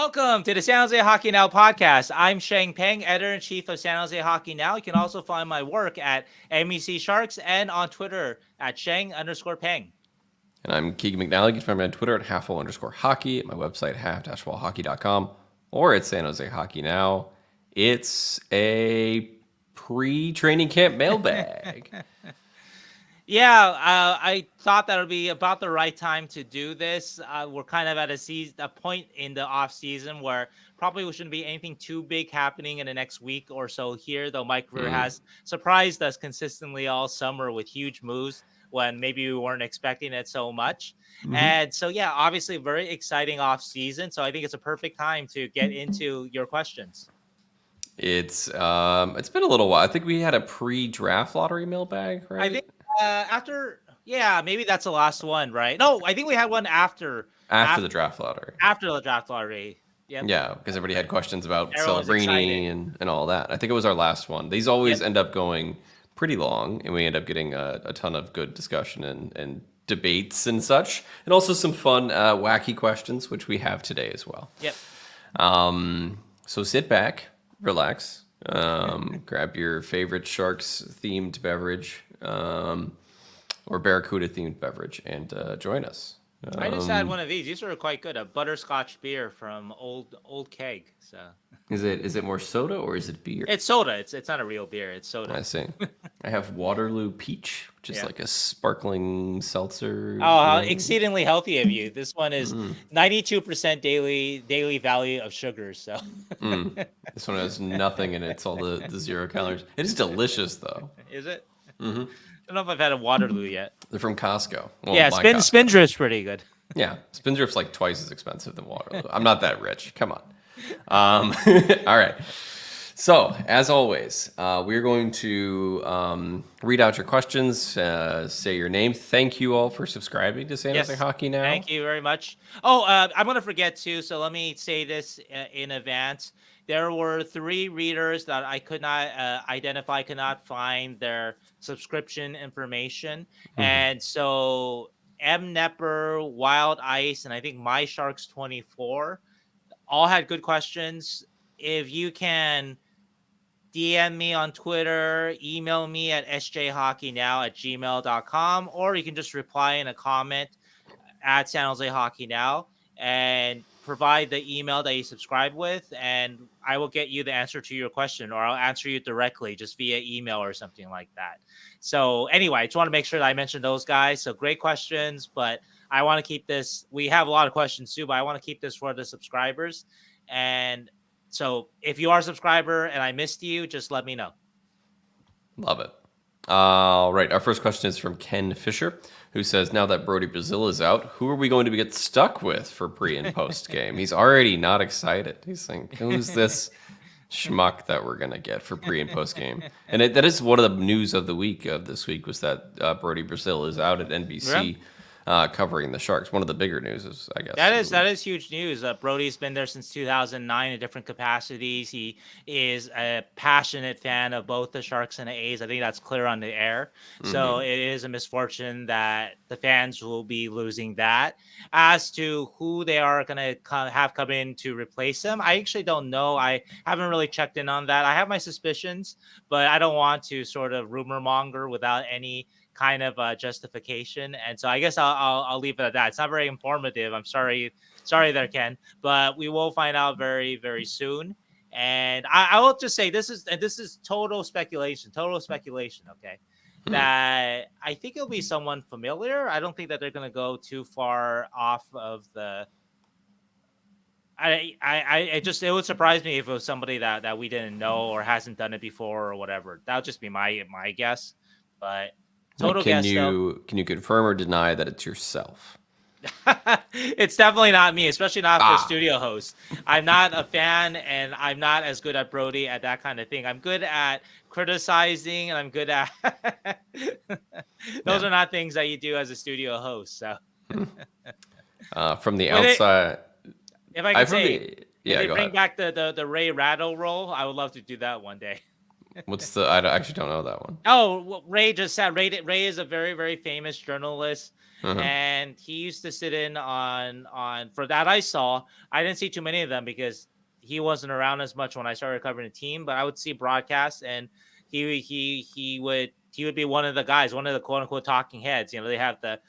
Welcome to the San Jose Hockey Now podcast. I'm Sheng Peng, editor-in-chief of San Jose Hockey Now. You can also find my work at MEC Sharks and on Twitter at Sheng_Peng. And I'm Keegan McNally. You can find me on Twitter at halfwall_hockey, at my website, half-wallhockey.com, or at San Jose Hockey Now. It's a pre-training camp mailbag. Yeah, I thought that would be about the right time to do this. We're kind of at a point in the off season where probably shouldn't be anything too big happening in the next week or so here, though Mike Grier has surprised us consistently all summer with huge moves when maybe we weren't expecting it so much. And so, yeah, obviously very exciting off season. So I think it's a perfect time to get into your questions. It's been a little while. I think we had a pre-draft lottery mailbag, right? I think maybe that's the last one, right? No, I think we had one after the draft lottery. After the draft lottery. Yep. Yeah, because everybody had questions about Celebrini and all that. I think it was our last one. These always end up going pretty long, and we end up getting a ton of good discussion and debates and such, and also some fun, wacky questions, which we have today as well. Yep. So sit back, relax, grab your favorite Sharks-themed beverage, or Barracuda-themed beverage, and join us. I just had one of these. These are quite good. A butterscotch beer from Old Keg. So is it more soda or is it beer? It's soda. It's not a real beer. It's soda. I see. I have Waterloo Peach, which is like a sparkling seltzer. Oh, how exceedingly healthy of you. This one is 92% daily value of sugar. So this one has nothing in it. It's all the 0 calories. It is delicious though. Is it? Mm-hmm. I don't know if I've had a Waterloo yet. They're from Costco. Well, yeah, Spindrift's pretty good. Yeah, Spindrift's like twice as expensive than Waterloo. I'm not that rich. Come on. All right. So, as always, we're going to read out your questions, say your name. Thank you all for subscribing to San Jose Hockey Now. Thank you very much. Oh, I'm going to forget too, so let me say this in advance. There were 3 readers that I could not identify, could not find their subscription information. And so M. Nepper, Wild Ice, and I think My Sharks 24 all had good questions. If you can DM me on Twitter, email me at sjhockeynow@gmail.com, or you can just reply in a comment at San Jose Hockey Now and provide the email that you subscribe with, and I will get you the answer to your question, or I'll answer you directly just via email or something like that. So anyway, I just want to make sure that I mentioned those guys. So great questions, but I want to keep this. We have a lot of questions too, but I want to keep this for the subscribers. And so if you are a subscriber and I missed you, just let me know. Love it. All right. Our first question is from Ken Fischer, who says, now that Brodie Brazil is out, who are we going to get stuck with for pre and post game? He's already not excited. He's saying, who's this schmuck that we're going to get for pre and post game? And that is one of the news of the week of this week was that Brodie Brazil is out at NBC. Covering the Sharks. One of the bigger news is, I guess. That is huge news. Brodie's been there since 2009 in different capacities. He is a passionate fan of both the Sharks and the A's. I think that's clear on the air. So it is a misfortune that the fans will be losing that. As to who they are going to have come in to replace him, I actually don't know. I haven't really checked in on that. I have my suspicions, but I don't want to sort of rumor monger without any kind of justification, and so I guess I'll leave it at that. It's not very informative. I'm sorry there, Ken, but we will find out very, very soon. And I will just say this is total speculation. Okay, that I think it'll be someone familiar. I don't think that they're going to go too far off of the. It would surprise me if it was somebody that we didn't know or hasn't done it before or whatever. That would just be my guess, but. Can you confirm or deny that it's yourself? It's definitely not me, especially not for studio hosts. I'm not a fan, and I'm not as good at Brodie at that kind of thing. I'm good at criticizing, and I'm good at those are not things that you do as a studio host. So from the outside, if I can say, if they bring back the Ray Rattle role, I would love to do that one day. What's the? I actually don't know that one. Oh, well, Ray just said Ray is a very, very famous journalist, Uh-huh. and he used to sit in on for that I saw. I didn't see too many of them because he wasn't around as much when I started covering the team. But I would see broadcasts, and he would be one of the guys, one of the quote unquote talking heads. They have the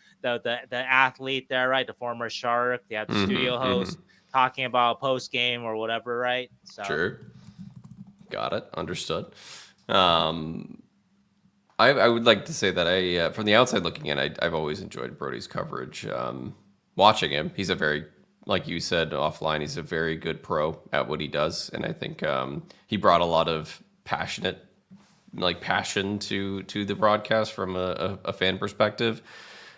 athlete there, right? The former Shark. They have the studio host talking about post game or whatever, right? So Sure. Got it. Understood. I would like to say that from the outside looking in, I've always enjoyed Brodie's coverage. Watching him, he's a very, like you said offline, he's a very good pro at what he does, and I think he brought a lot of passion to the broadcast from a fan perspective.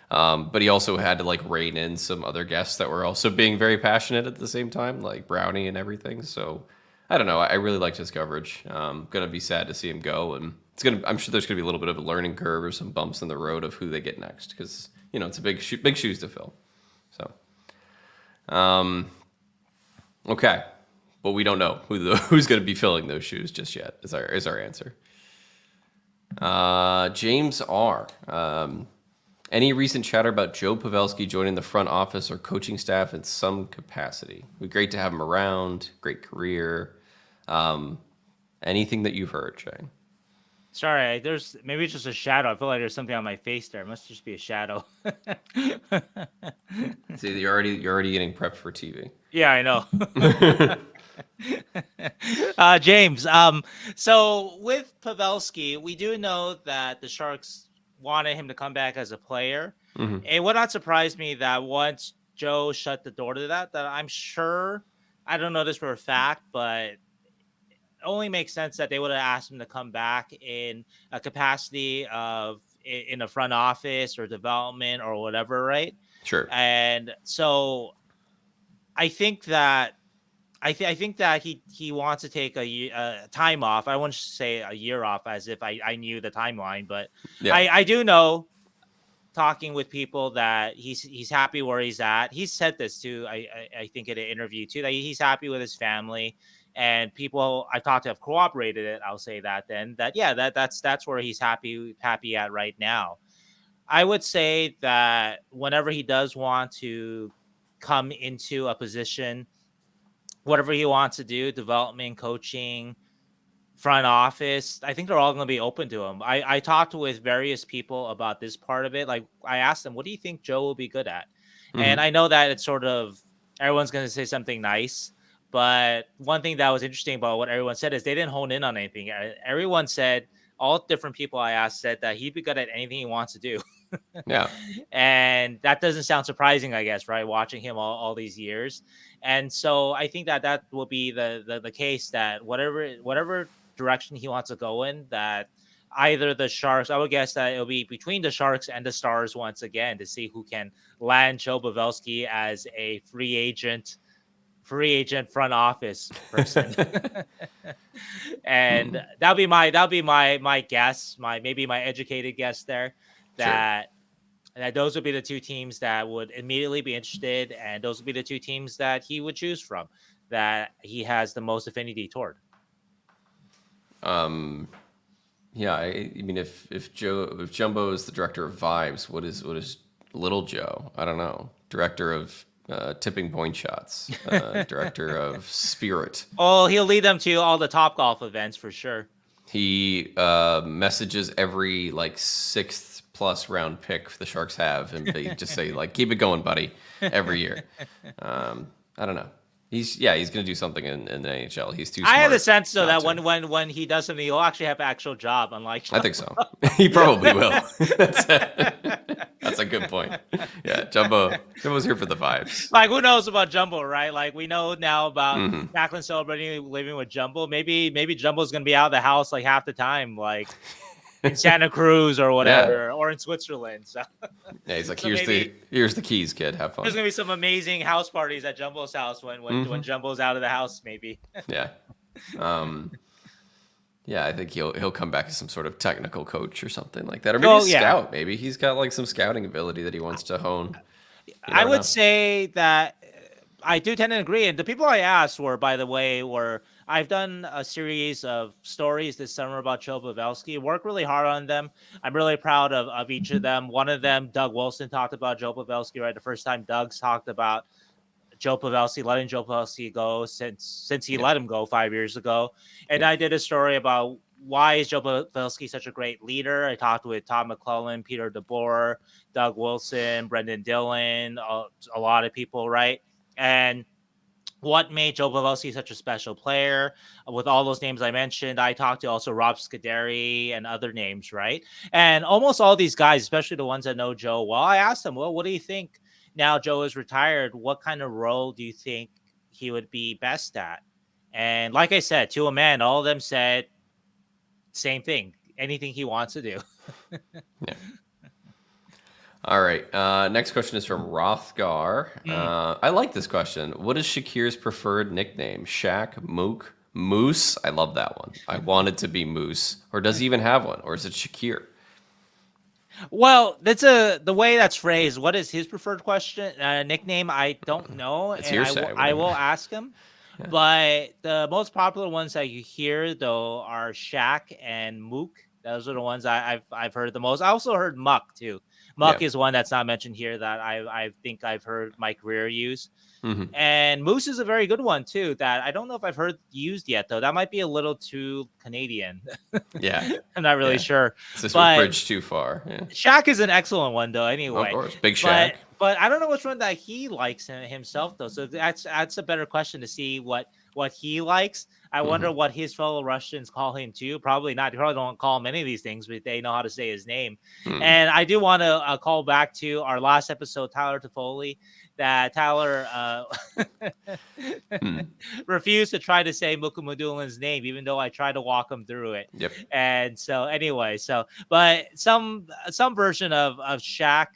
But he also had to rein in some other guests that were also being very passionate at the same time, like Brownie and everything. So I don't know. I really liked his coverage. Gonna be sad to see him go, and I'm sure there's gonna be a little bit of a learning curve or some bumps in the road of who they get next, because it's a big shoes to fill. So, okay, but we don't know who's gonna be filling those shoes just yet. Is our answer. James R. Any recent chatter about Joe Pavelski joining the front office or coaching staff in some capacity? It'd be great to have him around. Great career. Anything that you've heard, Shane? sorry, maybe it's just a shadow. I feel like there's something on my face there. It must just be a shadow. See, you're already getting prepped for TV. Yeah, I know. James, so with Pavelski, we do know that the Sharks wanted him to come back as a player. It would not surprise me that once Joe shut the door to that I'm sure, I don't know this for a fact, but it only makes sense that they would have asked him to come back in a capacity of in a front office or development or whatever, right? Sure. And so I think that I think that he wants to take a time off. I wouldn't say a year off as if I knew the timeline, but Yeah. I do know, talking with people, that he's happy where he's at. He's said this too. I think in an interview too, that he's happy with his family, and people I talked to have corroborated it. I'll say that that's where he's happy at right now. I would say that whenever he does want to come into a position, whatever he wants to do, development, coaching, front office, I think they're all going to be open to him. I talked with various people about this part of it. Like, I asked them, what do you think Joe will be good at? And I know that it's sort of, everyone's going to say something nice, but one thing that was interesting about what everyone said is they didn't hone in on anything. Everyone said, all different people I asked said that he'd be good at anything he wants to do. Yeah. And that doesn't sound surprising, I guess, right? Watching him all these years. And so I think that will be the case, that whatever direction he wants to go in, that either the Sharks, I would guess that it'll be between the Sharks and the Stars once again, to see who can land Joe Pavelski as a free agent front office person. And that'll be my guess, maybe my educated guess there, that those would be the two teams that would immediately be interested, and those would be the two teams that he would choose from, that he has the most affinity toward. Yeah, I mean, if Jumbo is the director of vibes, what is Little Joe? I don't know. Director of tipping point shots, director of spirit. Oh, he'll lead them to all the Top Golf events for sure. He messages every sixth plus round pick the Sharks have, and they just say keep it going, buddy, every year. I don't know. He's going to do something in the NHL. He's too smart. I have the sense though that when he does something, he'll actually have an actual job, unlike Jumbo. I think so. He probably will. That's a good point. Yeah, Jumbo's here for the vibes. Who knows about Jumbo, right? We know now about Macklin celebrating living with Jumbo. Maybe Jumbo's gonna be out of the house half the time, in Santa Cruz or whatever, or in Switzerland. So yeah, he's here's the keys, kid. Have fun. There's gonna be some amazing house parties at Jumbo's house when Jumbo's out of the house, maybe. Yeah. Yeah, I think he'll come back as some sort of technical coach or something like that, or maybe a scout. Maybe he's got some scouting ability that he wants to hone. I would say that I do tend to agree, and the people I asked were I've done a series of stories this summer about Joe Pavelski. Worked really hard on them. I'm really proud of each of them. One of them, Doug Wilson, talked about Joe Pavelski, right? The first time Doug's talked about Joe Pavelski, letting Joe Pavelski go since he let him go 5 years ago. And I did a story about why is Joe Pavelski such a great leader. I talked with Todd McClellan, Peter DeBoer, Doug Wilson, Brendan Dillon, a lot of people, right? And what made Joe Pavelski such a special player with all those names I mentioned. I talked to also Rob Scuderi and other names, right? And almost all these guys, especially the ones that know Joe well, I asked them, well, what do you think now Joe is retired? What kind of role do you think he would be best at? And like I said, to a man, all of them said same thing. Anything he wants to do. Yeah. All right. Next question is from Rothgar. I like this question. What is Shakir's preferred nickname? Shaq, Mook, Moose? I love that one. I want it to be Moose. Or does he even have one? Or is it Shakir? Well, that's the way that's phrased. What is his preferred nickname? I don't know, It's and hearsay, I will ask him. Yeah. But the most popular ones that you hear though are Shaq and Mook. Those are the ones I've heard the most. I also heard Muck too. Muck is one that's not mentioned here that I think I've heard Mike Grier use. Mm-hmm. And Moose is a very good one too that I don't know if I've heard used yet though. That might be a little too Canadian. Yeah. I'm not really sure. It's just but bridge too far. Yeah. Shaq is an excellent one though anyway. Of course. Big Shaq. But I don't know which one that he likes himself though. So that's a better question to see what he likes. I wonder what his fellow Russians call him too. Probably not. They probably don't call him any of these things, but they know how to say his name. And I do want to call back to our last episode, Tyler Toffoli, that Tyler refused to try to say Mukhamadullin's name, even though I tried to walk him through it. Yep. And so anyway, but some version of Shaq,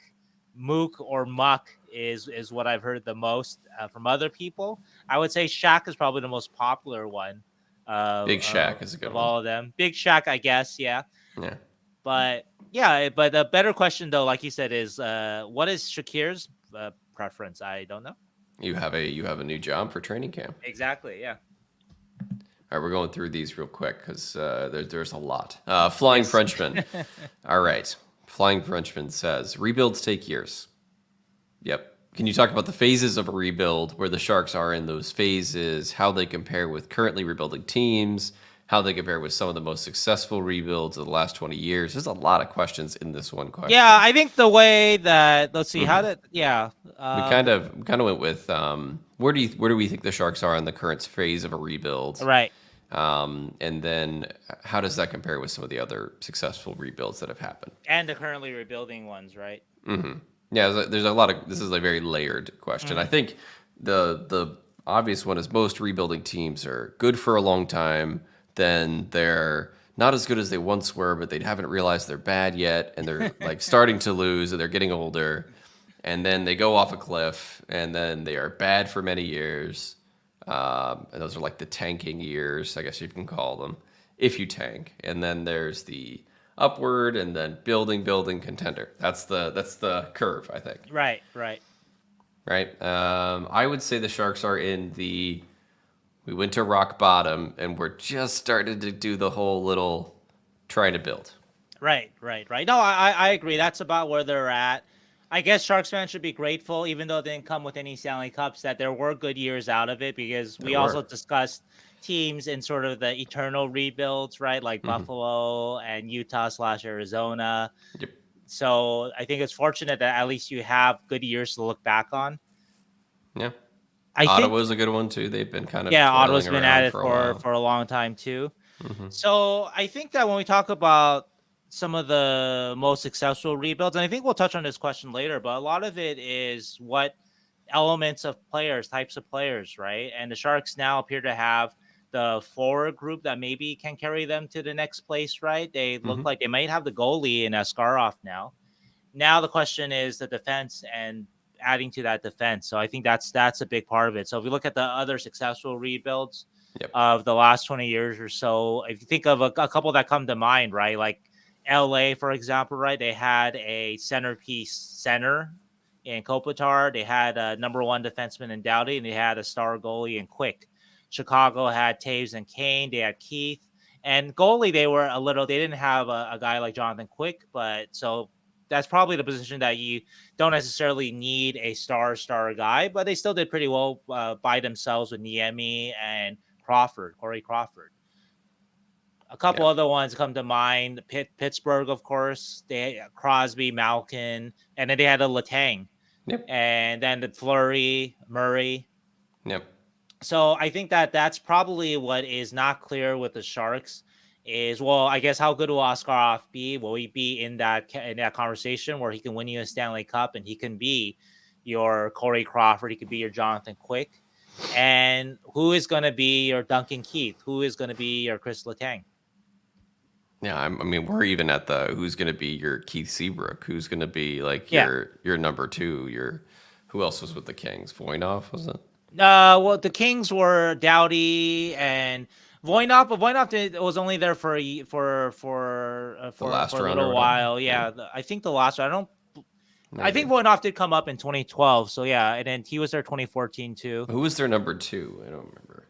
Mook, or Muck is what I've heard the most from other people. I would say Shaq is probably the most popular one. Big Shaq is a good of one. all of them. Big Shaq, I guess, yeah. Yeah. But the better question though, like you said, is what is Shakir's preference? I don't know. You have a new job for training camp. Exactly, yeah. All right, we're going through these real quick because there's a lot. Flying Frenchman. All right. Flying Frenchman says, rebuilds take years. Yep. Can you talk about the phases of a rebuild, where the Sharks are in those phases, how they compare with currently rebuilding teams, how they compare with some of the most successful rebuilds of the last 20 years? There's a lot of questions in this one question. Yeah, I think the way that, let's see, how did, we kind of went with where do we think the Sharks are in the current phase of a rebuild? Right. And then how does that compare with some of the other successful rebuilds that have happened? And the currently rebuilding ones, right? Mm-hmm. Yeah, there's a lot of, this is a very layered question. I think the obvious one is most rebuilding teams are good for a long time, then they're not as good as they once were, but they haven't realized they're bad yet, and they're like starting to lose, and they're getting older, and then they go off a cliff, and then they are bad for many years. And those are like the tanking years, I guess you can call them, if you tank. And then there's the upward, and then building contender. That's the curve, I think. Right. I would say the Sharks are in we went to rock bottom, and we're just starting to do the whole little trying to build. Right. No, I agree. That's about where they're at. I guess Sharks fans should be grateful, even though it didn't come with any Stanley Cups, that there were good years out of it, because we also discussed teams in sort of the eternal rebuilds, right? Like Buffalo and Utah/Arizona. Yep. So I think it's fortunate that at least you have good years to look back on. Yeah. Ottawa's a good one too. They've been kind of Ottawa's been at it for a long time too. So I think that when we talk about some of the most successful rebuilds, and I think we'll touch on this question later, but a lot of it is what elements of players, types of players, right? And the Sharks now appear to have the forward group that maybe can carry them to the next place, right? They look like they might have the goalie in Askarov now. Now the question is the defense and adding to that defense. So I think that's a big part of it. So if we look at the other successful rebuilds of the last 20 years or so, if you think of a couple that come to mind, right? Like LA, for example, right? They had a centerpiece center in Kopitar. They had a number one defenseman in Doughty, and they had a star goalie in Quick. Chicago had Taves and Kane. They had Keith. And goalie, they didn't have a guy like Jonathan Quick, but so that's probably the position that you don't necessarily need a star guy, but they still did pretty well by themselves with Niemi and Corey Crawford. A couple other ones come to mind. Pittsburgh, of course. They had Crosby, Malkin, and then they had a Letang. Yep. And then the Fleury, Murray. Yep. So I think that's probably what is not clear with the Sharks is, well, I guess how good will Askarov be? Will he be in that conversation where he can win you a Stanley Cup and he can be your Corey Crawford, he could be your Jonathan Quick? And who is going to be your Duncan Keith? Who is going to be your Chris Letang? Yeah, I mean, we're even at the who's going to be your Keith Seabrook, who's going to be like your number two, who else was with the Kings? Voinov, was it? Well, the Kings were Doughty and Voinov, but Voinov was only there for a little while. Yeah, I think the last round. I think Voinov did come up in 2012. So yeah, and then he was there 2014 too. Who was their number two? I don't remember.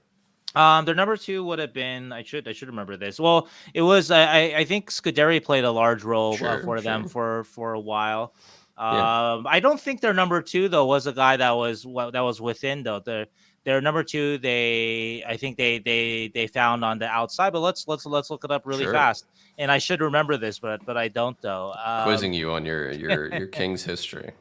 Their number two would have been, I should remember this. Well, it was I think Scuderi played a large role for them for a while. I don't think their number two though was a guy that was within though. Their number two, I think they found on the outside. But let's look it up really fast. And I should remember this, but I don't though. Quizzing you on your Kings history.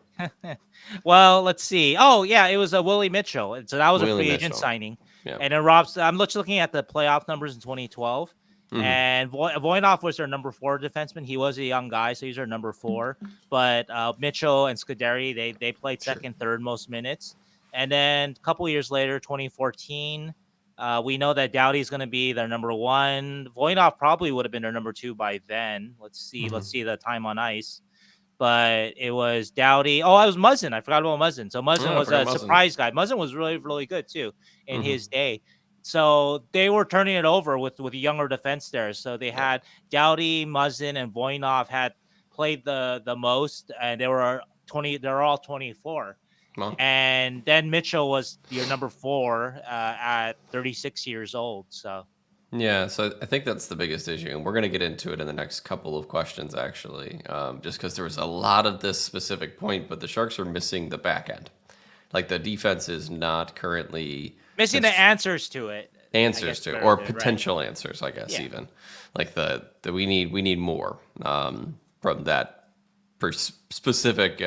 Well, let's see. Oh yeah, it was a Willie Mitchell. So that was a free agent signing. Yeah. And then I'm looking at the playoff numbers in 2012. Mm-hmm. And Voinov was their number 4 defenseman. He was a young guy, so he's their number 4. But Mitchell and Scuderi, they played second, third most minutes. And then a couple years later, 2014, we know that Doughty is going to be their number 1. Voinov probably would have been their number 2 by then. Let's see the time on ice. But it was Doughty. Oh, it was Muzzin. I forgot about Muzzin. So Muzzin was a surprise guy. Muzzin was really, really good too in his day. So they were turning it over with a younger defense there. So they had Doughty, Muzzin, and Voinov had played the most, and they were 20. They're all 24. Wow. And then Mitchell was your number 4 at 36 years old. So. Yeah, so I think that's the biggest issue, and we're going to get into it in the next couple of questions, actually, just because there was a lot of this specific point, but the Sharks are missing the back end. Like, the defense is not currently... Missing the answers to it. Or potential answers, I guess, even. Like, we need more from that specific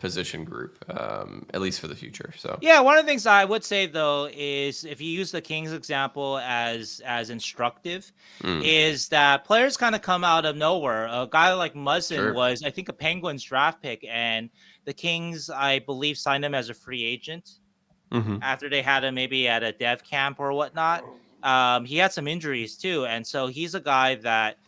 position group, at least for the future. So yeah, one of the things I would say though is if you use the Kings example as instructive, is that players kind of come out of nowhere. A guy like Muzzin was, I think, a Penguins draft pick, and the Kings, I believe, signed him as a free agent after they had him maybe at a dev camp or whatnot. He had some injuries too, and so he's a guy that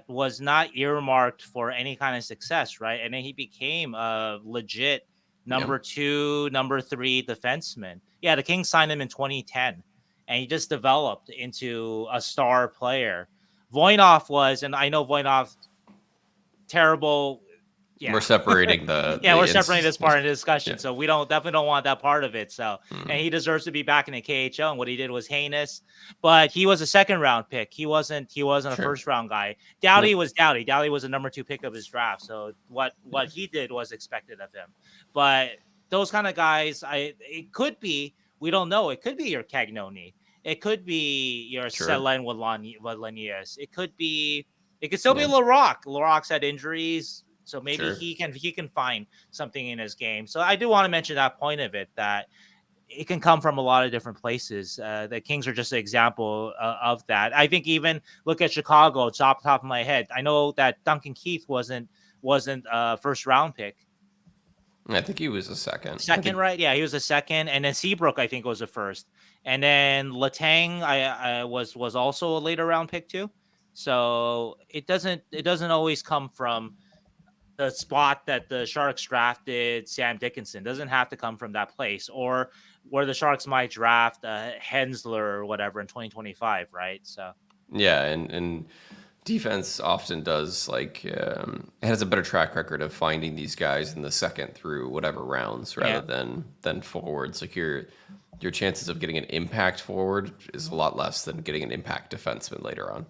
was not earmarked for any kind of success, right? And then he became a legit number 2, number 3 defenseman. Yeah, the Kings signed him in 2010, and he just developed into a star player. Voinov was, and I know Voinov, terrible. Yeah. We're separating we're separating this part of the discussion, so we definitely don't want that part of it. So, and he deserves to be back in the KHL, and what he did was heinous. But he was a second round pick. He wasn't a first round guy. Doughty was Doughty. Doughty was a number 2 pick of his draft. So what he did was expected of him. But those kind of guys, it could be, we don't know. It could be your Cagnoni. It could be your Selen Wadlanius. It could still be Larocque. Larocque's had injuries. So maybe he can find something in his game. So I do want to mention that point of it, that it can come from a lot of different places. The Kings are just an example of that. I think even look at Chicago, top of my head. I know that Duncan Keith wasn't a first round pick. I think he was a second. Right? Yeah, he was a second, and then Seabrook I think was a first, and then Letang I was also a later round pick too. So it doesn't always come from the spot that the Sharks drafted Sam Dickinson. Doesn't have to come from that place, or where the Sharks might draft Hensler or whatever in 2025, right? So yeah, and defense often does it has a better track record of finding these guys in the second through whatever rounds rather than forwards. Like your chances of getting an impact forward is a lot less than getting an impact defenseman later on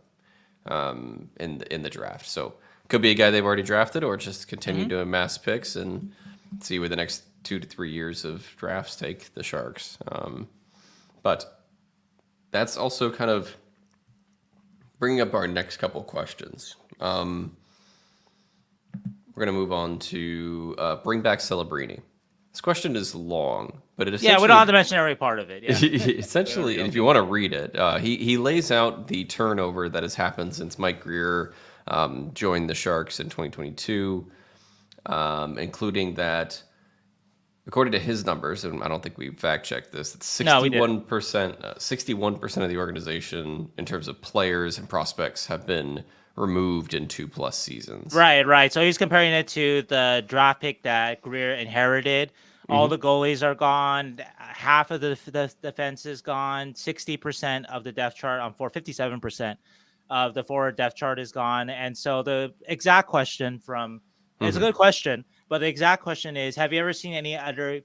in the draft. So could be a guy they've already drafted, or just continue doing mass picks and see where the next 2 to 3 years of drafts take the Sharks. But that's also kind of bringing up our next couple questions. We're going to move on to bring back Celebrini. This question is long, but it essentially... Yeah, we don't have to mention every part of it. Yeah. Essentially, if you want to read it, he lays out the turnover that has happened since Mike Grier joined the Sharks in 2022, including that, according to his numbers, and I don't think we fact-checked this, it's 61% of the organization in terms of players and prospects have been removed in 2+ seasons. Right. So he's comparing it to the draft pick that Grier inherited. All the goalies are gone. Half of the defense is gone. 60% of the depth chart on 57% of the forward depth chart is gone. And so the exact question it's a good question, but the exact question is, have you ever seen any other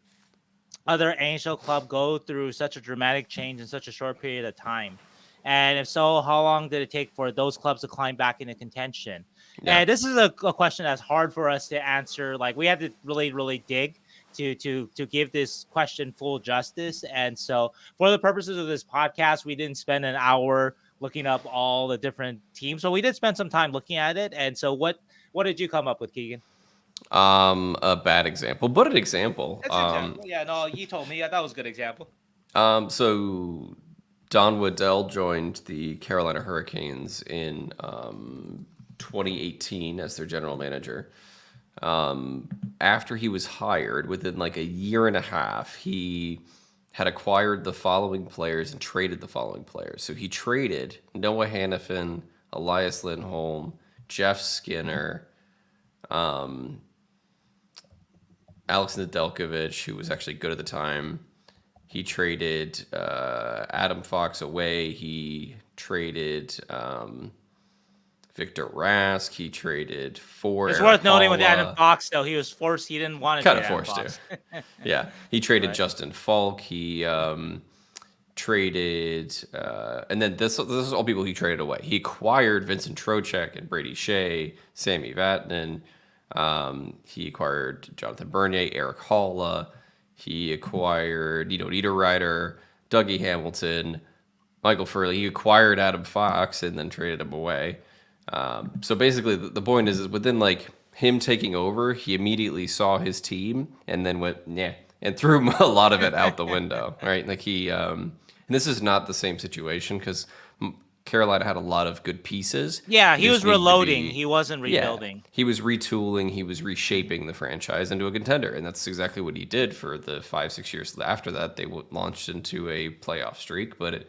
NHL club go through such a dramatic change in such a short period of time? And if so, how long did it take for those clubs to climb back into contention? Yeah. And this is a question that's hard for us to answer. Like, we had to really, really dig to give this question full justice. And so for the purposes of this podcast, we didn't spend an hour looking up all the different teams. So we did spend some time looking at it. And so what did you come up with, Keegan? A bad example, but an example. That's an example. Yeah, no, you told me. That was a good example. So Don Waddell joined the Carolina Hurricanes in 2018 as their general manager. After he was hired, within like a year and a half, he had acquired the following players and traded the following players. So he traded Noah Hannafin, Elias Lindholm, Jeff Skinner, Alex Nedeljkovic, who was actually good at the time. He traded Adam Fox away. He traded Victor Rask. He traded for... It's worth noting with Adam Fox, though. He was forced. He didn't want to trade Adam Fox. Yeah. He traded Justin Falk. He traded... and then this is all people he traded away. He acquired Vincent Trocheck and Brady Shea, Sami Vatanen. He acquired Jonathan Bernier, Eric Halla. He acquired Niederreiter, Dougie Hamilton, Michael Furley. He acquired Adam Fox and then traded him away. So basically, the point is within like him taking over, he immediately saw his team and then went and threw a lot of it out the window. Right? Like and this is not the same situation because Carolina had a lot of good pieces. Yeah, he was reloading. He wasn't rebuilding. Yeah, he was retooling. He was reshaping the franchise into a contender. And that's exactly what he did for the 5-6 years after that. They launched into a playoff streak. But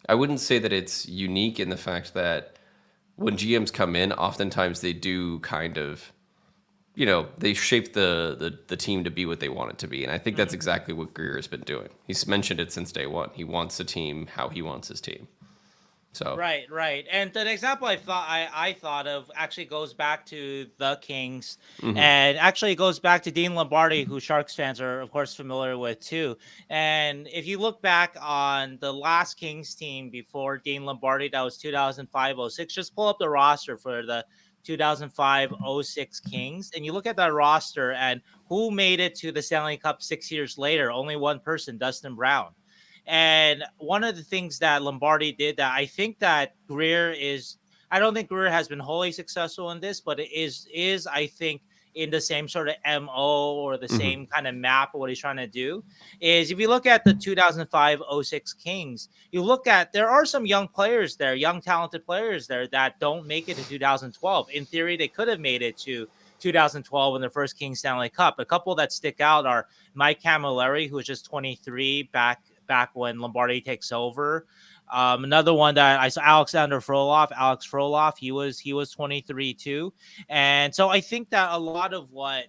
I wouldn't say that it's unique in the fact that when GMs come in, oftentimes they do kind of, they shape the team to be what they want it to be. And I think that's exactly what Grier has been doing. He's mentioned it since day one. He wants a team how he wants his team. So right, and the example I thought of actually goes back to the Kings, and actually goes back to Dean Lombardi, who Sharks fans are of course familiar with too. And if you look back on the last Kings team before Dean Lombardi, that was 2005-06. Just pull up the roster for the 2005-06 Kings, and you look at that roster and who made it to the Stanley Cup 6 years later. Only one person, Dustin Brown. And one of the things that Lombardi did that I think that I don't think Grier has been wholly successful in this, but it is I think in the same sort of MO or the same kind of map of what he's trying to do is if you look at the 2005-06 Kings, you look at, there are some young players there, young talented players there that don't make it to 2012. In theory, they could have made it to 2012 in their first King Stanley Cup. A couple that stick out are Mike Camilleri, who was just 23 back when Lombardi takes over. Another one that I saw, Alex Frolov, he was 23 too. And so I think that a lot of what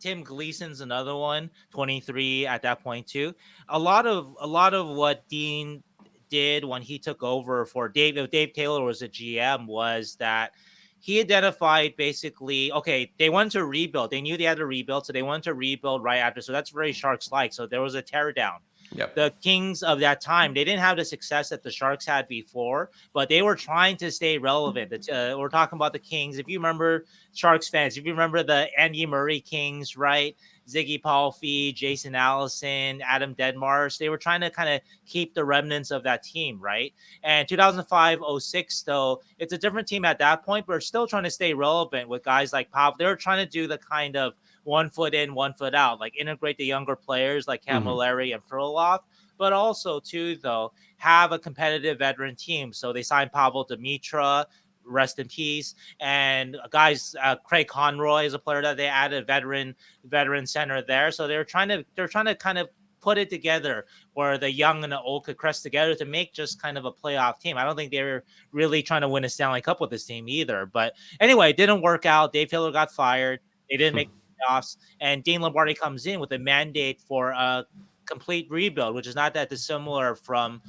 Tim Gleason's another one, 23 at that point too. A lot of what Dean did when he took over for Dave Taylor was a GM was that he identified basically, okay, they wanted to rebuild. They knew they had to rebuild, so they wanted to rebuild right after. So that's very Sharks-like. So there was a teardown. Yep. The Kings of that time, they didn't have the success that the Sharks had before, but they were trying to stay relevant. We're talking about the Kings. If you remember, Sharks fans, if you remember the Andy Murray Kings, right? Ziggy Palffy, Jason Allison, Adam Deadmars, they were trying to kind of keep the remnants of that team, right? And 2005-06, though, it's a different team at that point, but we're still trying to stay relevant with guys like Pavel. They were trying to do the kind of 1 foot in, 1 foot out, like integrate the younger players like Camilleri and Frolov, but also too, though, have a competitive veteran team. So they signed Pavel Demitra, rest in peace, and guys, Craig Conroy is a player that they added, veteran center there. So they're trying to kind of put it together where the young and the old could crest together to make just kind of a playoff team. I don't think they were really trying to win a Stanley Cup with this team either. But anyway, it didn't work out. Dave Taylor got fired. They didn't make playoffs, and Dean Lombardi comes in with a mandate for a complete rebuild, which is not that dissimilar from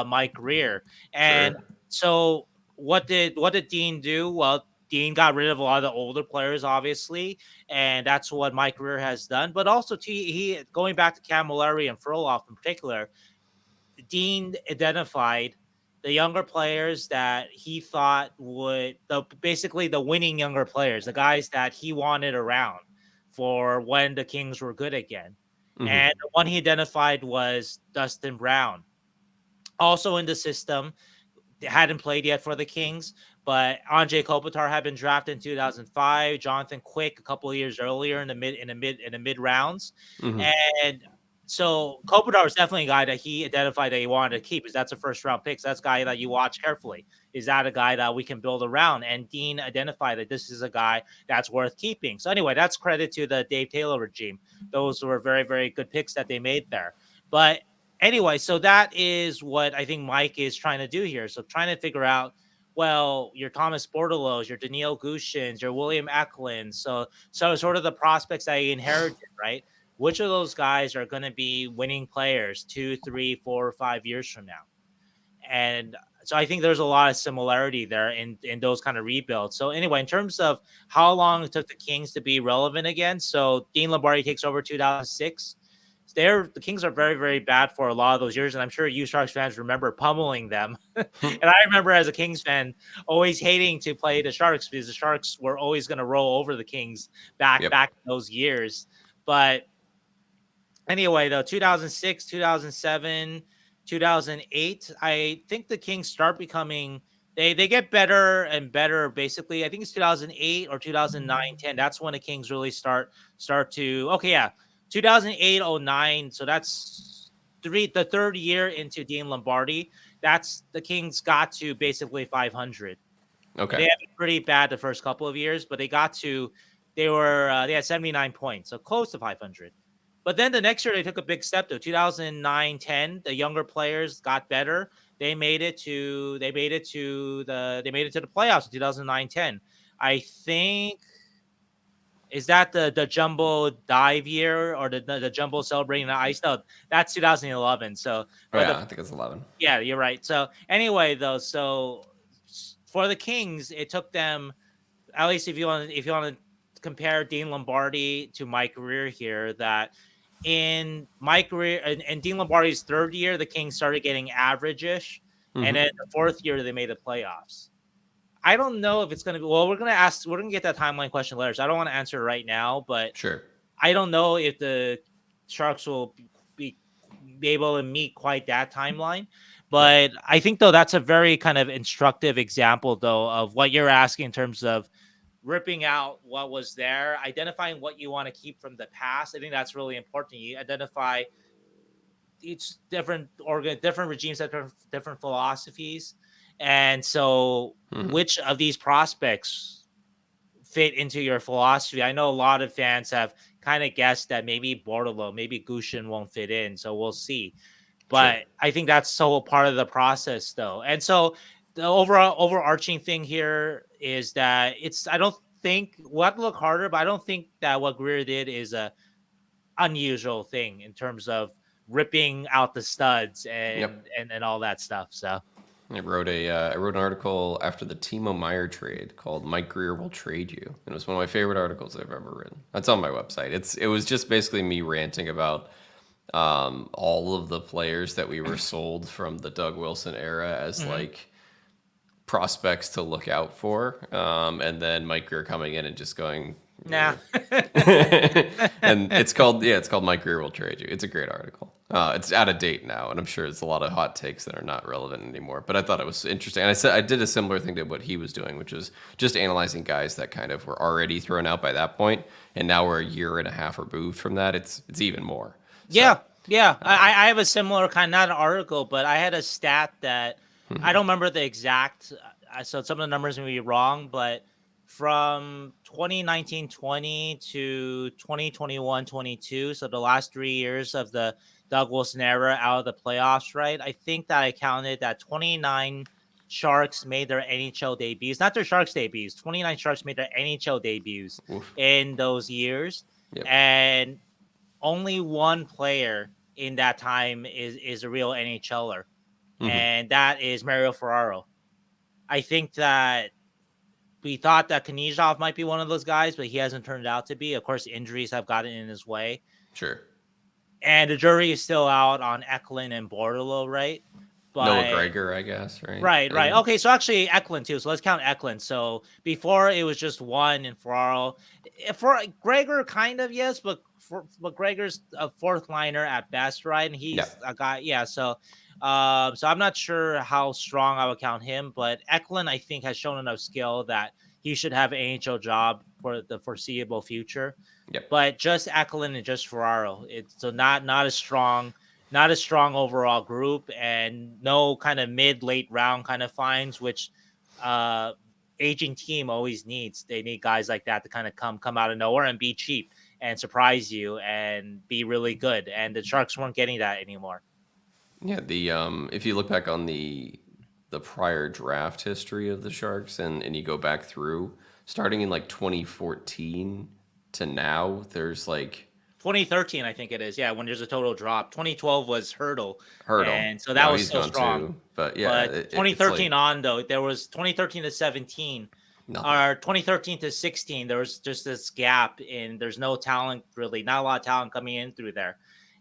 Mike Grier. And so what did Dean do? Well, Dean got rid of a lot of the older players, obviously, and that's what Mike Grier has done. But also, he going back to Camilleri and Frolov in particular, Dean identified the younger players that he thought would basically the winning younger players, the guys that he wanted around for when the Kings were good again. And the one he identified was Dustin Brown. Also in the system, hadn't played yet for the Kings, but Andrei Kopitar had been drafted in 2005. Jonathan Quick a couple of years earlier in the mid rounds, and so Kopitar was definitely a guy that he identified that he wanted to keep. Because that's a first round pick. So that's a guy that you watch carefully. Is that a guy that we can build around? And Dean identified that this is a guy that's worth keeping. So anyway, that's credit to the Dave Taylor regime. Those were very, very good picks that they made there. But anyway, so that is what I think Mike is trying to do here. So trying to figure out, well, your Thomas Bordelos, your Daniil Gushins, your William Eklund. So sort of the prospects that he inherited, right? Which of those guys are going to be winning players 2, 3, 4, or 5 years from now? And so I think there's a lot of similarity there in those kind of rebuilds. So anyway, in terms of how long it took the Kings to be relevant again, so Dean Lombardi takes over 2006. The Kings are very, very bad for a lot of those years, and I'm sure you Sharks fans remember pummeling them. And I remember as a Kings fan always hating to play the Sharks because the Sharks were always going to roll over the Kings back those years. But anyway, though, 2006, 2007, 2008, I think the Kings start becoming they get better and better. Basically, I think it's 2008 or 2009, 10. That's when the Kings really start to 2008, 09. So that's the third year into Dean Lombardi. That's the Kings got to basically 500. Okay. They had been pretty bad the first couple of years, but they had 79 points, so close to 500. But then the next year they took a big step though. 2009, 10, the younger players got better. They made it to the playoffs in 2009, 10. I think is that the jumbo dive year or the jumbo celebrating the ice? No, that's 2011. So I think it's 11. Yeah, you're right. So anyway, though, so for the Kings, it took them at least if you want to compare Dean Lombardi to Mike Grier here, that in Mike Grier and Dean Lombardi's third year, the Kings started getting average-ish, and then the fourth year they made the playoffs. I don't know if it's going to be. Well, we're going to get that timeline question later. So I don't want to answer it right now, but sure, I don't know if the Sharks will be able to meet quite that timeline. But I think though that's a very kind of instructive example though of what you're asking in terms of ripping out what was there, identifying what you want to keep from the past. I think that's really important. You identify each different regimes have different philosophies. And so which of these prospects fit into your philosophy? I know a lot of fans have kind of guessed that maybe Bordeleau, maybe Gushin won't fit in. So we'll see. But I think that's so part of the process though. And so the overarching thing here is that I don't think we'll have to look harder, but I don't think that what Grier did is a unusual thing in terms of ripping out the studs and all that stuff. So I wrote an article after the Timo Meyer trade called "Mike Grier Will Trade You," and it was one of my favorite articles I've ever written. That's on my website. It was just basically me ranting about all of the players that we were sold from the Doug Wilson era as like prospects to look out for, and then Mike Grier coming in and just going, Nah. and it's called Mike Grier Will Trade You. It's a great article. It's out of date now, and I'm sure it's a lot of hot takes that are not relevant anymore. But I thought it was interesting, and I did a similar thing to what he was doing, which was just analyzing guys that kind of were already thrown out by that point, and now we're a year and a half removed from that. It's even more. Yeah, yeah. I have a similar kind, not an article, but I had a stat that I don't remember the exact. So some of the numbers may be wrong, but from 2019-20 to 2021-22, so the last 3 years of the Doug Wilson era out of the playoffs, right? I think that I counted that 29 Sharks made their NHL debuts. Not their Sharks debuts. 29 Sharks made their NHL debuts in those years. Yep. And only one player in that time is a real NHLer. And that is Mario Ferraro. I think that we thought that Knizhov might be one of those guys, but he hasn't turned out to be. Of course, injuries have gotten in his way. Sure. And the jury is still out on Eklund and Bordeleau, right? But, Noah Gregor, I guess, right? Right. Okay, so actually Eklund too. So let's count Eklund. So before it was just one and Ferraro. For Gregor, kind of, yes, but Gregor's a fourth liner at best, right? And he's a guy, so I'm not sure how strong I would count him, but Eklund, I think, has shown enough skill that he should have an NHL job for the foreseeable future. Yep. But just Eklund and just Ferraro. It's so not a strong overall group, and no kind of late round kind of finds, which aging team always needs. They need guys like that to kind of come out of nowhere and be cheap and surprise you and be really good. And the Sharks weren't getting that anymore. Yeah, the if you look back on the prior draft history of the Sharks and you go back through, starting in like 2014 to now, there's like 2013, I think it is. Yeah, when there's a total drop. 2012 was Hurdle. And so that was so strong. Too. But yeah, but 2013 on though, there was 2013 to 17. Or 2013 to 16, there was just this gap in there's no talent, really, not a lot of talent coming in through there.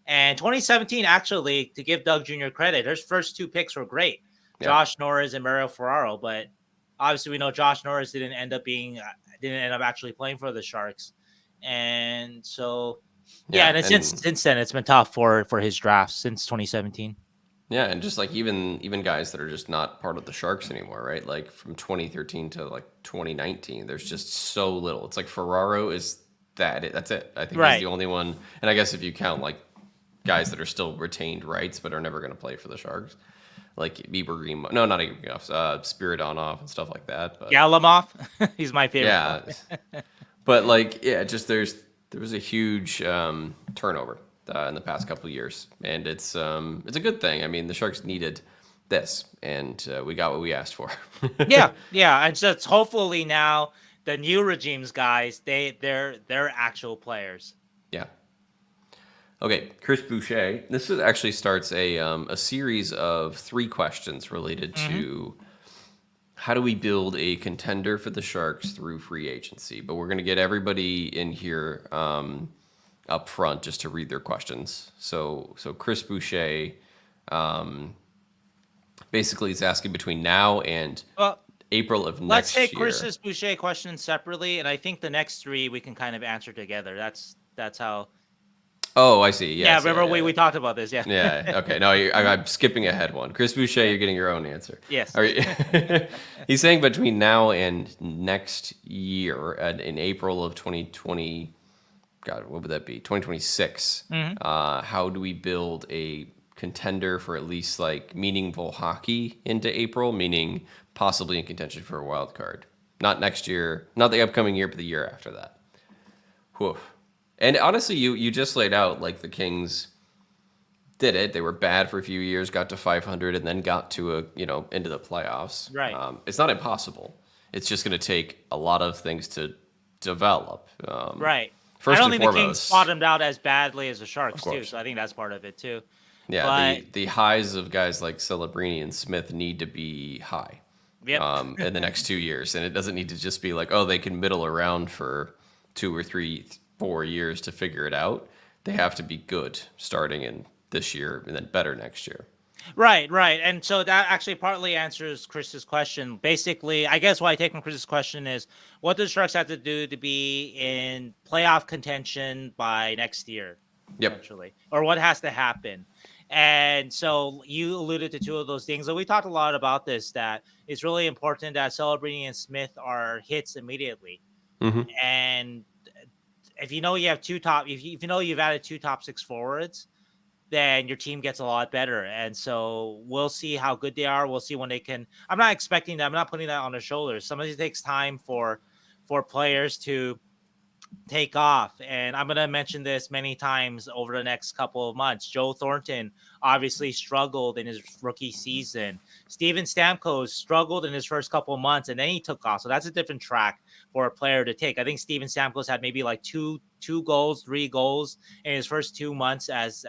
And 2017, actually, to give Doug Jr. credit, his first two picks were great. Yep. Josh Norris and Mario Ferraro, but obviously we know Josh Norris didn't end up actually playing for the Sharks. And so and since then it's been tough for his drafts since 2017. Yeah, and just like even guys that are just not part of the Sharks anymore, right? Like from 2013 to like 2019, there's just so little. It's like Ferraro is that's it. I think he's the only one. And I guess if you count like guys that are still retained rights but are never going to play for the Sharks, like Bieber, not Spiridonov and stuff like that. But Galamov, he's my favorite. Yeah, but like just there was a huge turnover in the past couple of years, and it's a good thing. I mean, the Sharks needed this, and we got what we asked for. yeah, and just hopefully now the new regime's guys, they're actual players. Yeah. Okay, Chris Boucher. This actually starts a series of 3 questions related to how do we build a contender for the Sharks through free agency. But we're going to get everybody in here up front just to read their questions. So Chris Boucher basically is asking between now and April of next year. Let's take Chris's Boucher questions separately, and I think the next 3 we can kind of answer together. That's how. Oh, I see. Yes, remember we talked about this. Yeah. Okay. No, I'm skipping ahead one. Chris Boucher, you're getting your own answer. Yes. He's saying between now and next year, in April of 2020. God, what would that be? 2026. How do we build a contender for at least like meaningful hockey into April, meaning possibly in contention for a wild card? Not next year, not the upcoming year, but the year after that. Whew. And honestly, you just laid out like the Kings did it. They were bad for a few years, got to 500, and then got to into the playoffs. Right. It's not impossible. It's just going to take a lot of things to develop. Right. First I don't think foremost, the Kings bottomed out as badly as the Sharks too, so I think that's part of it too. Yeah, But the highs of guys like Celebrini and Smith need to be high yep. in the next 2 years. And it doesn't need to just be like, oh, they can middle around for 2 or 3, 4 years to figure it out. They have to be good starting in this year and then better next year. Right, right. And so that actually partly answers Chris's question. Basically, I guess what I take from Chris's question is what do the Sharks have to do to be in playoff contention by next year, Yep. essentially? Or what has to happen? And so you alluded to two of those things. And we talked a lot about this, that it's really important that Celebrini and Smith are hits immediately. Mm-hmm. And if you know you have if you know you've added two top six forwards, then your team gets a lot better. And so we'll see how good they are. We'll see when they can. I'm not expecting that. I'm not putting that on their shoulders. Some of it takes time for players to take off. And I'm going to mention this many times over the next couple of months. Joe Thornton obviously struggled in his rookie season. Steven Stamkos struggled in his first couple of months, and then he took off. So that's a different track for a player to take. I think Steven Stamkos had maybe like two goals, 3 goals in his first 2 months as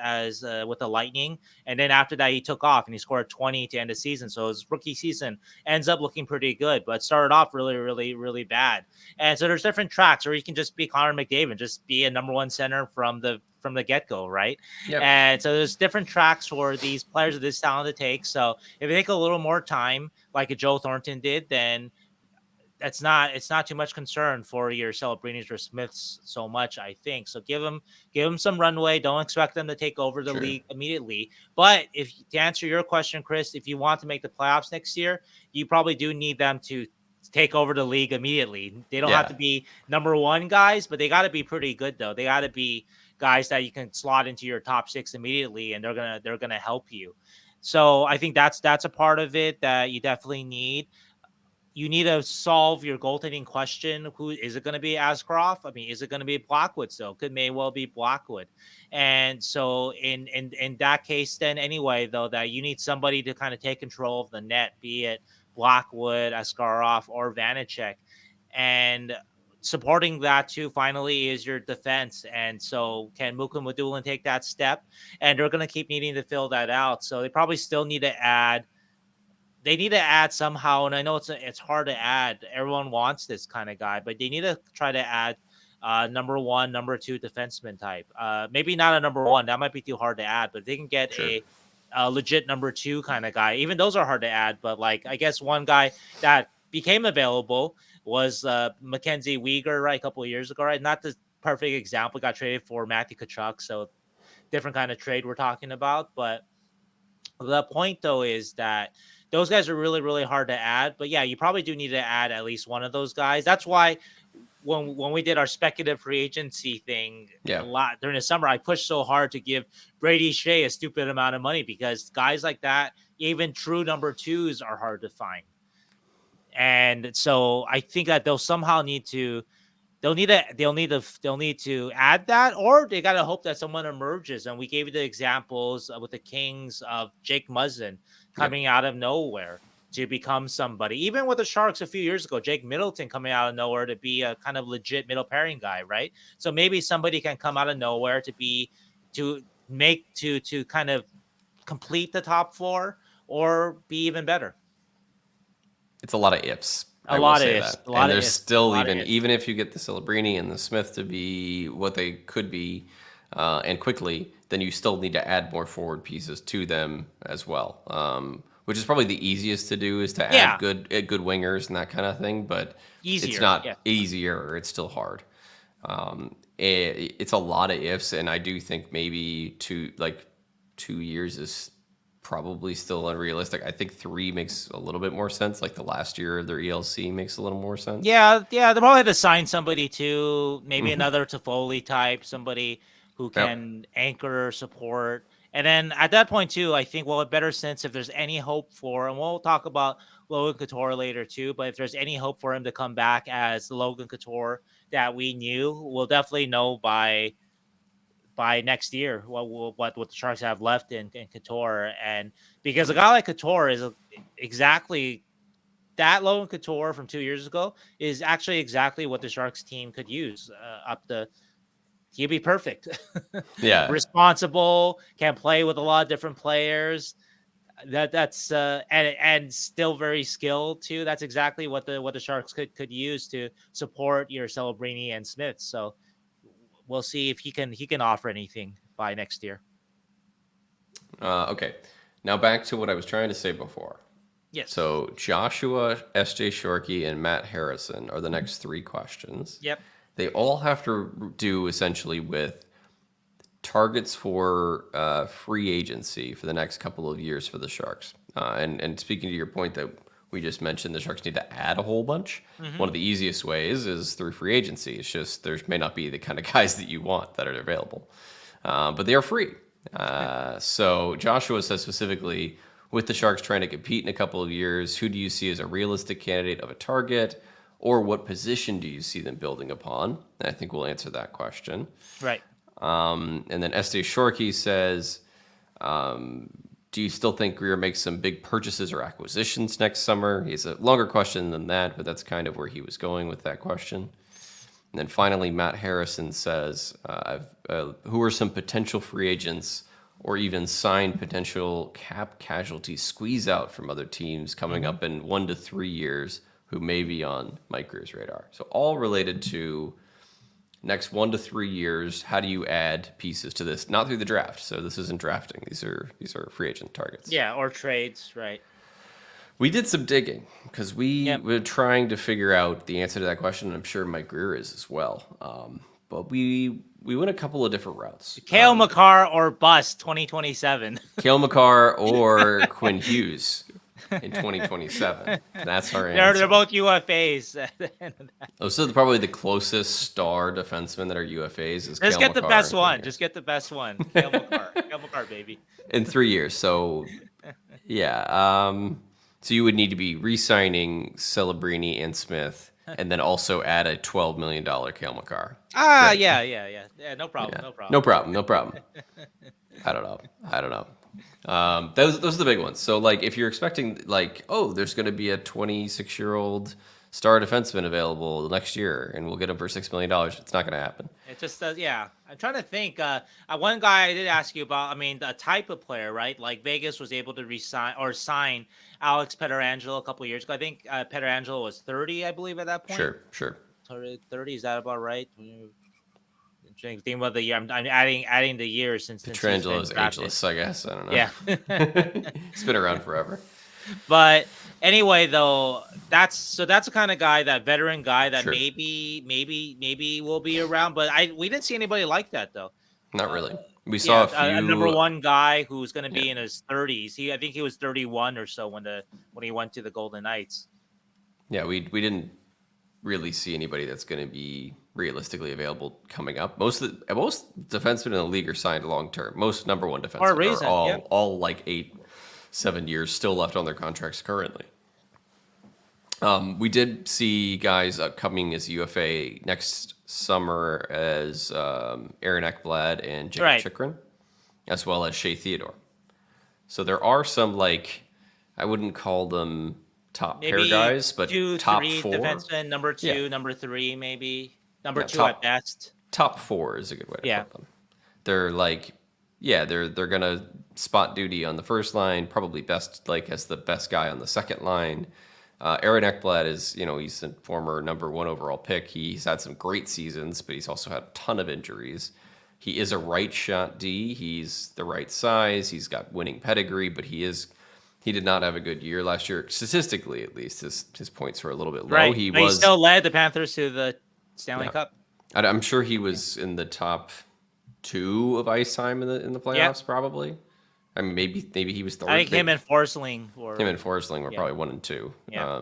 with the Lightning, and then after that he took off and he scored 20 to end the season. So his rookie season ends up looking pretty good, but started off really bad. And so there's different tracks, or you can just be Connor McDavid, just be a number one center from the get-go, right? Yep. And so there's different tracks for these players of this talent to take. So if they take a little more time, like a Joe Thornton did, then it's not too much concern for your Celebrinis or Smiths so much, I think. So give them some runway. Don't expect them to take over the league immediately. But if to answer your question, Chris, if you want to make the playoffs next year, you probably do need them to take over the league immediately. They don't have to be number one guys, but they got to be pretty good though. They got to be guys that you can slot into your top 6 immediately, and they're gonna help you. So I think that's a part of it that you definitely need. You need to solve your goaltending question. Who is it going to be? Askarov? I mean, is it going to be Blackwood still? Could may well be Blackwood. And so in that case, then anyway, though, that you need somebody to kind of take control of the net, be it Blackwood, Askarov, or Vanacek. And supporting that too, finally, is your defense. And so can Mukhamadullin take that step? And they're going to keep needing to fill that out. So they probably still need to add. They need to add somehow, and I know it's hard to add. Everyone wants this kind of guy, but they need to try to add number 1, number 2 defenseman type. Maybe not a number 1. That might be too hard to add, but they can get a legit number 2 kind of guy. Even those are hard to add, but like I guess one guy that became available was Mackenzie Weegar, right, a couple of years ago, right? Not the perfect example. Got traded for Matthew Tkachuk, so different kind of trade we're talking about. But the point though is that those guys are really hard to add. But yeah, you probably do need to add at least one of those guys. That's why when we did our speculative free agency thing a lot during the summer, I pushed so hard to give Brady Shea a stupid amount of money, because guys like that, even true number 2s, are hard to find. And so I think that they'll somehow need to add that, or they got to hope that someone emerges. And we gave you the examples with the Kings of Jake Muzzin coming out of nowhere to become somebody. Even with the Sharks a few years ago, Jake Middleton coming out of nowhere to be a kind of legit middle pairing guy, right? So maybe somebody can come out of nowhere to kind of complete the top 4 or be even better. It's a lot of ifs. A lot of ifs. And there's still even if you get the Celebrini and the Smith to be what they could be, and quickly, then you still need to add more forward pieces to them as well. Which is probably the easiest to do, is to add good wingers and that kind of thing. But it's not easier. It's still hard. It's a lot of ifs, and I do think maybe 2 years is probably still unrealistic. I think 3 makes a little bit more sense. Like the last year of their ELC makes a little more sense. Yeah. They probably had to sign somebody too, maybe another Toffoli type, somebody who can anchor support. And then at that point too, I think, well, a better sense if there's any hope for, and we'll talk about Logan Couture later too, but if there's any hope for him to come back as the Logan Couture that we knew, we'll definitely know by next year what the Sharks have left in Couture. And because a guy like Couture is exactly that, Logan Couture from 2 years ago is actually exactly what the Sharks team could use up the he'd be perfect. Yeah. Responsible, can play with a lot of different players. That's and still very skilled too. That's exactly what the Sharks could use to support your Celebrini and Smith. So we'll see if he can offer anything by next year. Okay. Now back to what I was trying to say before. Yes. So Joshua, S.J. Shorkey, and Matt Harrison are the next three questions. Yep. They all have to do essentially with targets for free agency for the next couple of years for the Sharks. And speaking to your point that we just mentioned, the Sharks need to add a whole bunch. Mm-hmm. One of the easiest ways is through free agency. It's just there may not be the kind of guys that you want that are available, but they are free. So Joshua says specifically, with the Sharks trying to compete in a couple of years, who do you see as a realistic candidate of a target, or what position do you see them building upon? And I think we'll answer that question. Right. And then S.J. Shorkey says, do you still think Grier makes some big purchases or acquisitions next summer? He's a longer question than that, but that's kind of where he was going with that question. And then finally, Matt Harrison says, who are some potential free agents or even signed potential cap casualty squeeze out from other teams coming up in 1 to 3 years who may be on Mike Grier's radar? So all related to next 1 to 3 years. How do you add pieces to this? Not through the draft. So this isn't drafting. These are free agent targets. Yeah, or trades, right? We did some digging because we were trying to figure out the answer to that question, and I'm sure Mike Grier is as well. But we went a couple of different routes. Cale Makar or bust 2027. Cale Makar or Quinn Hughes in 2027. That's our answer. They're both UFAs. Oh, so probably the closest star defenseman that are UFAs is Just Cale get the Makar best one. Just get the best one. Cale Makar. Cale Makar, baby. In 3 years. So, yeah. So you would need to be re-signing Celebrini and Smith, and then also add a $12 million Cale Makar. Right. Yeah. No problem. Yeah. No problem. I don't know. Those are the big ones. So, like, if you're expecting, like, oh, there's going to be a 26-year-old star defenseman available next year, and we'll get him for $6 million, it's not going to happen. It just does. Yeah, I'm trying to think. One guy I did ask you about. I mean, the type of player, right? Like Vegas was able to sign Alex Pietrangelo a couple of years ago. I think Pietrangelo was 30, I believe, at that point. Sure. 30, is that about right? Think about the year. I'm adding the years since Pietrangelo is ageless, I guess. I don't know. Yeah, it's been around forever. But anyway, though, that's the kind of guy, that veteran guy that maybe will be around. But we didn't see anybody like that though. Not really. We saw a few. A number one guy who's going to be in his 30s. I think he was 31 or so when he went to the Golden Knights. Yeah, we didn't really see anybody that's going to be realistically available coming up. Most defensemen in the league are signed long term. Most number one defensemen are all like 8-7 years still left on their contracts currently. We did see guys upcoming as UFA next summer as Aaron Ekblad and Jacob Chychrun, as well as Shea Theodore. So there are some, like, I wouldn't call them top pair guys, but top 4 defensemen, number 2, number 3, maybe number 2 at best. Top 4 is a good way to put them. They're like, they're gonna spot duty on the first line, probably best, like, as the best guy on the second line. Aaron Ekblad is, he's a former number 1 overall pick. He's had some great seasons, but he's also had a ton of injuries. He is a right shot D. He's the right size. He's got winning pedigree, but he did not have a good year last year, statistically at least. His points were a little bit low. Right. He still led the Panthers to the Stanley Cup. I'm sure he was in the top 2 of ice time in the playoffs, probably. I mean, maybe he was third. I think him and Forsling were probably 1 and 2. Yeah.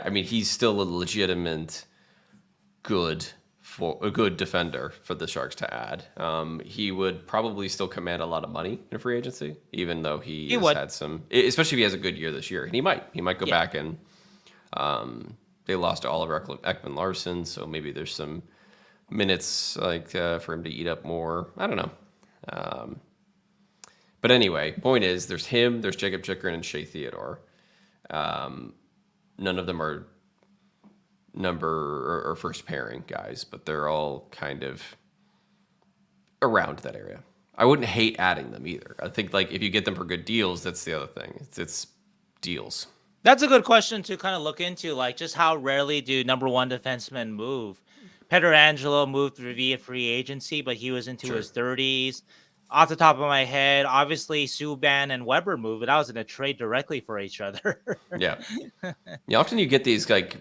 I mean, he's still a legitimate good defender for the Sharks to add. He would probably still command a lot of money in free agency, even though he has had some, especially if he has a good year this year. And he might go back and they lost to Oliver Ekman-Larsson, so maybe there's some minutes for him to eat up more. I don't know. But anyway, point is, there's him, there's Jacob Chychrun, and Shea Theodore. None of them are number or first pairing guys, but they're all kind of around that area. I wouldn't hate adding them either. I think like if you get them for good deals, that's the other thing. It's deals. That's a good question to kind of look into, like just how rarely do number one defensemen move. Pietrangelo moved via free agency, but he was into his 30s. Off the top of my head, obviously Subban and Weber moved, but that was in a trade directly for each other. Yeah. Yeah. Often you get these like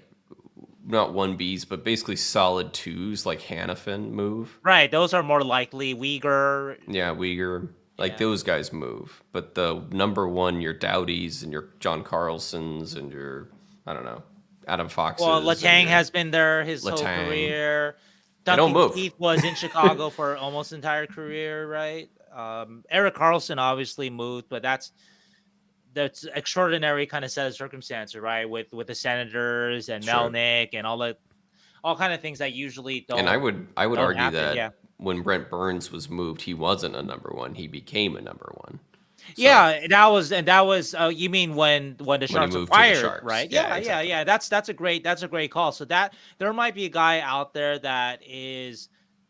not 1Bs, but basically solid 2s like Hannafin move. Right, those are more likely. Uyghur. Yeah, Uyghur. Like those guys move. But the number one, your Dowdies and your John Carlsons and your, I don't know, Adam Foxes. Well, Letang has been there his whole career. Duncan Keith was in Chicago for almost entire career, right? Erik Karlsson obviously moved, but that's extraordinary kind of set of circumstances, right? With the Senators and Melnick and all kind of things that usually don't. And I would argue happen, that when Brent Burns was moved, he wasn't a number one; he became a number one. So, yeah, that was. You mean when the Sharks acquired, right? Yeah, exactly. Yeah. That's a great call. So that there might be a guy out there that is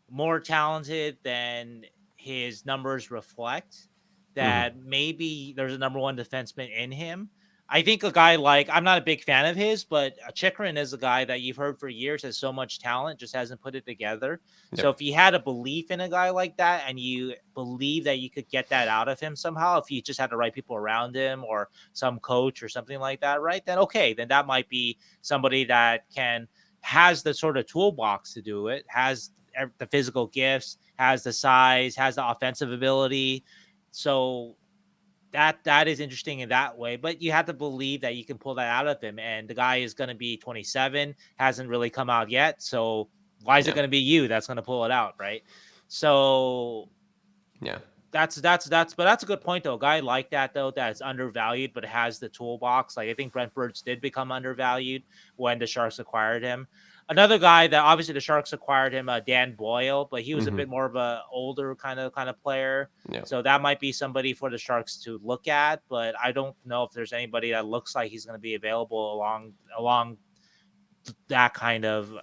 more talented than his numbers reflect. That maybe there's a number one defenseman in him. I think a guy like, I'm not a big fan of his, but Chychrun is a guy that you've heard for years has so much talent, just hasn't put it together. Yep. So if you had a belief in a guy like that and you believe that you could get that out of him somehow, if you just had the right people around him or some coach or something like that, right? Then okay, then that might be somebody that has the sort of toolbox to do it, has the physical gifts, has the size, has the offensive ability. So that is interesting in that way, but you have to believe that you can pull that out of him. And the guy is going to be 27, hasn't really come out yet. So why is it going to be you that's going to pull it out, right? So that's a good point though. A guy like that though, that's undervalued but has the toolbox. Like I think Brent Burns did become undervalued when the Sharks acquired him. Another guy that obviously the Sharks acquired him, Dan Boyle, but he was a bit more of a older kind of player. Yeah. So that might be somebody for the Sharks to look at, but I don't know if there's anybody that looks like he's going to be available along that kind of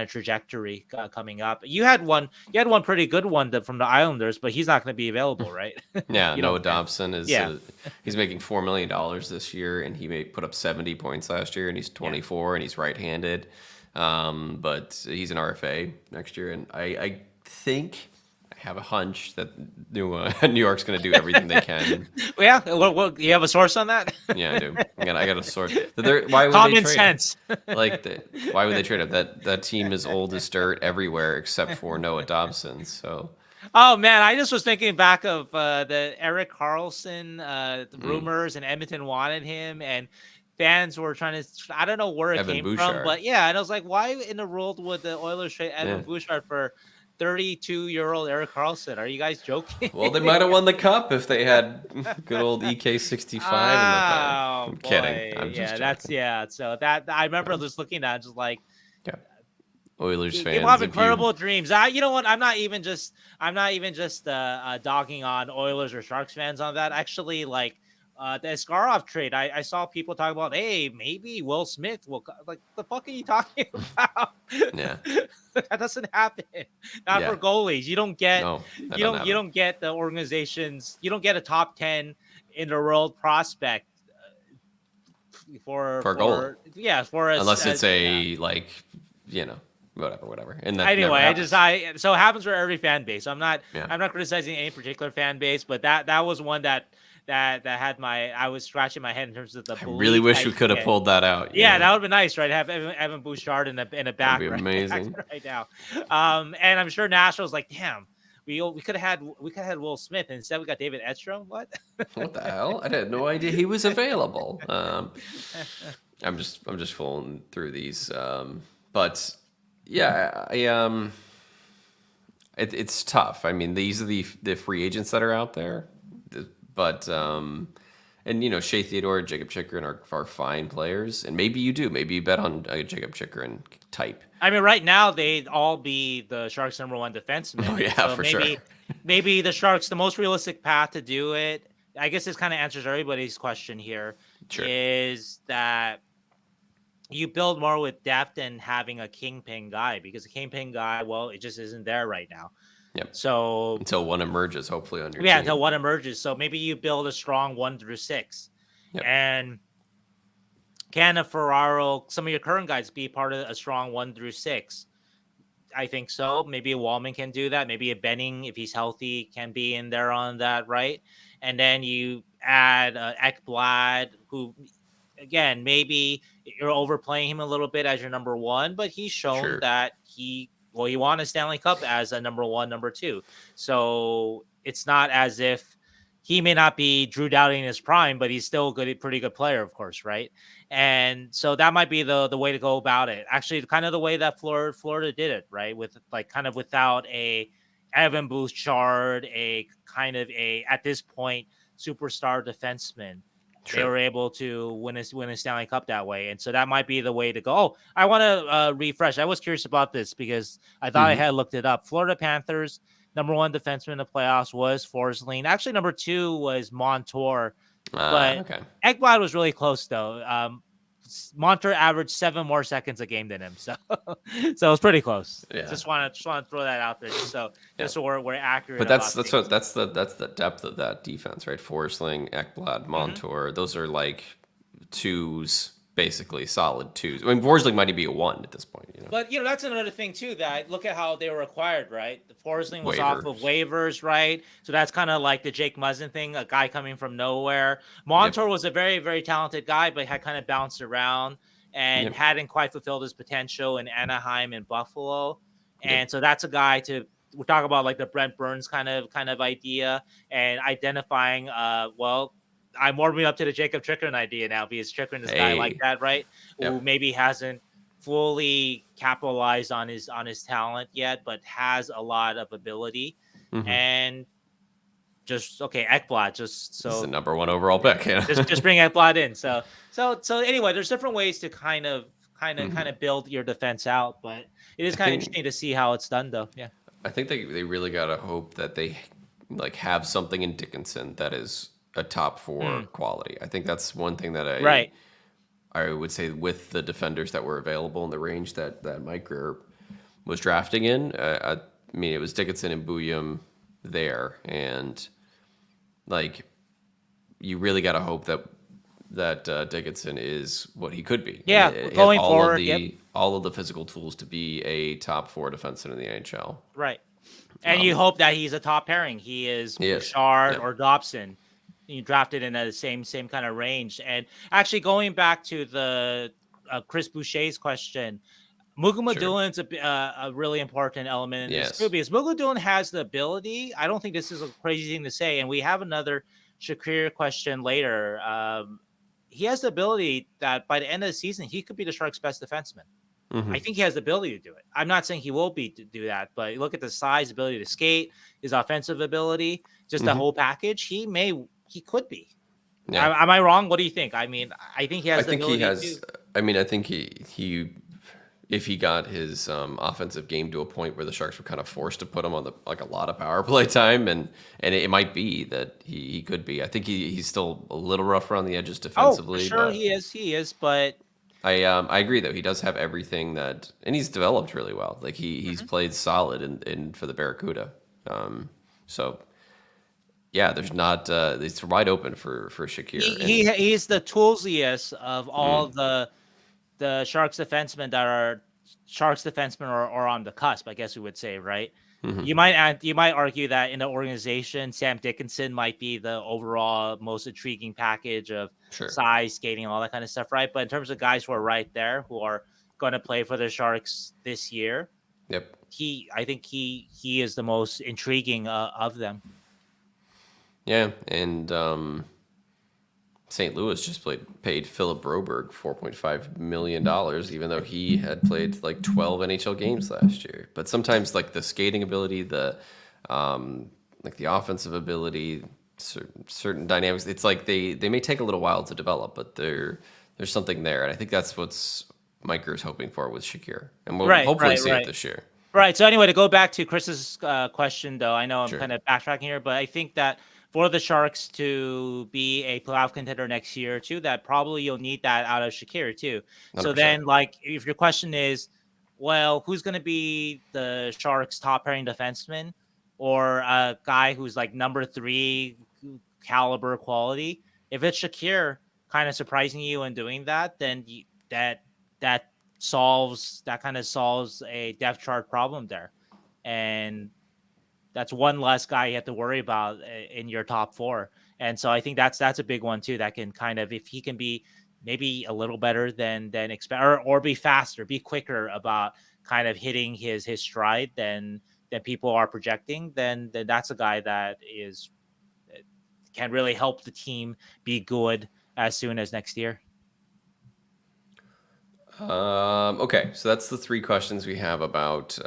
trajectory coming up. You had one pretty good one from the Islanders, but he's not going to be available, right? Yeah, Noah Dobson is. He's making $4 million this year, and he put up 70 points last year, and he's 24, and he's right-handed. But he's an RFA next year, and I think I have a hunch that New York's going to do everything they can. Yeah, well, you have a source on that? Yeah, I do. I got a source. Why would Common sense. Why would they trade him? That team is old as dirt everywhere except for Noah Dobson. So. Oh man, I just was thinking back of the Erik Karlsson rumors, and Edmonton wanted him, and fans were trying to, I don't know where it came from, but and I was like, why in the world would the Oilers trade Evan Bouchard for 32-year-old Erik Karlsson? Are you guys joking? Well, they might have won the cup if they had good old EK65 in the back. I'm kidding. I'm just joking. So that I remember just looking at it, just like, Oilers fans. People have incredible dreams. You know what? I'm not even just dogging on Oilers or Sharks fans on that. Actually, like, the Askarov trade, I saw people talking about, hey, maybe Will Smith will, like, the fuck are you talking about? Yeah. That doesn't happen. Not for goalies. You don't get you don't get the organizations, you don't get a top 10 in the world prospect for goal. Yeah, unless it's whatever. And anyway, so it happens for every fan base. I'm not criticizing any particular fan base, but that was one that had I was scratching my head in terms of the. I really wish we could have pulled that out. Yeah, that would have been nice, right? Have Evan Bouchard in a back. That'd be amazing right now. And I'm sure Nashville's like, damn, we could have had Will Smith, and instead we got David Edstrom. What? What the hell? I had no idea he was available. I'm just fooling through these, but yeah, it's tough. I mean, these are the free agents that are out there. But Shea Theodore and Jacob Chychrun are fine players, and maybe you do. Maybe you bet on a Jacob Chychrun type. I mean, right now they'd all be the Sharks' number one defenseman. Oh yeah, so for sure. Maybe the Sharks, the most realistic path to do it, I guess this kind of answers everybody's question here, is that you build more with depth and having a kingpin guy, because a kingpin guy, well, it just isn't there right now. Yep. So Until one emerges, hopefully, on your yeah, team. until one emerges. So maybe you build a strong 1 through 6. Yep. And can a Ferraro, some of your current guys, be part of a strong 1 through 6? I think so. Maybe a Wallman can do that. Maybe a Benning, if he's healthy, can be in there on that, right? And then you add Ekblad, who, again, maybe you're overplaying him a little bit as your number 1, but he's shown that he won a Stanley Cup as a number 1, number 2. So it's not as if he may not be Drew Doughty in his prime, but he's still a pretty good player, of course, right? And so that might be the way to go about it. Actually, kind of the way that Florida did it, right? With like kind of without a Evan Bouchard, a kind of a at this point superstar defenseman. They were able to win a Stanley Cup that way. And so that might be the way to go. Oh, I want to refresh. I was curious about this because I thought I had looked it up. Florida Panthers, number 1 defenseman in the playoffs was Forsling. Actually, number 2 was Montour. But Ekblad was really close, though. Montour averaged 7 more seconds a game than him, so it was pretty close. Yeah. Just want to throw that out there, just so we're accurate. But that's the depth of that defense, right? Forsling, Ekblad, Montour, those are like 2s, basically solid 2s. I mean, Forsling might be a 1 at this point, you know. But that's another thing too. That look at how they were acquired, right? The Forsling was off of waivers, right? So that's kind of like the Jake Muzzin thing, a guy coming from nowhere. Montour was a very, very talented guy, but had kind of bounced around and hadn't quite fulfilled his potential in Anaheim and Buffalo. And so that's a guy we're talking about like the Brent Burns kind of idea and identifying. I'm warming up to the Jacob Chikrin idea now because Chikrin is a guy like that, right? Who maybe hasn't fully capitalized on his talent yet, but has a lot of ability. And Ekblad, just so he's the number 1 overall pick. Yeah. just bring Ekblad in. So anyway, there's different ways to kind of build your defense out, but it is kind of interesting to see how it's done, though. Yeah, I think they really gotta hope that they like have something in Dickinson that is a top 4 quality. I think that's one thing that I would say with the defenders that were available in the range that Mike Grier was drafting in. I mean, it was Dickinson and Bouillon there, and like you really got to hope that Dickinson is what he could be. Yeah, going forward, all of the physical tools to be a top 4 defenseman in the NHL. Right, and you hope that he's a top pairing. He is Bouchard or Dobson. You drafted in the same kind of range. And actually going back to the Chris Boucher's question, Mukhamadullin is a really important element in this too, because Mukhamadullin has the ability. I don't think this is a crazy thing to say. And we have another Shakir question later. He has the ability that by the end of the season, he could be the Sharks' best defenseman. I think he has the ability to do it. I'm not saying he will be to do that, but look at the size, ability to skate, his offensive ability, just the whole package. He could be. Yeah. Am I wrong? What do you think? I mean, I think he has the ability to. I mean, I think he if he got his offensive game to a point where the Sharks were kind of forced to put him on a lot of power play time, and it might be that he could be. I think he's still a little rough around the edges defensively. Oh, for sure he is, but I agree though. He does have everything and he's developed really well. Like he's played solid in for the Barracuda. So yeah, there's not. It's wide open for Shakir. He's the toolsiest of all the Sharks defensemen that are Sharks defensemen or on the cusp, I guess we would say, right? You might argue that in the organization, Sam Dickinson might be the overall most intriguing package of size, skating, all that kind of stuff, right? But in terms of guys who are right there, who are going to play for the Sharks this year, I think he is the most intriguing of them. Yeah, and St. Louis just paid Philip Broberg $4.5 million, even though he had played like 12 NHL games last year. But sometimes like the skating ability, the offensive ability, certain dynamics, it's like they may take a little while to develop, but there's something there. And I think that's what's Mike is hoping for with Shakir. And we'll hopefully see it this year. Right. So anyway, to go back to Chris's question, though, I know I'm kind of backtracking here, but I think that for the Sharks to be a playoff contender next year, too, that probably you'll need that out of Shakir, too. 100%. So then, like, if your question is, well, who's going to be the Sharks' top pairing defenseman? or a guy who's like number 3 caliber quality. If it's Shakir kind of surprising you and doing that, then that kind of solves a depth chart problem there, and that's one less guy you have to worry about in your top 4. And so I think that's a big one too. That can kind of, if he can be maybe a little better than expect, or be faster, be quicker about kind of hitting his stride than people are projecting, then that's a guy that can really help the team be good as soon as next year. Okay, so that's the 3 questions we have about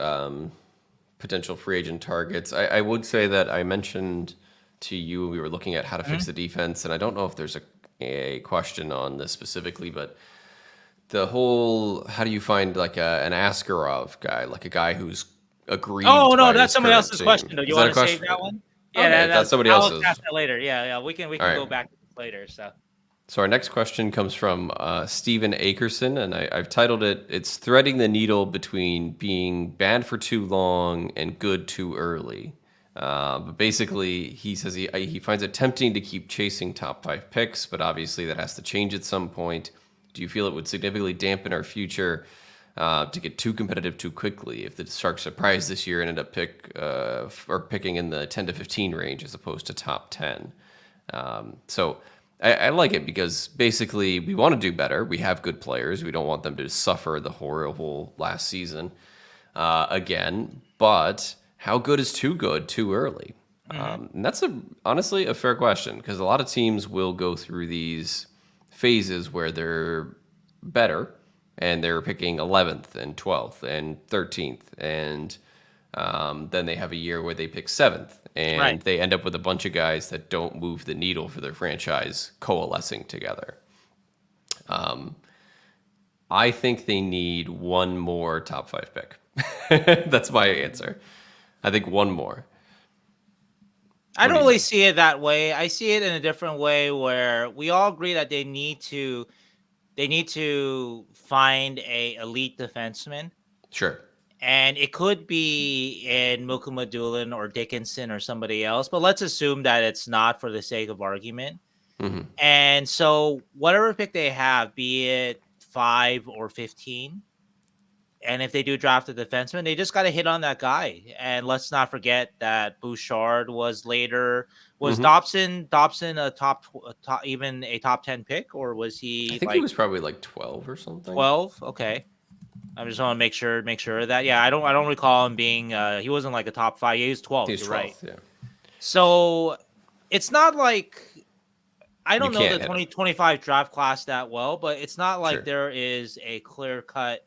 potential free agent targets. I would say that I mentioned to you we were looking at how to fix the defense, and I don't know if there's a question on this specifically, but the whole, how do you find like an Askarov guy, like a guy who's agreed? Oh no, that's somebody else's question. Do you want to save that one? Yeah, okay, that's somebody else's. I'll ask that later. Yeah, we can go back to this later. So our next question comes from Stephen Akerson, and I've titled it, it's threading the needle between being bad for too long and good too early. But basically, he says he finds it tempting to keep chasing top 5 picks, but obviously that has to change at some point. Do you feel it would significantly dampen our future to get too competitive too quickly if the Sharks surprise this year and end up picking in the 10 to 15 range as opposed to top 10? So I like it because basically we want to do better. We have good players. We don't want them to suffer the horrible last season again. But how good is too good too early? And that's honestly a fair question, because a lot of teams will go through these phases where they're better and they're picking 11th and 12th and 13th, and then they have a year where they pick 7th, and they end up with a bunch of guys that don't move the needle for their franchise coalescing together. I think they need one more top 5 pick. That's my answer. I think one more. I don't really see it that way. I see it in a different way, where we all agree that they need to find a elite defenseman. Sure. And it could be in Mukhamadullin or Dickinson or somebody else, but let's assume that it's not for the sake of argument. Mm-hmm. And so whatever pick they have, be it 5 or 15, and if they do draft a defenseman, they just got to hit on that guy. And let's not forget that Boucher was later. Was Dobson a top even a top 10 pick, or was he? I think he was probably like 12 or something. 12, okay. I just want to make sure of that. Yeah, I don't recall him being. He wasn't like a top 5. He was 12. You're right. Yeah. So it's not like, I don't know the 2025 draft class that well, but it's not like there is a clear cut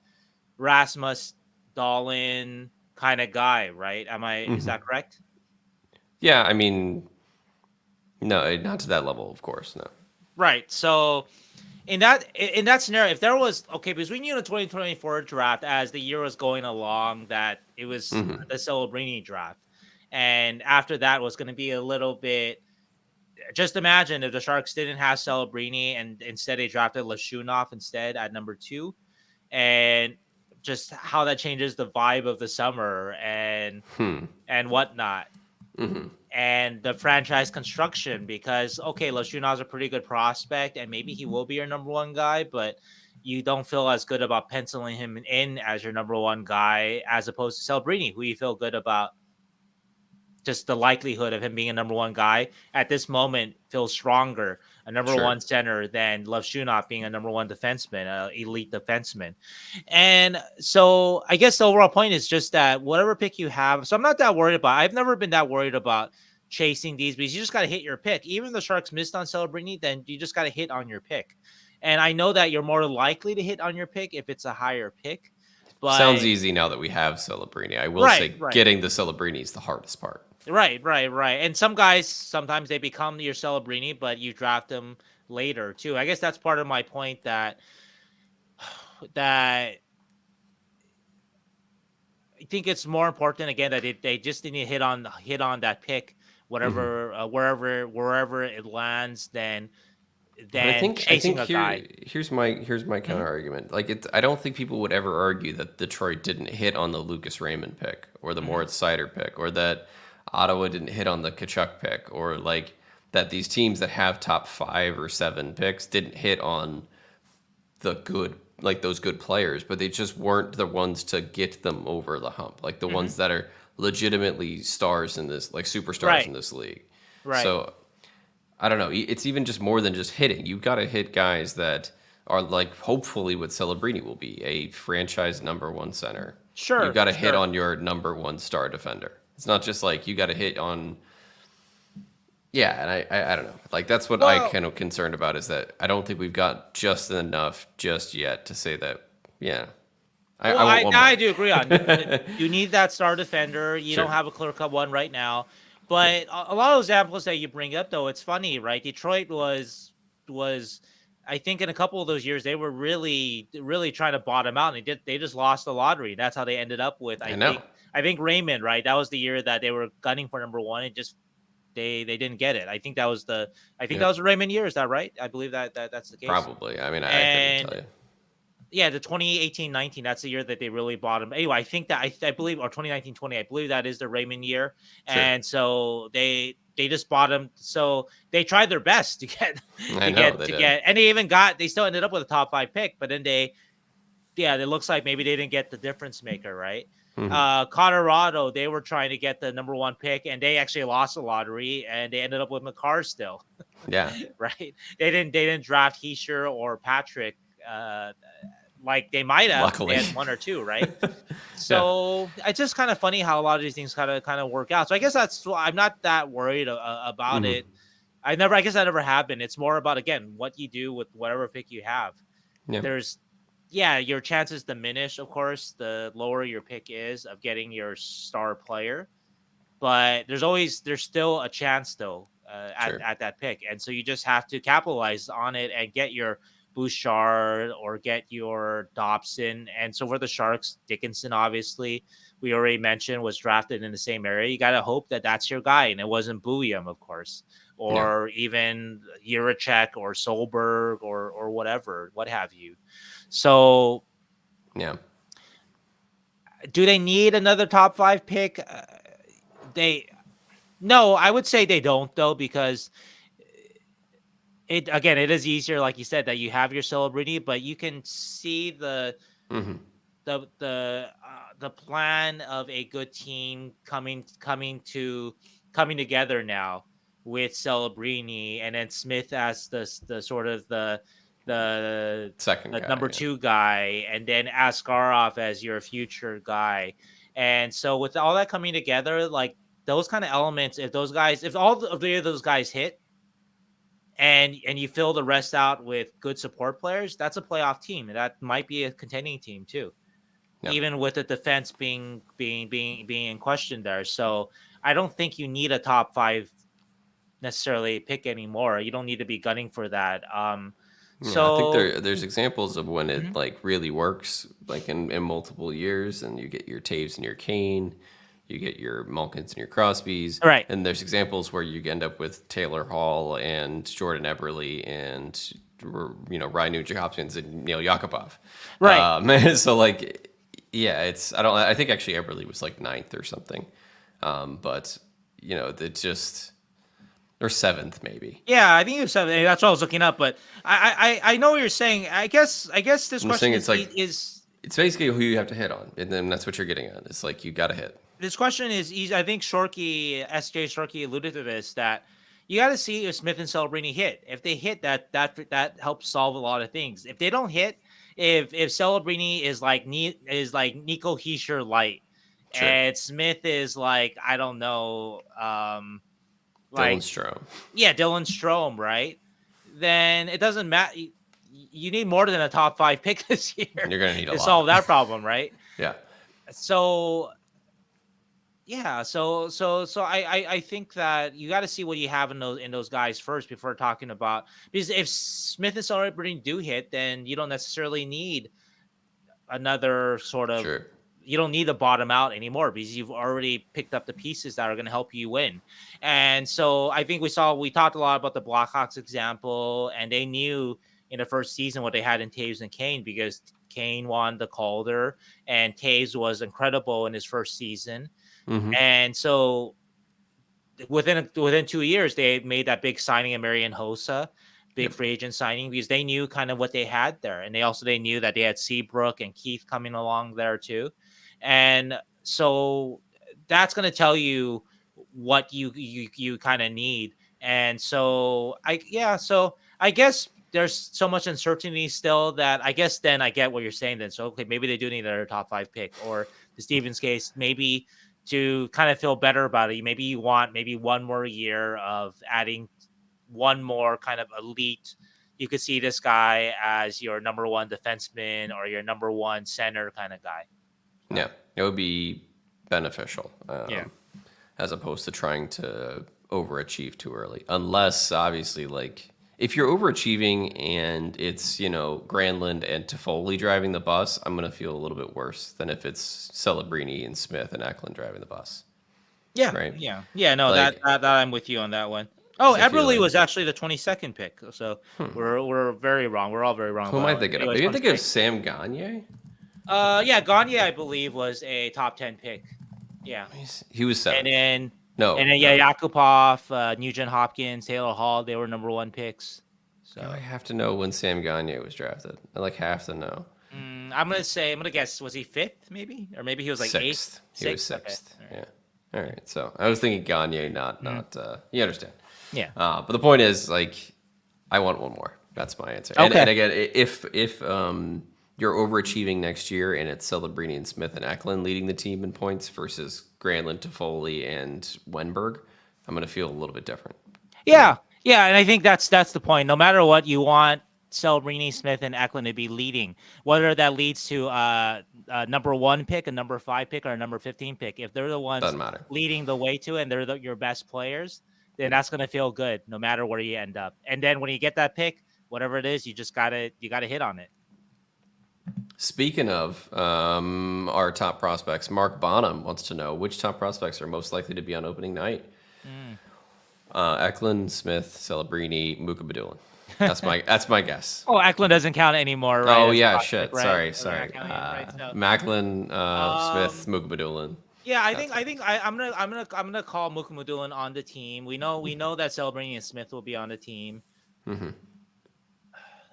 Rasmus Dahlin kind of guy, right? Is that correct? Yeah, I mean, no, not to that level, of course, no. Right. So in that scenario, if there was, because we knew the 2024 draft as the year was going along that it was the Celebrini draft, and after that was going to be a little bit. Just imagine if the Sharks didn't have Celebrini and instead they drafted Lashunov instead at number 2, and just how that changes the vibe of the summer and whatnot. And the franchise construction, because Lashunov's a pretty good prospect and maybe he will be your number 1 guy, but you don't feel as good about penciling him in as your number 1 guy as opposed to Celebrini, who you feel good about. Just the likelihood of him being a number 1 guy at this moment feels stronger, a number 1 center, than Lashunov being a number 1 defenseman, elite defenseman. And so I guess the overall point is just that whatever pick you have, so I'm not that worried about. I've never been that worried about chasing these, because you just got to hit your pick. Even if the Sharks missed on Celebrini, then you just got to hit on your pick. And I know that you're more likely to hit on your pick if it's a higher pick. But sounds easy now that we have Celebrini. I will say getting the Celebrini is the hardest part. Right. And some guys, sometimes they become your Celebrini, but you draft them later too. I guess that's part of my point, that I think it's more important again that they just need to hit on that pick, whatever wherever it lands, than chasing a guy. Here's my counter argument. I don't think people would ever argue that Detroit didn't hit on the Lucas Raymond pick or the Moritz Seider pick, or that Ottawa didn't hit on the Tkachuk pick, or like that these teams that have top 5 or 7 picks didn't hit on the good, like those good players, but they just weren't the ones to get them over the hump, like the ones that are legitimately stars in this, like superstars in this league. Right. So I don't know. It's even just more than just hitting. You've got to hit guys that are like, hopefully what Celebrini will be, a franchise number 1 center. Sure. You've got to hit on your number 1 star defender. It's not just like you got to hit on. Yeah, and I don't know. Like that's what I kind of concerned about, is that I don't think we've got just enough just yet to say that. Yeah, I do agree on. You need that star defender. You Sure. don't have a clear-cut one right now. But a lot of those examples that you bring up, though, it's funny, right? Detroit was, I think, in a couple of those years, they were really, really trying to bottom out, and they just lost the lottery. That's how they ended up with. I think Raymond, right? That was the year that they were gunning for number 1, and just they didn't get it. I think that was the Raymond year. Is that right? I believe that's the case. Probably. I mean, I couldn't tell you. Yeah, the 2018-19, that's the year that they really bottomed. Anyway, I think that I believe, or 2019-20, I believe that is the Raymond year. Sure. And so they just bottomed. So they tried their best to get and they still ended up with a top 5 pick, but then it looks like maybe they didn't get the difference maker, right? Mm-hmm. Colorado, they were trying to get the number 1 pick, and they actually lost the lottery, and they ended up with McCarr still. Yeah. Right. They didn't draft Fischer or Patrick, like they might have. Luckily. They had 1 or 2, right? So it's just kind of funny how a lot of these things kind of work out. So I guess I'm not that worried about it. I guess I never have been. It's more about, again, what you do with whatever pick you have. Yeah. Your chances diminish, of course, the lower your pick is of getting your star player, but there's still a chance though at that pick, and so you just have to capitalize on it and get your Boucher or get your Dobson. And so for the Sharks, Dickinson, obviously, we already mentioned, was drafted in the same area. You got to hope that that's your guy, and it wasn't William, of course, or even Jiricek or Solberg or whatever, what have you. So, yeah. Do they need another top 5 pick? No, I would say they don't, though, because it is easier, like you said, that you have your Celebrini, but you can see the plan of a good team coming together now with Celebrini, and then Smith as the sort of the second guy, number 2 guy, and then Askarov as your future guy. And so with all that coming together, like those kind of elements, if all of those guys hit, and you fill the rest out with good support players, that's a playoff team. That might be a contending team too, even with the defense being in question there. So I don't think you need a top 5 necessarily pick anymore. You don't need to be gunning for that. So I think there's examples of when it like really works, like in multiple years, and you get your Taves and your Kane, you get your Malkins and your Crosbys, right? And there's examples where you end up with Taylor Hall and Jordan Eberle and Ryan Nugent-Hopkins and Neil Yakupov, right? So like, yeah, I think actually Eberle was like 9th or something, but it's just. Or 7th, maybe. Yeah, I think it was 7th. That's what I was looking up. But I know what you're saying. I guess this question is it's basically who you have to hit on, and then that's what you're getting at. It's like you got to hit. This question is easy. I think SJ Shorkey alluded to this, that you got to see if Smith and Celebrini hit. If they hit, that helps solve a lot of things. If they don't hit, if Celebrini is like Nico Hischier light, and Smith is like, I don't know. Dylan Strome. Yeah, Dylan Strome, right? Then it doesn't matter. You need more than a top 5 pick this year. You're going to need a lot to solve that problem, right? Yeah. So, yeah. So I think that you got to see what you have in those guys first before talking about, because if Smith and Celebrini do hit, then you don't necessarily need another sort of. Sure. You don't need to bottom out anymore, because you've already picked up the pieces that are going to help you win. And so I think we talked a lot about the Blackhawks example, and they knew in the first season what they had in Taves and Kane, because Kane won the Calder and Taves was incredible in his first season. And so within 2 years, they made that big signing of Marian Hossa, big Yep. free agent signing, because they knew kind of what they had there, and they knew that they had Seabrook and Keith coming along there too, and so that's going to tell you what you kind of need, and so I guess there's so much uncertainty still that I guess then I get what you're saying then. So okay, maybe they do need another top 5 pick, or the Stevens case, maybe to kind of feel better about it. Maybe you want maybe one more year of adding one more kind of elite. You could see this guy as your number one defenseman or your number one center kind of guy. Yeah, it would be beneficial. Yeah. As opposed to trying to overachieve too early. Unless, obviously, like, if you're overachieving and it's, Granlund and Toffoli driving the bus, I'm going to feel a little bit worse than if it's Celebrini and Smith and Eklund driving the bus. Yeah. Right? Yeah. No, Like, that I'm with you on that one. Oh, I feel Eberle like- was actually the 22nd pick. So we're very wrong. We're all very wrong. Who am I about it. thinking of? Anyways, Maybe I think of Sam Gagne? Yeah, Gagne, I believe, was a top 10 pick. Yeah. He was 7. And then No. Yakupov, Nugent Hopkins, Taylor Hall, they were number 1 picks. So I have to know when Sam Gagne was drafted. I have to know. I'm gonna guess, was he 5th maybe, or maybe he was like 6th. 8th? He was 6th. Okay. Yeah. All right. So I was thinking Gagne, not. You understand? Yeah. But the point is, like, I want one more. That's my answer. Okay. And again, if you're overachieving next year and it's Celebrini and Smith and Eklund leading the team in points versus Granlund, Toffoli, and Wenberg, I'm going to feel a little bit different. Yeah, and I think that's the point. No matter what, you want Celebrini, Smith, and Eklund to be leading. Whether that leads to a number 1 pick, a number 5 pick, or a number 15 pick, if they're the ones leading the way to it and they're your best players, then that's going to feel good no matter where you end up. And then when you get that pick, whatever it is, you just gotta hit on it. Speaking of our top prospects, Mark Bonham wants to know which top prospects are most likely to be on opening night. Eklund, Smith, Celebrini, Mukhamadullin. That's my guess. Oh, Eklund doesn't count anymore, right? Oh yeah, shit. Right? Sorry. Right? So, Macklin, Smith, Mukhamadullin. Yeah, I'm gonna call Mukhamadullin on the team. We know that Celebrini and Smith will be on the team. Mm-hmm.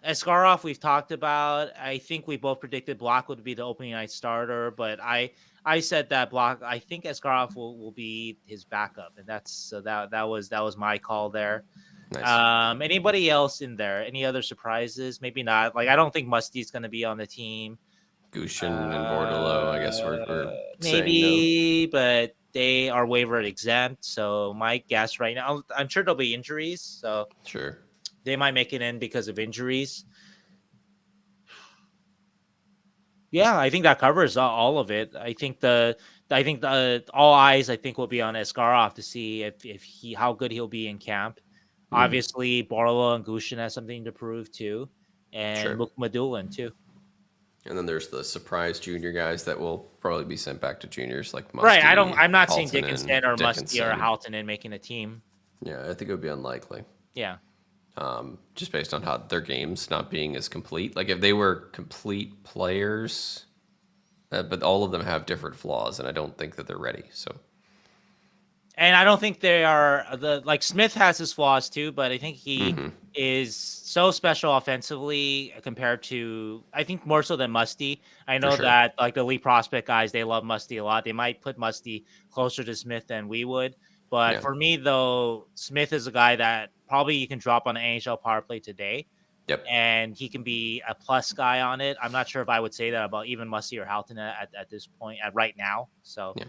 Askarov, we've talked about. I think we both predicted Block would be the opening night starter, but I said that Block. I think Askarov will be his backup, and that was my call there. Nice. Anybody else in there? Any other surprises? Maybe not. Like, I don't think Musty's going to be on the team. Gushin and Bordelot, I guess we're maybe, saying no. But they are waiver exempt. So my guess right now, I'm sure there'll be injuries. So sure. They might make it in because of injuries. Yeah, I think that covers all of it. I think the all eyes will be on Askarov to see if how good he'll be in camp. Obviously, Bordelot and Gushin has something to prove too, and Mukhamadullin too. And then there's the surprise junior guys that will probably be sent back to juniors like Musty. Right. I'm not seeing Haltonen, Dickinson or Musty or Haltonen making a team. Yeah, I think it would be unlikely. Yeah. Just based on how their games not being as complete. Like if they were complete players, but all of them have different flaws, and I don't think that they're ready. So. And I don't think they are Smith has his flaws too, but I think he is so special offensively compared to, I think, more so than Musty. I know that like the elite prospect guys, they love Musty a lot. They might put Musty closer to Smith than we would. But for me, though, Smith is a guy that probably you can drop on an NHL power play today. Yep. And he can be a plus guy on it. I'm not sure if I would say that about even Musty or Haltonen at this point, right now. So. Yeah.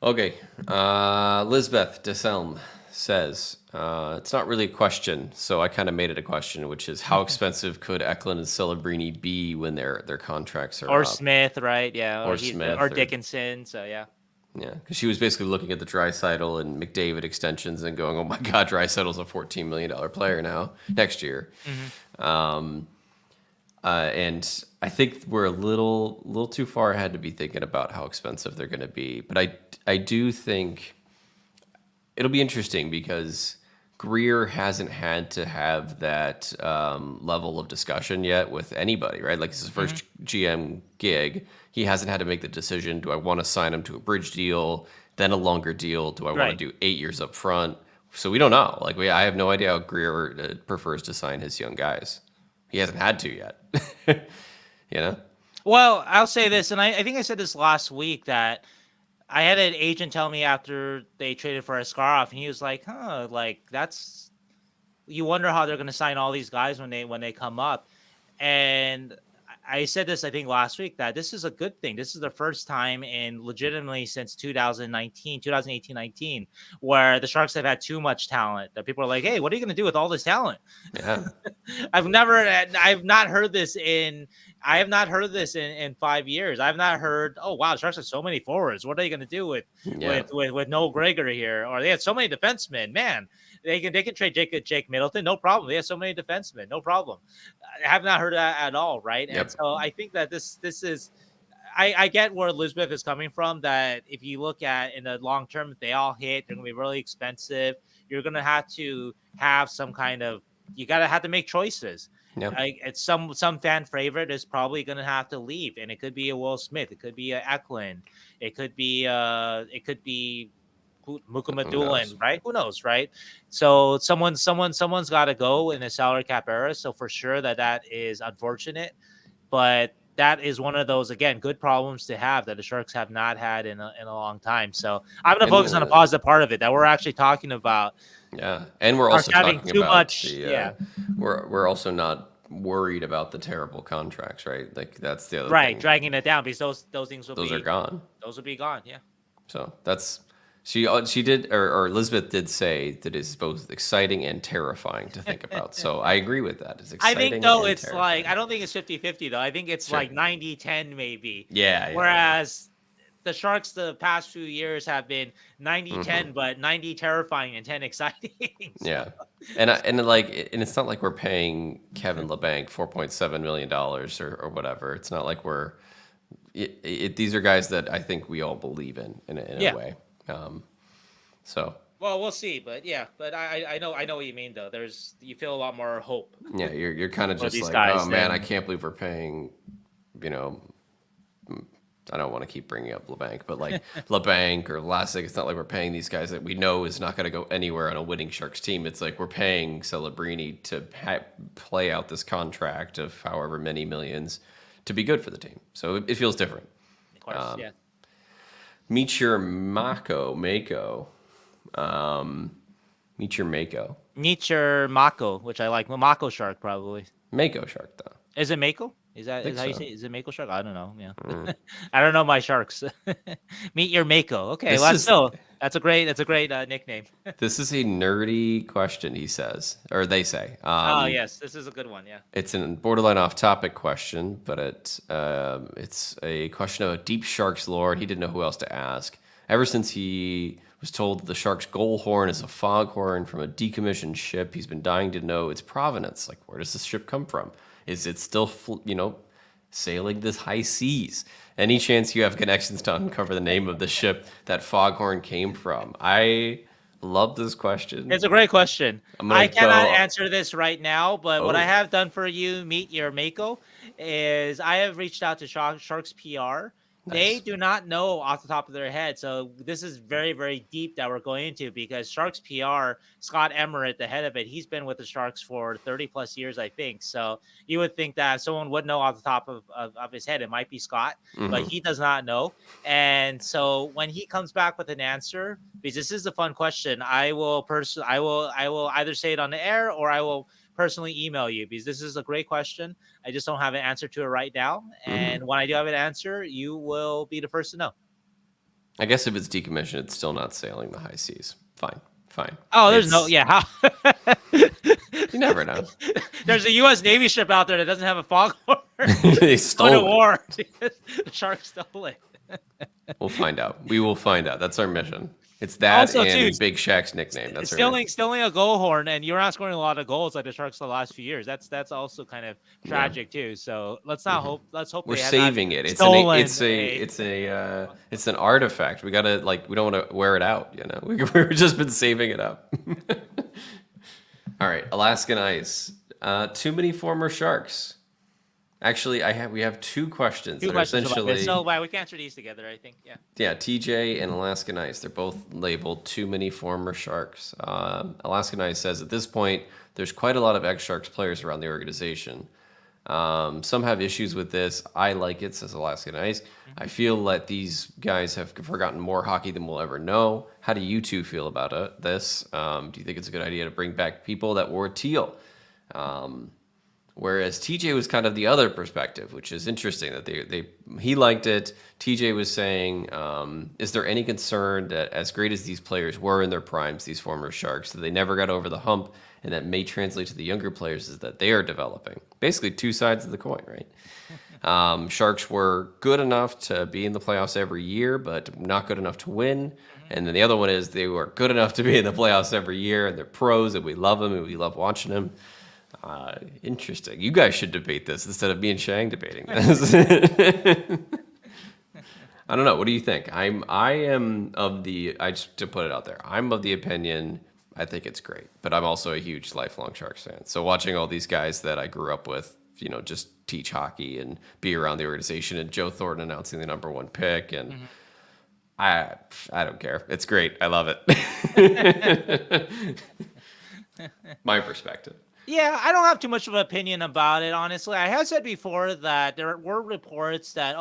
Okay, Lizbeth DeSelm says, it's not really a question, so I kind of made it a question, which is how expensive could Eklund and Celebrini be when their contracts are or up? Smith, right? Yeah, or Smith. Or Dickinson, so yeah. Yeah, because she was basically looking at the Draisaitl and McDavid extensions and going, oh my God, Draisaitl's a $14 million player now, next year. And I think we're a little too far ahead to be thinking about how expensive they're going to be. But I do think it'll be interesting because Grier hasn't had to have that level of discussion yet with anybody, right? Like, it's his first GM gig. He hasn't had to make the decision, do I want to sign him to a bridge deal, then a longer deal? Do I want to do 8 years up front? So we don't know. Like, I have no idea how Grier prefers to sign his young guys. He hasn't had to yet. You know? Well, I'll say this, and I think I said this last week, that I had an agent tell me after they traded for Askarov, and he was like, like, that's, you wonder how they're going to sign all these guys when they come up. And I said this, I think, last week, that this is a good thing. This is the first time in legitimately since 2018-19, where the Sharks have had too much talent, that people are like, hey, what are you going to do with all this talent? Yeah. I have not heard this in 5 years. I've not heard, oh wow, the Sharks have so many forwards. What are they going to do with no Gregor here? Or they had so many defensemen. Man, they can trade Jake Middleton, no problem. They have so many defensemen, no problem. I have not heard that at all, right? Yep. And so I think that this is, I get where Lizbeth is coming from, that if you look at in the long term, if they all hit, they're going to be really expensive. You're going to have some kind of, you got to have to make choices. Yeah. It's some fan favorite is probably going to have to leave, and it could be a Will Smith, it could be a Eklund, it could be Mukhamadullin, right? Who knows, right? So someone's got to go in the salary cap era. So for sure that is unfortunate, but that is one of those, again, good problems to have that the Sharks have not had in a long time. So I'm going to focus on the positive part of it, that we're actually talking about. Yeah, and we're also talking too about much. We're also not worried about the terrible contracts, right? Like, that's the other thing. Dragging it down, because those things are gone. Those will be gone. Yeah. So that's she did, or Elizabeth did say that it's both exciting and terrifying to think about. So I agree with that. It's exciting. I think though it's terrifying. Like, I don't think it's 50-50 though. I think it's like 90-10 maybe. Yeah. Whereas the Sharks the past few years have been 90-10, but 90 terrifying and 10 exciting. So. Yeah, and it's not like we're paying Kevin LeBanc $4.7 million or whatever. It's not like these are guys that I think we all believe in a way. So. Well, we'll see, but I know what you mean though. You feel a lot more hope. Yeah, you're kind of just like, oh man, I can't believe we're paying, I don't want to keep bringing up LeBanc, but like LeBanc or Vlasic, it's not like we're paying these guys that we know is not going to go anywhere on a winning Sharks team. It's like we're paying Celebrini to play out this contract of however many millions to be good for the team. So it feels different. Of course, yeah. Meet your Mako. Meet your Mako, which I like. Mako Shark, probably. Mako Shark, though. Is it Mako? Is how you say? Is it Mako Shark? I don't know. Yeah, I don't know my sharks. Meet your Mako. Okay, that's a great nickname. This is a nerdy question, he says, or they say. Yes, this is a good one. Yeah, it's a borderline off-topic question, but it's a question of deep Sharks lore, and he didn't know who else to ask. Ever since he was told that the Sharks' goal horn is a foghorn from a decommissioned ship, he's been dying to know its provenance. Like, where does this ship come from? Is it still, sailing this high seas? Any chance you have connections to uncover the name of the ship that foghorn came from? I love this question. It's a great question. I cannot answer this right now, but what I have done for you, Meet Your Mako, is I have reached out to Sharks PR. They do not know off the top of their head. So this is very, very deep that we're going into, because Sharks PR, Scott Emmerich, the head of it, he's been with the Sharks for 30 plus years, I think. So you would think that someone would know off the top of his head. It might be Scott, but he does not know. And so when he comes back with an answer, because this is a fun question, I will either say it on the air or I will personally email you, because this is a great question. I just don't have an answer to it right now. And when I do have an answer, you will be the first to know. I guess if it's decommissioned, it's still not sailing the high seas. Fine. Oh, there's how? You never know. There's a U.S. Navy ship out there that doesn't have a foghorn. They stole it. War. The Sharks stole it. We'll find out. We will find out. That's our mission. It's that also, and Big Shaq's nickname. That's stealing a goal horn, and you're not scoring a lot of goals like the Sharks the last few years. That's also kind of tragic too. So let's not hope. Let's hope we're saving it. It's an artifact. We gotta we don't want to wear it out. We've just been saving it up. All right, Alaskan Ice. Too many former Sharks. Actually, we have two questions Two that are questions about this. essentially So, we can answer these together, I think. Yeah. TJ and Alaskan Ice. They're both labeled too many former Sharks. Alaskan Ice says at this point there's quite a lot of ex-Sharks players around the organization. Some have issues with this. I like it, says Alaskan Ice. I feel that these guys have forgotten more hockey than we'll ever know. How do you two feel about this? Do you think it's a good idea to bring back people that wore teal? Whereas TJ was kind of the other perspective, which is interesting that he liked it. TJ was saying, is there any concern that as great as these players were in their primes, these former Sharks, that they never got over the hump, and that may translate to the younger players is that they are developing? Basically two sides of the coin, right? Sharks were good enough to be in the playoffs every year, but not good enough to win. And then the other one is they were good enough to be in the playoffs every year, and they're pros, and we love them, and we love watching them. Interesting. You guys should debate this instead of me and Shang debating this. I don't know. What do you think? Just to put it out there, I'm of the opinion, I think it's great, but I'm also a huge lifelong Sharks fan. So watching all these guys that I grew up with, just teach hockey and be around the organization, and Joe Thornton announcing the number one pick, and I don't care. It's great. I love it. My perspective. Yeah, I don't have too much of an opinion about it, honestly. I have said before that there were reports that,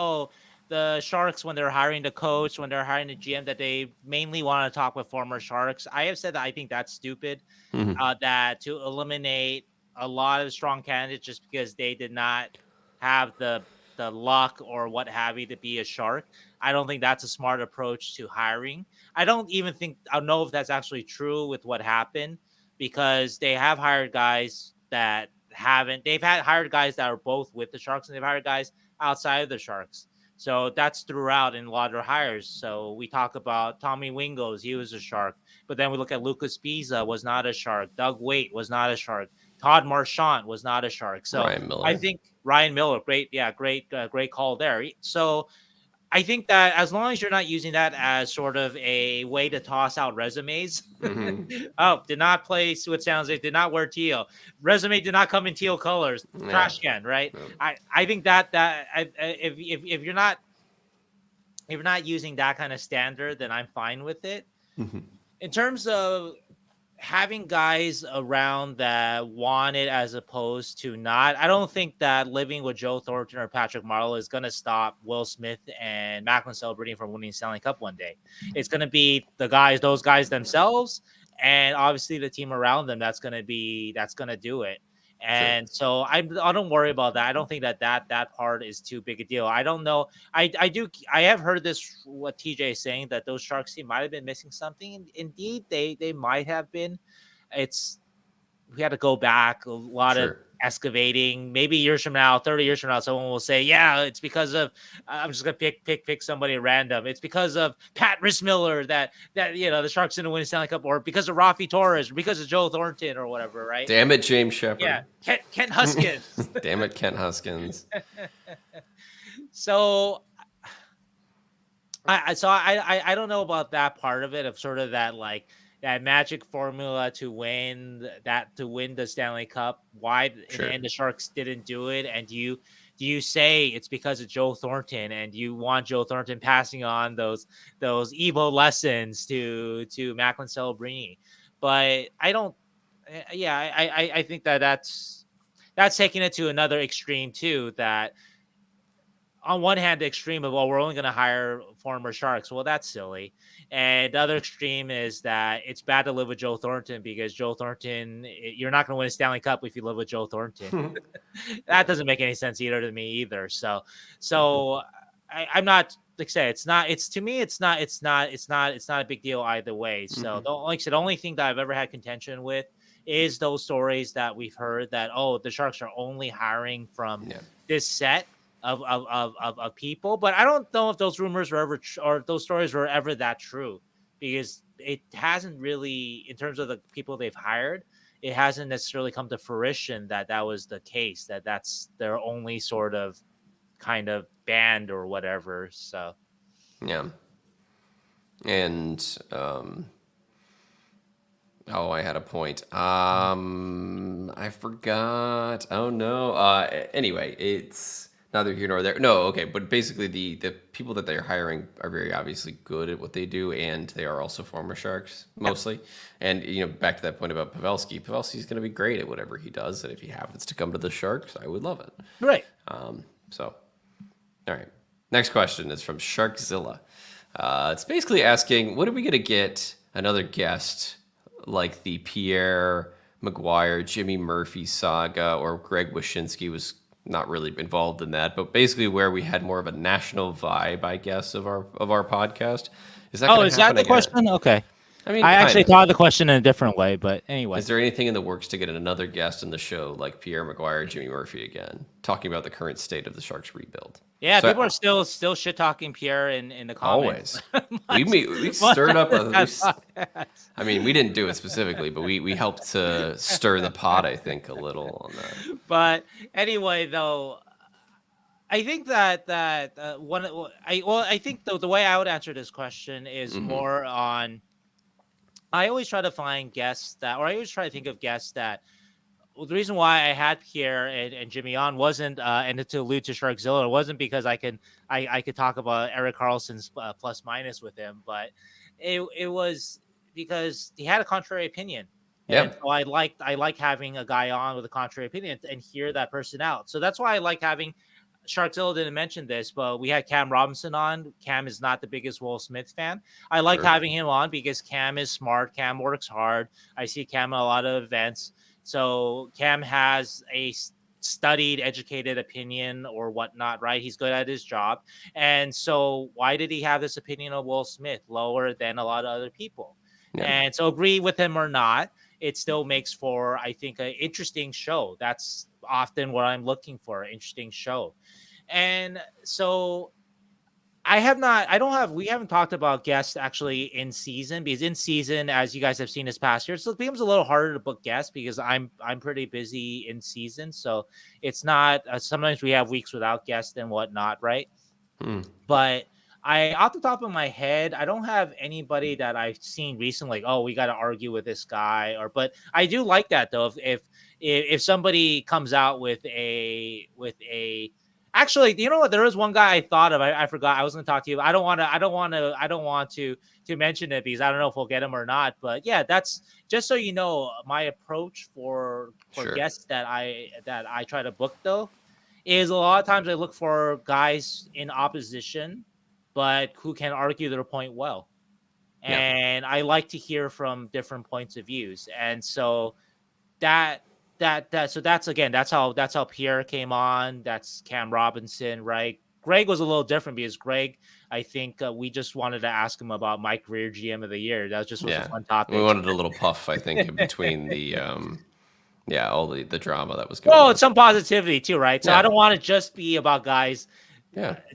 the Sharks, when they're hiring the coach, when they're hiring the GM, that they mainly want to talk with former Sharks. I have said that I think that's stupid, that to eliminate a lot of strong candidates just because they did not have the luck or what have you to be a Shark. I don't think that's a smart approach to hiring. I don't know if that's actually true with what happened, because they have hired guys that hired guys that are both with the Sharks, and they've hired guys outside of the Sharks. So that's throughout in a lot of their hires. So we talk about Tommy Wingos, he was a Shark. But then we look at Lucas Pisa, was not a Shark. Doug Waite was not a Shark. Todd Marchant was not a Shark. So Ryan Miller. I think Ryan Miller, great call there. So I think that as long as you're not using that as sort of a way to toss out resumes, did not play with San Jose, did not wear teal, resume did not come in teal colors, trash can, right? Yeah. I think if you're not using that kind of standard, then I'm fine with it. In terms of having guys around that want it as opposed to not, I don't think that living with Joe Thornton or Patrick Marleau is going to stop Will Smith and Macklin Celebrini from winning Stanley Cup one day. It's going to be those guys themselves, and obviously the team around them that's going to do it. And so I don't worry about that. I don't think that part is too big a deal. I don't know. I have heard this, what TJ is saying, that those Sharks team might have been missing something. Indeed, they might have been. We had to go back a lot of excavating. Maybe years from now, 30 years from now, someone will say, yeah, it's because of, I'm just gonna pick somebody random. It's because of Pat Rissmiller that the Sharks didn't win a Stanley Cup, or because of Rafi Torres, or because of Joe Thornton, or whatever, right? Damn it, James Shepard. Yeah, Kent Huskins. Damn it, Kent Huskins. So I don't know about that part of it, of sort of that, like, that magic formula to win the Stanley Cup. Why and the Sharks didn't do it? And do you say it's because of Joe Thornton, and you want Joe Thornton passing on those evil lessons to Macklin Celebrini? But I don't. Yeah, I think that's taking it to another extreme too. That on one hand, the extreme of, we're only going to hire former Sharks. Well, that's silly. And the other extreme is that it's bad to live with Joe Thornton, because Joe Thornton, you're not going to win a Stanley Cup if you live with Joe Thornton. That doesn't make any sense either to me either. So I'm not, like I say, it's not a big deal either way. So like I said, the only thing that I've ever had contention with is those stories that we've heard that, the Sharks are only hiring from this set of people. But I don't know if those rumors were ever or those stories were ever that true, because it hasn't really, in terms of the people they've hired, it hasn't necessarily come to fruition that was the case, that's their only sort of kind of band or whatever. So yeah. And Oh, I had a point. I forgot. Oh no. Anyway, it's neither here nor there. No, okay, but basically the people that they're hiring are very obviously good at what they do, and they are also former Sharks mostly. And back to that point about Pavelski. Pavelski's going to be great at whatever he does, and if he happens to come to the Sharks, I would love it. Right. So, all right. Next question is from Sharkzilla. It's basically asking, when are we going to get another guest like the Pierre McGuire, Jimmy Murphy saga, or Greg Wyshynski was not really involved in that, but basically where we had more of a national vibe, I guess, of our podcast. Is that? Is that the question? Okay. I mean, I actually thought of the question in a different way, but anyway. Is there anything in the works to get another guest in the show like Pierre McGuire, Jimmy Murphy again, talking about the current state of the Sharks rebuild? Yeah, so people are still shit talking Pierre in the comments. Always. we stirred up. I mean, we didn't do it specifically, but we helped to stir the pot, I think, a little on that. But anyway, though, I think that I think the way I would answer this question is more on. I always try to find guests I always try to think of guests that. Well, the reason why I had Pierre and Jimmy on wasn't, and to allude to Sharkzilla, it wasn't because I could talk about Erik Karlsson's plus minus with him, but it was because he had a contrary opinion. Yeah. And so I like having a guy on with a contrary opinion and hear that person out. So that's why I like having. Sharkzilla didn't mention this, but we had Cam Robinson on. Cam is not the biggest Will Smith fan. I like having him on because Cam is smart. Cam works hard. I see Cam at a lot of events. So Cam has a studied, educated opinion or whatnot, right? He's good at his job. And so why did he have this opinion of Will Smith lower than a lot of other people? Yeah. And so agree with him or not, it still makes for, I think, an interesting show. That's often what I'm looking for, an interesting show. And so we haven't talked about guests actually in season, because in season, as you guys have seen this past year, it becomes a little harder to book guests because I'm pretty busy in season. So it's not, sometimes we have weeks without guests and whatnot. Right. But off the top of my head, I don't have anybody that I've seen recently, like, oh, we got to argue with this guy, but I do like that though. If somebody comes out with a, actually, you know what? There was one guy I thought of. I forgot. I was going to talk to you. I don't want to mention it because I don't know if we'll get him or not. But yeah, that's just so you know, my approach for guests that I try to book though is a lot of times I look for guys in opposition, but who can argue their point well. And I like to hear from different points of views. And so that's how Pierre came on. That's Cam Robinson, right? Greg was a little different because Greg, I think we just wanted to ask him about Mike Grier GM of the year. That was a fun topic. We wanted a little puff, I think, in between the all the drama that was going on. Well, it's some positivity too, right? So I don't want to just be about guys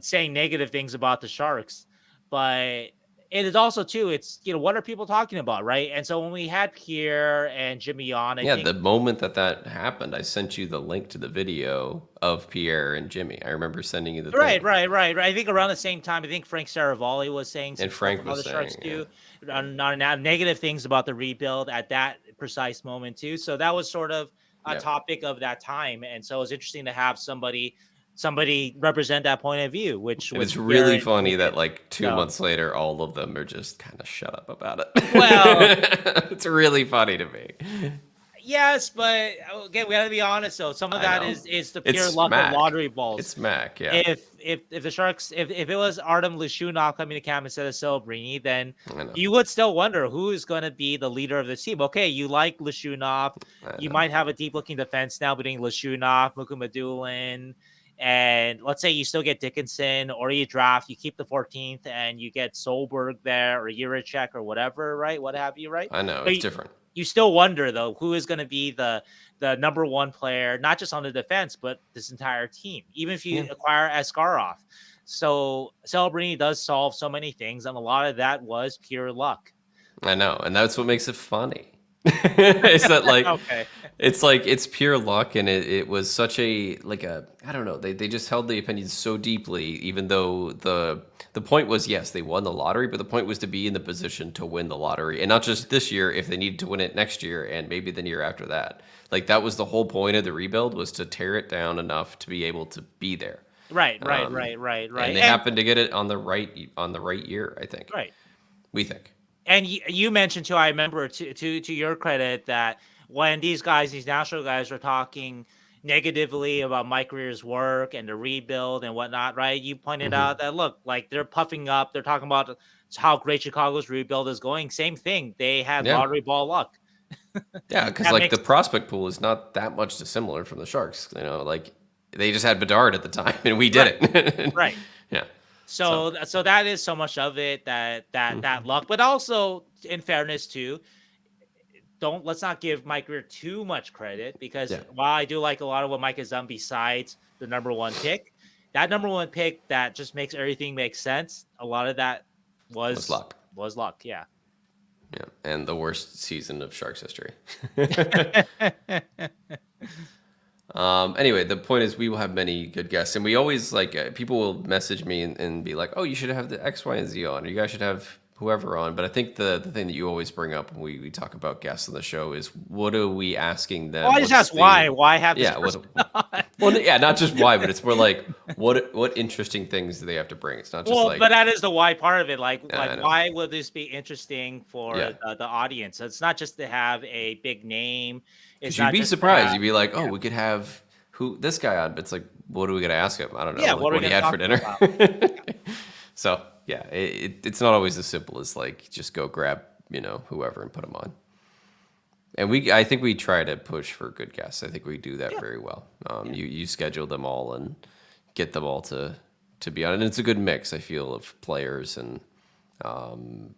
saying negative things about the Sharks, but it is also too, it's, what are people talking about, right? And so when we had Pierre and Jimmy on, I think the moment that happened, I sent you the link to the video of Pierre and Jimmy. I remember sending you the thing. Right. I think around the same time, I think Frank Saravalli was saying some and Frank stuff about was the saying, Sharks too, not negative things about the rebuild at that precise moment too. So that was sort of a topic of that time, and so it was interesting to have somebody represent that point of view, which was really funny that like 2 months later, all of them are just kind of shut up about it. Well, it's really funny to me. Yes, but again, we got to be honest though. Some of that is the pure luck of lottery balls. It's Mac, yeah. If the Sharks, if it was Artem Lushunov coming to camp instead of Celebrini, then you would still wonder who is going to be the leader of the team. Okay, you like Lushunov. You might have a deep looking defense now between Lushunov, Mukhamadullin, and let's say you still get Dickinson, or you draft, you keep the 14th, and you get Solberg there, or Jiricek, or whatever, right? What have you, right? I know, it's different. You still wonder, though, who is going to be the number one player, not just on the defense, but this entire team, even if you acquire Askarov. So Celebrini does solve so many things, and a lot of that was pure luck. I know, and that's what makes it funny. Is that like Okay. it's pure luck, and it was such a I don't know, they just held the opinions so deeply, even though the point was, yes, they won the lottery, but the point was to be in the position to win the lottery, and not just this year, if they needed to win it next year and maybe the year after that. Like, that was the whole point of the rebuild, was to tear it down enough to be able to be there. Right. And they happened to get it on the right year, I think. Right. We think. And you mentioned too, I remember to your credit, that when these national guys were talking negatively about Mike Grier's work and the rebuild and whatnot, right? You pointed out that, look, like, they're puffing up, they're talking about how great Chicago's rebuild is going. Same thing. They had lottery ball luck. Yeah, because like the prospect pool is not that much dissimilar from the Sharks. Like, they just had Bedard at the time, and we did it. Right. Yeah. So that is so much of it, that luck, but also, in fairness too, let's not give Mike Grier too much credit, because while I do like a lot of what Mike has done besides the number one pick, that number one pick that just makes everything make sense, a lot of that was luck. Yeah. Yeah, and the worst season of Sharks history. Anyway, the point is, we will have many good guests, and we always people will message me and be like, "Oh, you should have the X, Y, and Z on, or you guys should have whoever on." But I think the thing that you always bring up when we talk about guests on the show is, what are we asking them? Well, I just ask why. Why have this person on? Well, yeah, not just why, but it's more like, what interesting things do they have to bring? It's not just but that is the why part of it. Why would this be interesting for the audience? So it's not just to have a big name. You'd be surprised. You'd be like, "Oh, we could have this guy on," but it's like, what are we gonna ask him? I don't know. Yeah, what he had for dinner. So yeah, it's not always as simple as just go grab whoever and put them on. And I think we try to push for good guests. I think we do that very well. You schedule them all and get them all to be on, and it's a good mix, I feel, of players and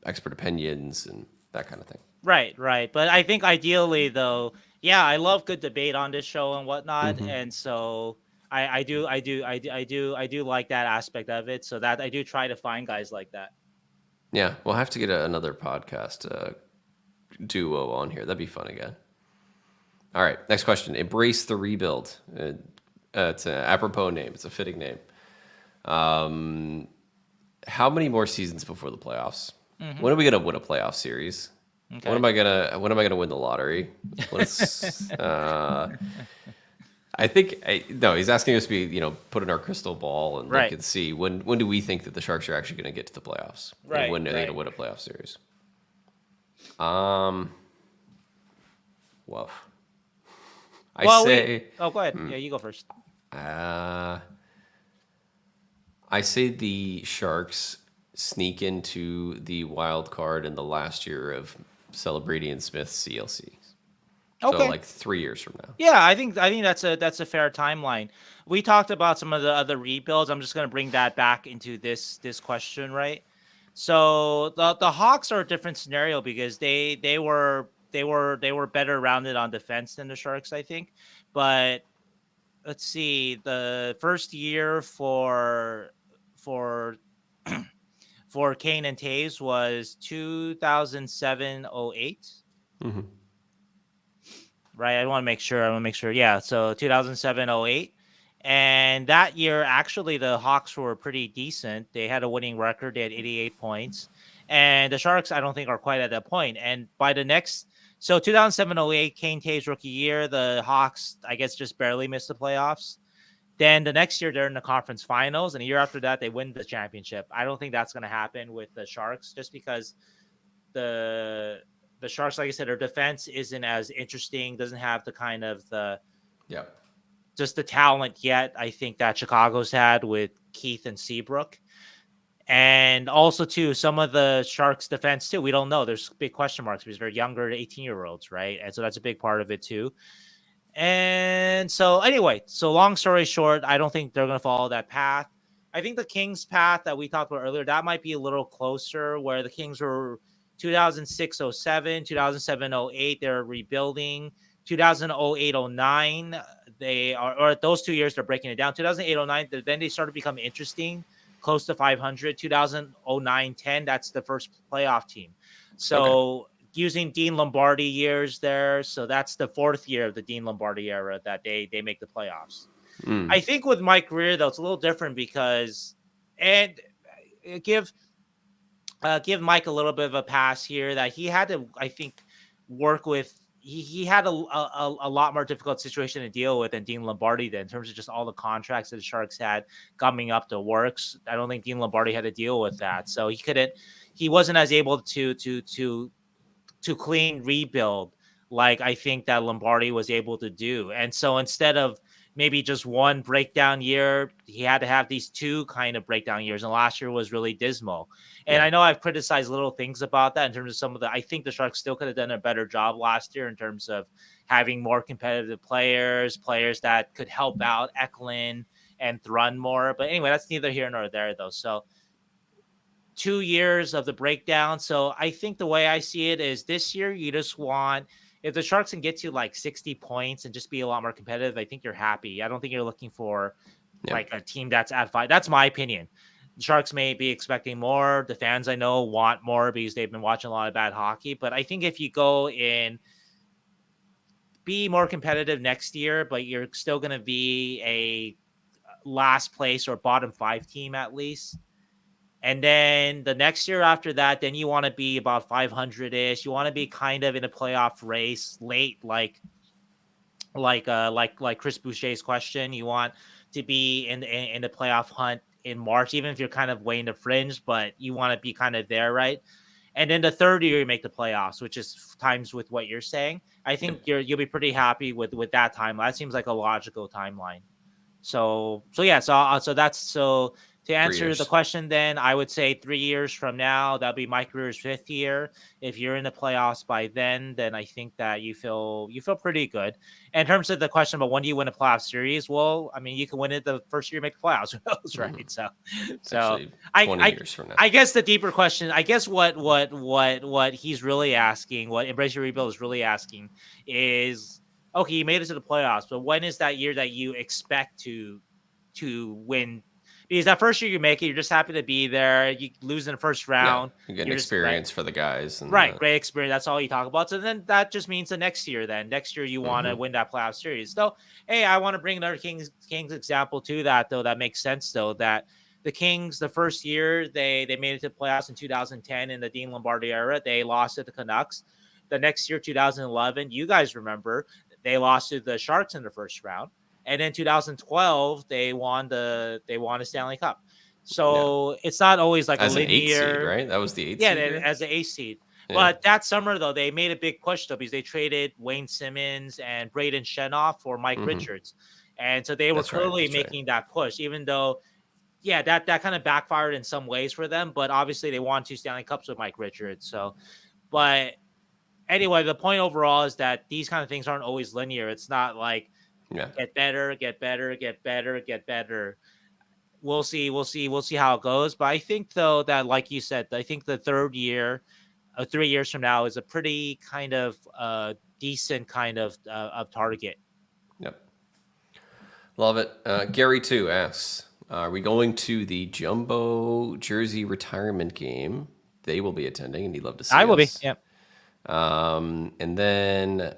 expert opinions and that kind of thing. Right. But I think ideally, though, I love good debate on this show and whatnot, and so I do like that aspect of it. So that I do try to find guys like that. Yeah, we'll have to get another podcast duo on here. That'd be fun again. All right, next question. Embrace the rebuild. It's an apropos name. It's a fitting name. How many more seasons before the playoffs? When are we gonna win a playoff series? Okay. When am I gonna win the lottery? I think he's asking us to be put in our crystal ball and look and see when do we think that the Sharks are actually going to get to the playoffs? Right. And when are they going to win a playoff series? Woof. Go ahead. Yeah, you go first. I say the Sharks sneak into the wild card in the last year of Celebrini and Smith's CLC. Okay. So 3 years from now. Yeah, I think that's a fair timeline. We talked about some of the other rebuilds. I'm just going to bring that back into this question, right? So the Hawks are a different scenario because they were better rounded on defense than the Sharks, I think. But let's see, the first year for Kane and Taves was 2007-08. Mm-hmm. Right, I want to make sure. Yeah, so 2007-08. And that year, actually, the Hawks were pretty decent. They had a winning record. They had 88 points. And the Sharks, I don't think, are quite at that point. And by the next... So 2007-08, Kane Taves rookie year, the Hawks, I guess, just barely missed the playoffs. Then the next year, they're in the conference finals. And a year after that, they win the championship. I don't think that's going to happen with the Sharks just because the Sharks, like I said, their defense isn't as interesting, doesn't have the kind of just the talent yet, I think, that Chicago's had with Keith and Seabrook. And also, too, some of the Sharks' defense, too, we don't know. There's big question marks because they're younger 18-year-olds, right? And so that's a big part of it, too. And so, anyway, long story short, I don't think they're going to follow that path. I think the Kings' path that we talked about earlier, that might be a little closer, where the Kings were 2006-07, 2007-08, they're rebuilding. 2008-09, they are, or those 2 years, they're breaking it down. 2008-09, then they started to become interesting, close to 500. 2009-10, that's the first playoff team. So using Dean Lombardi years there. So that's the 4th year of the Dean Lombardi era that they make the playoffs. I think with Mike Grier, though, it's a little different because, and give Mike a little bit of a pass here that he had to, I think, work with. He had a lot more difficult situation to deal with than Dean Lombardi did in terms of just all the contracts that the Sharks had coming up to works. I don't think Dean Lombardi had to deal with that, so he wasn't as able to clean rebuild like I think that Lombardi was able to do. And so instead of maybe just one breakdown year, he had to have these 2 kind of breakdown years. And last year was really dismal. And I know I've criticized little things about that in terms of some of I think the Sharks still could have done a better job last year in terms of having more competitive players that could help out Eklund and Thrun more. But anyway, that's neither here nor there, though. So 2 years of the breakdown. So I think the way I see it is this year, you just want, if the Sharks can get to like 60 points and just be a lot more competitive, I think you're happy. I don't think you're looking for like a team that's at 5. That's my opinion. The Sharks may be expecting more. The fans I know want more because they've been watching a lot of bad hockey. But I think if you go in, be more competitive next year, but you're still going to be a last place or bottom 5 team at least. And then the next year after that, then you want to be about 500-ish. You want to be kind of in a playoff race late, like Chris Boucher's question. You want to be in the playoff hunt in March, even if you're kind of way in the fringe, but you want to be kind of there, right? And then the 3rd year you make the playoffs, which is times with what you're saying. I think you'll be pretty happy with that timeline. That seems like a logical timeline. So to answer the question, then I would say 3 years from now, that'll be Mike Grier's 5th year. If you're in the playoffs by then I think that you feel pretty good. And in terms of the question about when do you win a playoff series, well, I mean, you can win it the first year you make the playoffs, who knows, right? So actually 20 years from now. I guess the deeper question, I guess what he's really asking, what Embrace Your Rebuild is really asking is, okay, you made it to the playoffs, but when is that year that you expect to win? Because that first year you make it, you're just happy to be there. You lose in the first round. You get experience for the guys. And great experience. That's all you talk about. So then that just means the next year you want to win that playoff series. So, hey, I want to bring another Kings example to that, though. That makes sense, though, that the Kings, the first year, they made it to the playoffs in 2010 in the Dean Lombardi era. They lost to the Canucks. The next year, 2011, you guys remember, they lost to the Sharks in the first round. And in 2012, they won the Stanley Cup. So it's not always like as a linear, an 8th seed, right? That was the 8th seed. Yeah, as an 8th seed. Yeah. But that summer, though, they made a big push, though, because they traded Wayne Simmons and Braden Shenoff for Mike Richards. And so they were clearly making that push, even though, that kind of backfired in some ways for them. But obviously, they won 2 Stanley Cups with Mike Richards. So, but anyway, the point overall is that these kind of things aren't always linear. It's not like, get better, get better, get better, get better. We'll see how it goes. But I think, though, that like you said, I think the 3rd year, 3 years from now, is a pretty kind of decent kind of target. Yep. Love it. Gary too asks, are we going to the Jumbo jersey retirement game? They will be attending, and he'd love to see us. I will be. Yep. And then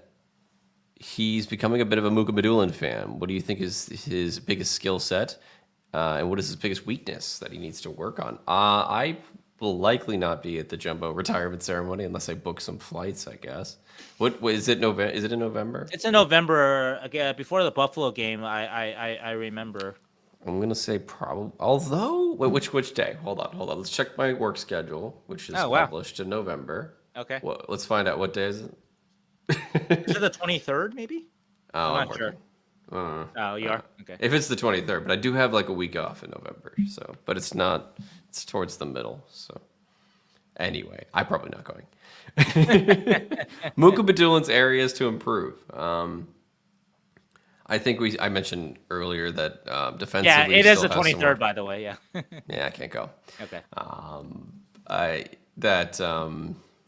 he's becoming a bit of a Mukhamadullin fan. What do you think is his biggest skill set? And what is his biggest weakness that he needs to work on? I will likely not be at the Jumbo retirement ceremony unless I book some flights, I guess. What is it? Is it in November? It's in November, again, before the Buffalo game. I remember. I'm gonna say probably. Although, which day? Hold on. Let's check my work schedule, which is published in November. Okay. Well, let's find out what day is it. Is it the 23rd, maybe? Oh, I'm not sure. You are? Okay. If it's the 23rd, but I do have like a week off in November, so, but it's not, it's towards the middle, so. Anyway, I'm probably not going. Mukhamadullin's areas to improve. I think I mentioned earlier that defensively. Yeah, it is the 23rd, by the way, yeah. Yeah, I can't go. Okay.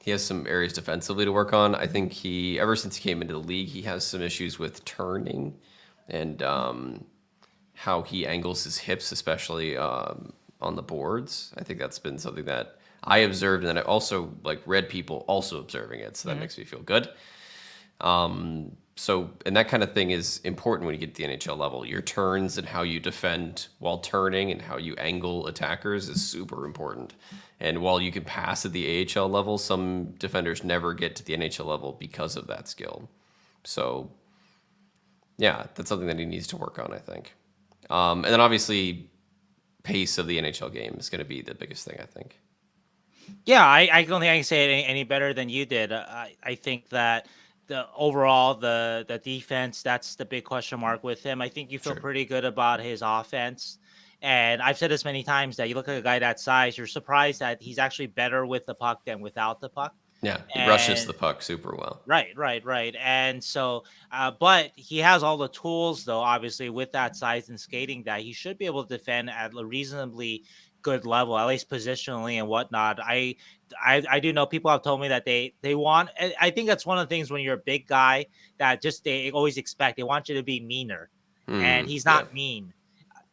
He has some areas defensively to work on. I think ever since he came into the league, he has some issues with turning and how he angles his hips, especially on the boards. I think that's been something that I observed, and then I also like read people also observing it, so that makes me feel good. So, and that kind of thing is important when you get to the NHL level. Your turns and how you defend while turning and how you angle attackers is super important. And while you can pass at the AHL level, some defenders never get to the NHL level because of that skill. So, yeah, that's something that he needs to work on, I think. And then obviously, pace of the NHL game is going to be the biggest thing, I think. Yeah, I don't think I can say it any better than you did. I think that the overall the defense, that's the big question mark with him. I think you feel pretty good about his offense. And I've said this many times that you look at a guy that size, you're surprised that he's actually better with the puck than without the puck. Yeah, he rushes And the puck super well. right. And so, but he has all the tools, though, obviously, with that size and skating, that he should be able to defend at a reasonably good level, at least positionally and whatnot. I do know people have told me that they want. I think that's one of the things when you're a big guy that just they always expect they want you to be meaner, and he's Yeah. not mean.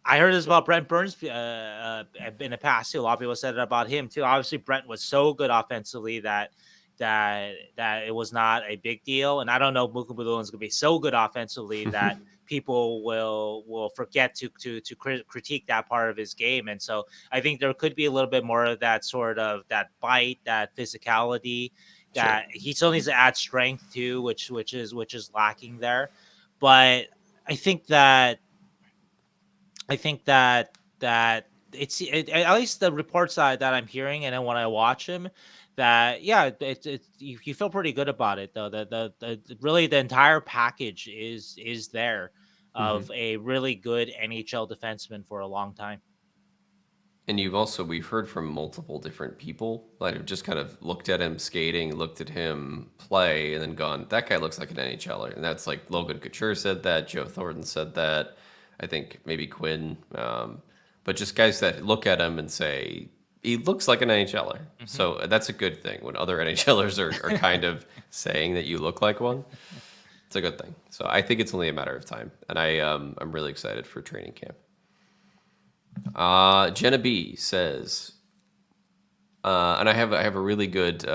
I heard this about Brent Burns in the past too. A lot of people said it about him too. Obviously, Brent was so good offensively that it was not a big deal. And I don't know if Mukhamadullin is going to be so good offensively that people will forget to critique that part of his game. And so I think there could be a little bit more of that sort of that bite, that physicality. That he still needs to add strength too, which is lacking there. But I think that that at least the reports that I'm hearing, and then when I watch him, that yeah, you feel pretty good about it though. The really the entire package is there of a really good NHL defenseman for a long time. And we've heard from multiple different people that have just kind of looked at him skating, looked at him play, and then gone, that guy looks like an NHLer. And that's like Logan Couture said that, Joe Thornton said that, I think maybe Quinn. But just guys that look at him and say, he looks like an NHLer. So that's a good thing when other NHLers are kind of saying that you look like one. It's a good thing. So I think it's only a matter of time. And I'm really excited for training camp. Jenna B says, and I have a really good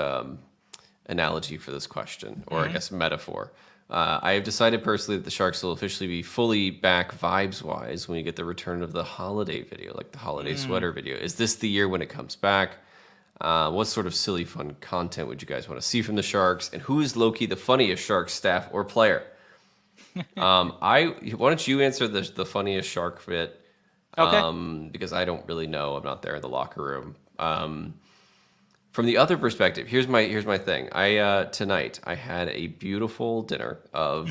analogy for this question, or I guess metaphor. I have decided personally that the Sharks will officially be fully back vibes-wise when you get the return of the holiday video, like the holiday sweater video. Is this the year when it comes back? What sort of silly, fun content would you guys want to see from the Sharks? And who is low-key the funniest Sharks staff or player? Why don't you answer the funniest Shark bit? Okay. Because I don't really know. I'm not there in the locker room. From the other perspective, here's my thing. Tonight I had a beautiful dinner of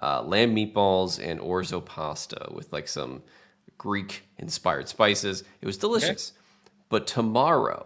lamb meatballs and orzo pasta with like some Greek inspired spices. It was delicious. But tomorrow,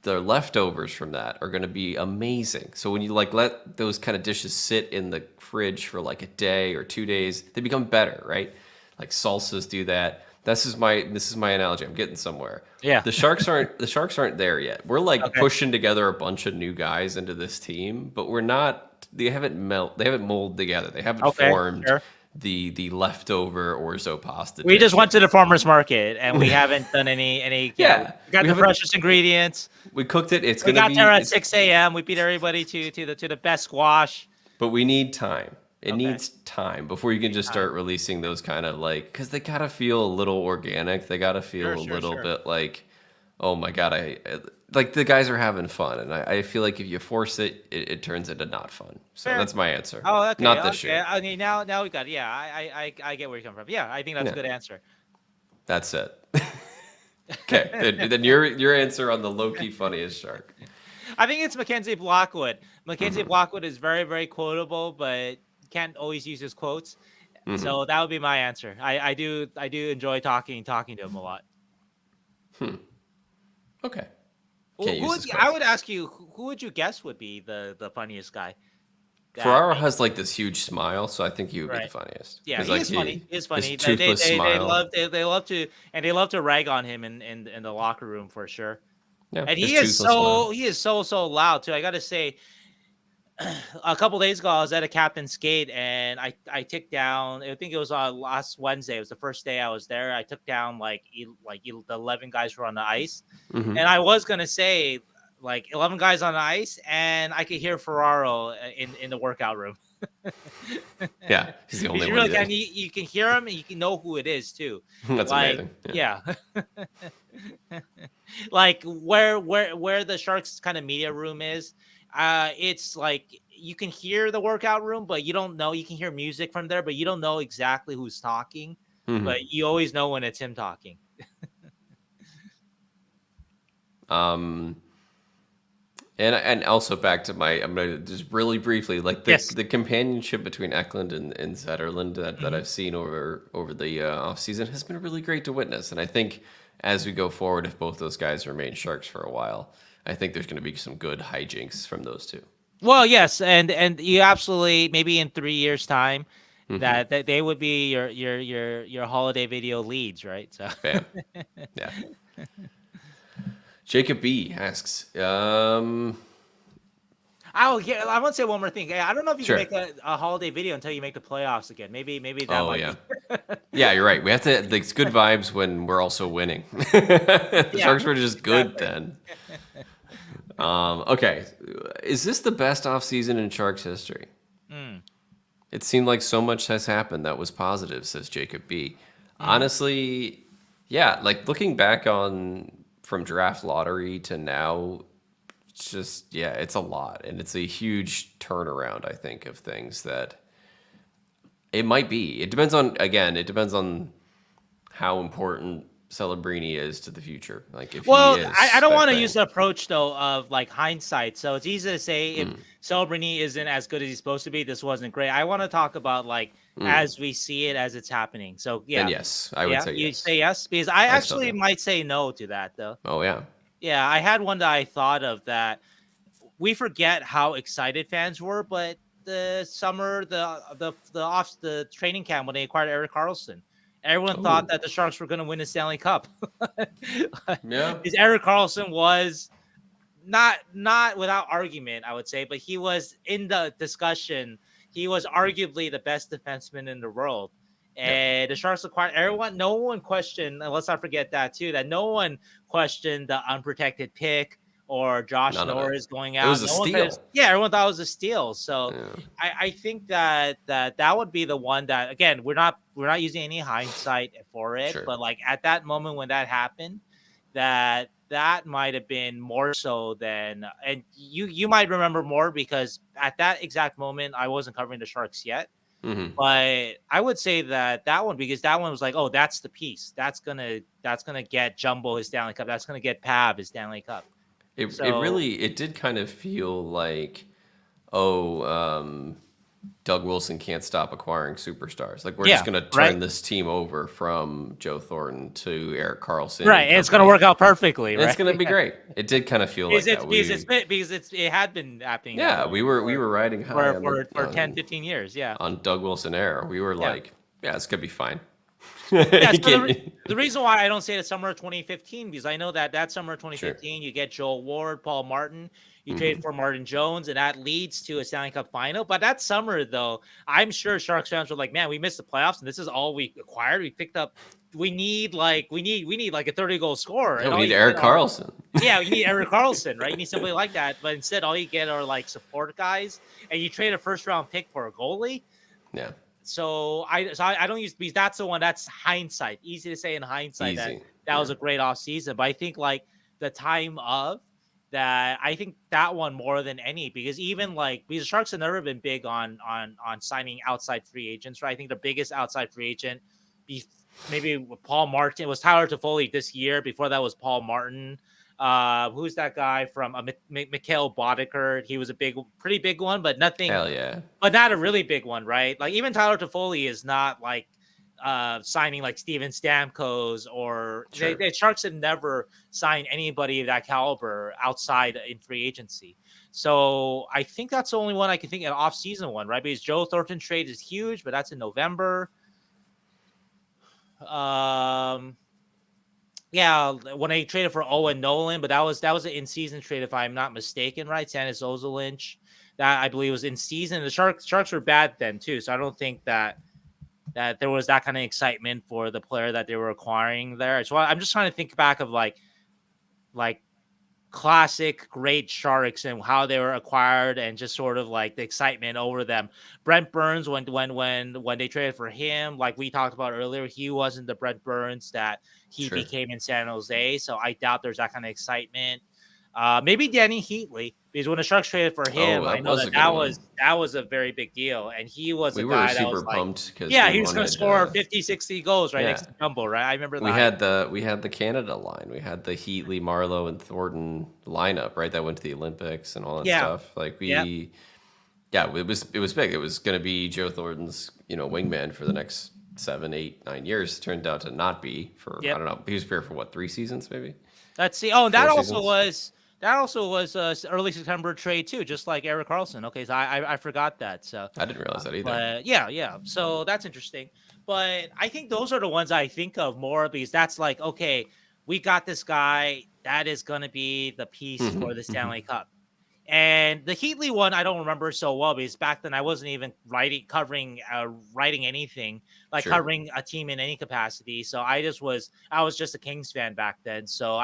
the leftovers from that are going to be amazing. So when you like let those kind of dishes sit in the fridge for like a day or 2 days, they become better, right? Like salsas do that. This is my analogy. I'm getting somewhere. Yeah. The Sharks aren't there yet. We're like pushing together a bunch of new guys into this team, but we're not. They haven't molded together. They haven't formed the leftover orzo pasta. We just went to the farmer's market and we haven't done any. Yeah, we got the freshest ingredients. We cooked it. We got there at 6 a.m. We beat everybody to the best squash. But we need time. It needs time before you can just start releasing those kind of like, because they gotta feel a little organic. They gotta feel a little bit like, oh my god, like the guys are having fun, and I feel like if you force it, it turns into not fun. So that's my answer. Oh, okay. Not this year. I mean, now we got. Yeah, I get where you come from. Yeah, I think that's a good answer. That's it. Okay, then your answer on the low-key funniest Shark. I think it's Mackenzie Blackwood. Mackenzie Blackwood is very, very quotable, but can't always use his quotes. So that would be my answer. I do enjoy talking to him a lot. Okay. I would ask you, who would you guess would be the funniest guy? Ferraro has like this huge smile, so I think he would be the funniest. Yeah, he is funny. He is funny. His toothless smile. They love to rag on him in the locker room for sure. Yeah, and he is so loud too. I got to say, a couple days ago, I was at a captain skate and I took down. I think it was last Wednesday. It was the first day I was there. I took down the 11 guys who were on the ice, and I was gonna say like 11 guys on the ice, and I could hear Ferraro in the workout room. Yeah, he's the only You one. really can. You can hear him, and you can know who it is too. That's Like, amazing. yeah. Like where the Sharks kind of media room is, it's like you can hear the workout room, but you don't know. You can hear music from there, but you don't know exactly who's talking. But you always know when it's him talking. And also back to I'm gonna just really briefly, like the companionship between Eklund and Zetterlund that I've seen over the off season has been really great to witness. And I think as we go forward, if both those guys remain Sharks for a while, I think there's going to be some good hijinks from those two. Well, yes, and you absolutely, maybe in 3 years' time, that they would be your holiday video leads, right? So Bam. Yeah. Jacob B asks, I want to say one more thing. I don't know if you Sure. can make a holiday video until you make the playoffs again. Maybe that might be. Yeah, you're right. We have to, like, it's good vibes when we're also winning. The Sharks were just good then. Okay. Is this the best offseason in Sharks history? It seemed like so much has happened that was positive, says Jacob B. Honestly, yeah, like looking back on from draft lottery to now, it's just, yeah, it's a lot. And it's a huge turnaround, I think, of things that it might be. It depends on how important Celebrini is to the future. Like, if he is, I don't want to use the approach though of like hindsight. So it's easy to say if Celebrini isn't as good as he's supposed to be, this wasn't great. I want to talk about like as we see it as it's happening. So yeah, then yes, I would say yes. You say yes because I actually might say no to that though. Oh yeah, yeah. I had one that I thought of that we forget how excited fans were, but the summer, the training camp when they acquired Erik Karlsson. Everyone thought that the Sharks were going to win the Stanley Cup. Yeah, because Erik Karlsson was not without argument, I would say, but he was in the discussion. He was arguably the best defenseman in the world. And the Sharks acquired everyone. No one questioned, and let's not forget that too, that no one questioned the unprotected pick or Josh Norris going out. It was a steal. Everyone thought it was a steal. So I think that would be the one that, again, we're not using any hindsight for it, but like at that moment when that happened, that might have been more so than, and you might remember more because at that exact moment I wasn't covering the Sharks yet. But I would say that one, because that one was like, oh, that's the piece that's gonna get Jumbo his Stanley Cup. That's gonna get Pav his Stanley Cup. It did kind of feel like, Doug Wilson can't stop acquiring superstars. Like, we're just going to turn this team over from Joe Thornton to Erik Karlsson. Right, and it's going to work out perfectly. Right? It's going to be great. It did kind of feel like that. Because it had been happening. Yeah, we were riding high for 10, 15 years. Yeah, on Doug Wilson era, we were like, yeah, it's going to be fine. Yeah, so the reason why I don't say the summer of 2015, because I know that summer of 2015, you get Joel Ward, Paul Martin, you trade for Martin Jones, and that leads to a Stanley Cup final. But that summer, though, I'm sure Sharks fans were like, man, we missed the playoffs, and this is all we acquired. We picked up, we need like a 30-goal scorer. Yeah, we need Erik Karlsson. Yeah, you need Erik Karlsson, right? You need somebody like that. But instead, all you get are like support guys, and you trade a first-round pick for a goalie. Yeah. So I don't use, because that's the one that's hindsight. Easy to say in hindsight that was a great offseason. But I think like the time of that, I think that one more than any, because even like, because the Sharks have never been big on signing outside free agents, right? I think the biggest outside free agent, maybe with Paul Martin, was Tyler Toffoli this year. Before that was Paul Martin. Who's that guy from Mikhail Boddicker? He was a pretty big one, but nothing. Hell yeah. But not a really big one, right? Like even Tyler Toffoli is not like signing like Steven Stamkos or the Sharks have never signed anybody of that caliber outside in free agency. So I think that's the only one I can think of, an off-season one, right? Because Joe Thornton trade is huge, but that's in November. Yeah, when they traded for Owen Nolan, but that was an in-season trade if I'm not mistaken, right? Sanis Ozolinch, that I believe was in season. The Sharks were bad then too, so I don't think that there was that kind of excitement for the player that they were acquiring there. So I'm just trying to think back of like classic great Sharks and how they were acquired and just sort of like the excitement over them. Brent Burns, when they traded for him, like we talked about earlier, he wasn't the Brent Burns that he Sure. became in San Jose. So I doubt there's that kind of excitement. Maybe Danny Heatley, because when the Sharks traded for Oh, him, I that know was that a good one. that was a very big deal. And he was We a were guy that super was like, pumped because yeah, we he was going to wanted. score 50, 60 goals right Yeah, next to Jumbo, right? I remember the we hype. had the Canada line. We had the Heatley, Marlowe, and Thornton lineup, right? That went to the Olympics and all that Yeah. stuff. Like Yep. yeah, it was big. It was going to be Joe Thornton's wingman for the next 7, 8, 9 years. Turned out to not be for I Yep. don't know. He was here for what, 3 seasons maybe, Let's see. Oh, 4 seasons. that also was a early September trade too, just like Erik Karlsson. Okay, so I forgot that. So, I didn't realize that either. but yeah. So that's interesting. But I think those are the ones I think of more because that's like, okay, we got this guy that is going to be the piece for the Stanley Cup. And the Heatley one, I don't remember so well because back then I wasn't even writing anything like Sure. covering a team in any capacity. So I was just a Kings fan back then. So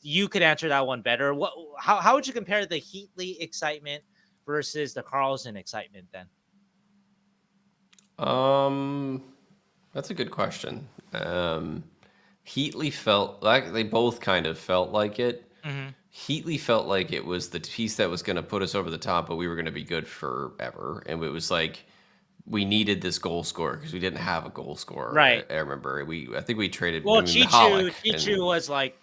you could answer that one better. How would you compare the Heatley excitement versus the Karlsson excitement then? That's a good question. Heatley felt like they both kind of felt like it. Mm-hmm. Heatley felt like it was the piece that was going to put us over the top, but we were going to be good forever. And it was like we needed this goal scorer because we didn't have a goal scorer. Right. I remember I think we traded. I Well, mean, Mihalik, Chichu and was like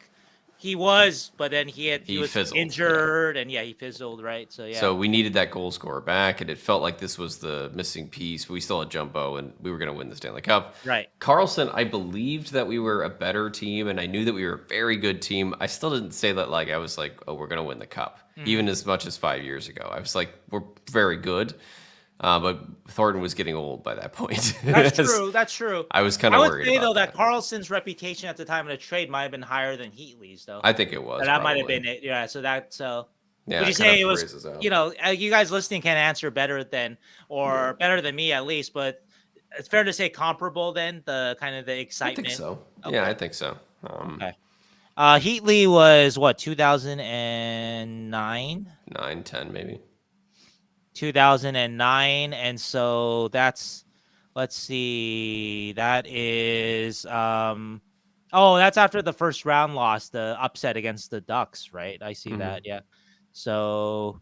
he was, but then he he was fizzled. Yeah. injured, and yeah, he fizzled. Right. So yeah. So we needed that goal scorer back, and it felt like this was the missing piece. We still had Jumbo, and we were going to win the Stanley Cup. Right. Carlson, I believed that we were a better team, and I knew that we were a very good team. I still didn't say that like I was like, oh, we're going to win the Cup, even as much as 5 years ago. I was like, we're very good, but Thornton was getting old by that point. That's true. That's true. I was kind I of would worried say about though that that. Carlson's reputation at the time of the trade might have been higher than Heatley's, though. I think it was That might have probably. been it. Yeah. So Yeah, would you it kind say of it was? phrases out. You guys listening can answer better better than me at least, but it's fair to say comparable. Then the kind of the I think excitement. so. Yeah, Okay. I think so. Okay. Heatley was what 2009. 9, 10 maybe. 2009, and so that's let's see, that is that's after the first round loss, the upset against the Ducks, right? I see that. Yeah. So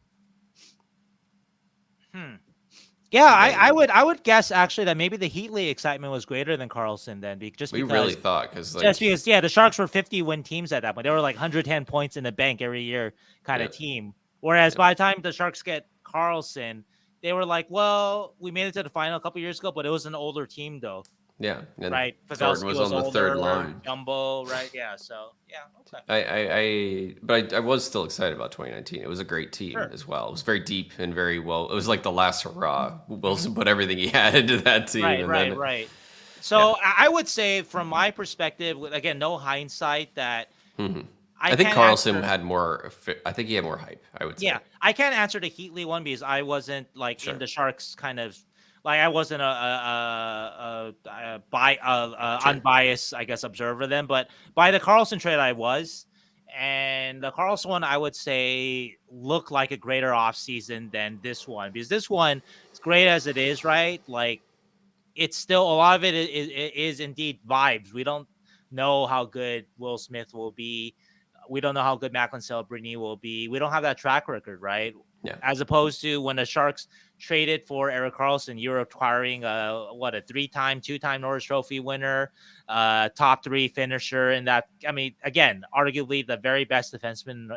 yeah, I would guess actually that maybe the Heatley excitement was greater than Karlsson then, We really thought because yeah, the Sharks were 50-win teams at that point. They were like 110 points in the bank every year kind of team. Whereas by the time the Sharks get Karlsson, they were like, well, we made it to the final a couple years ago, but it was an older team though, yeah, and right? Thornton Pavelski was was on the third older, line. Jumbo, right? Yeah, so yeah, okay, But I was still excited about 2019. It was a great team sure, as well. It was very deep and very well. It was like the last hurrah. Wilson put everything he had into that team, and then right. yeah. So I would say, from my perspective, again, no hindsight, that I I think can't Carlson answer. had more. I think he had more hype. I would say. Yeah, I can't answer the Heatley one because I wasn't like in Sure. the Sharks kind of like I wasn't Sure. unbiased, I guess, observer then. But by the Karlsson trade, I was, and the Karlsson one I would say looked like a greater offseason than this one because this one, as great as it is, right? Like it's still a lot of it is indeed vibes. We don't know how good Will Smith will be. We don't know how good Macklin Celebrini will be. We don't have that track record, right? Yeah. As opposed to when the Sharks traded for Erik Karlsson, you're acquiring a 3-time, 2-time Norris Trophy winner, top 3 finisher, and that, I mean, again, arguably the very best defenseman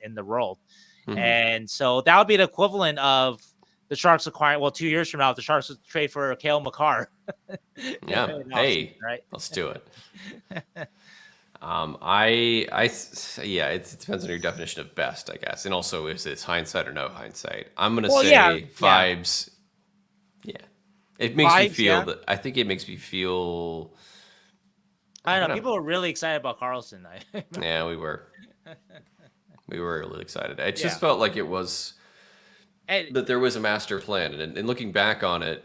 in the world. And so that would be the equivalent of the Sharks acquiring, 2 years from now, if the Sharks would trade for Cale Makar. Yeah. Hey, right? let's do it. Yeah, it depends on your definition of best, I guess, and also is this hindsight or no hindsight. I'm gonna say vibes. Yeah, it makes me Vibes, feel yeah. that. I think it makes me feel I don't know. People were really excited about Karlsson. Yeah, we were. We were really excited. It Yeah. just felt like it was And that there was a master plan, and looking back on it,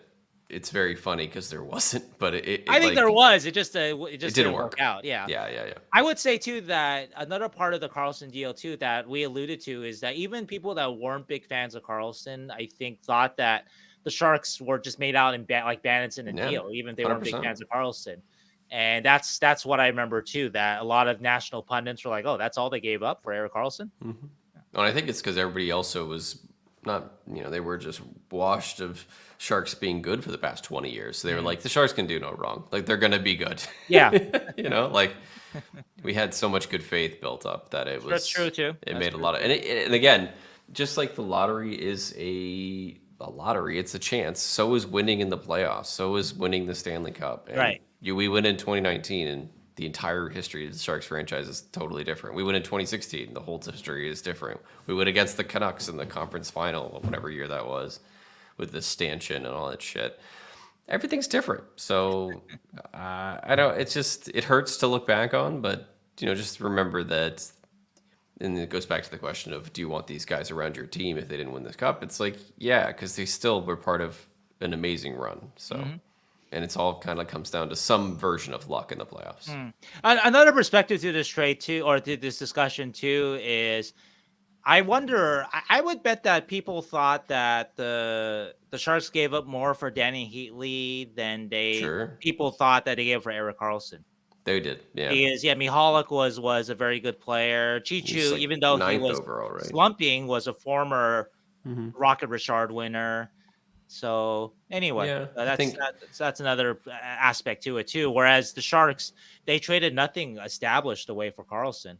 it's very funny because there wasn't. But I think like, there was. It just it didn't work out. Yeah. Yeah. I would say too that another part of the Karlsson deal too that we alluded to is that even people that weren't big fans of Karlsson, I think, thought that the Sharks were just made out in like bandits in a Yeah, deal, even if they weren't big 100%. fans of Karlsson. And that's what I remember too. That a lot of national pundits were like, "Oh, that's all they gave up for Erik Karlsson." Mm-hmm. And I think it's because everybody also was not, they were just washed of Sharks being good for the past 20 years. So they were like, the Sharks can do no wrong. Like, they're going to be good. Yeah. Like, we had so much good faith built up that it was. That's true, too. It made a lot of, and again, just like the lottery is a lottery, it's a chance. So is winning in the playoffs. So is winning the Stanley Cup. And Right. We win in 2019, and the entire history of the Sharks franchise is totally different. We win in 2016. The whole history is different. We win against the Canucks in the conference final, whatever year that was, with the stanchion and all that shit. Everything's different. So I don't. It's just, it hurts to look back on, but just remember that. And it goes back to the question of, do you want these guys around your team if they didn't win this cup? It's like, yeah, because they still were part of an amazing run. So. And it's all kind of comes down to some version of luck in the playoffs. Another perspective to this trade too, or to this discussion too, is I wonder. I would bet that people thought that the Sharks gave up more for Danny Heatley than people thought that they gave for Erik Karlsson. They did, yeah. Mihalik was a very good player. Chichu, like even though he was overall, right? slumping, was a former Rocket Richard winner. So anyway, that's another aspect to it too. Whereas the Sharks, they traded nothing established away for Karlsson.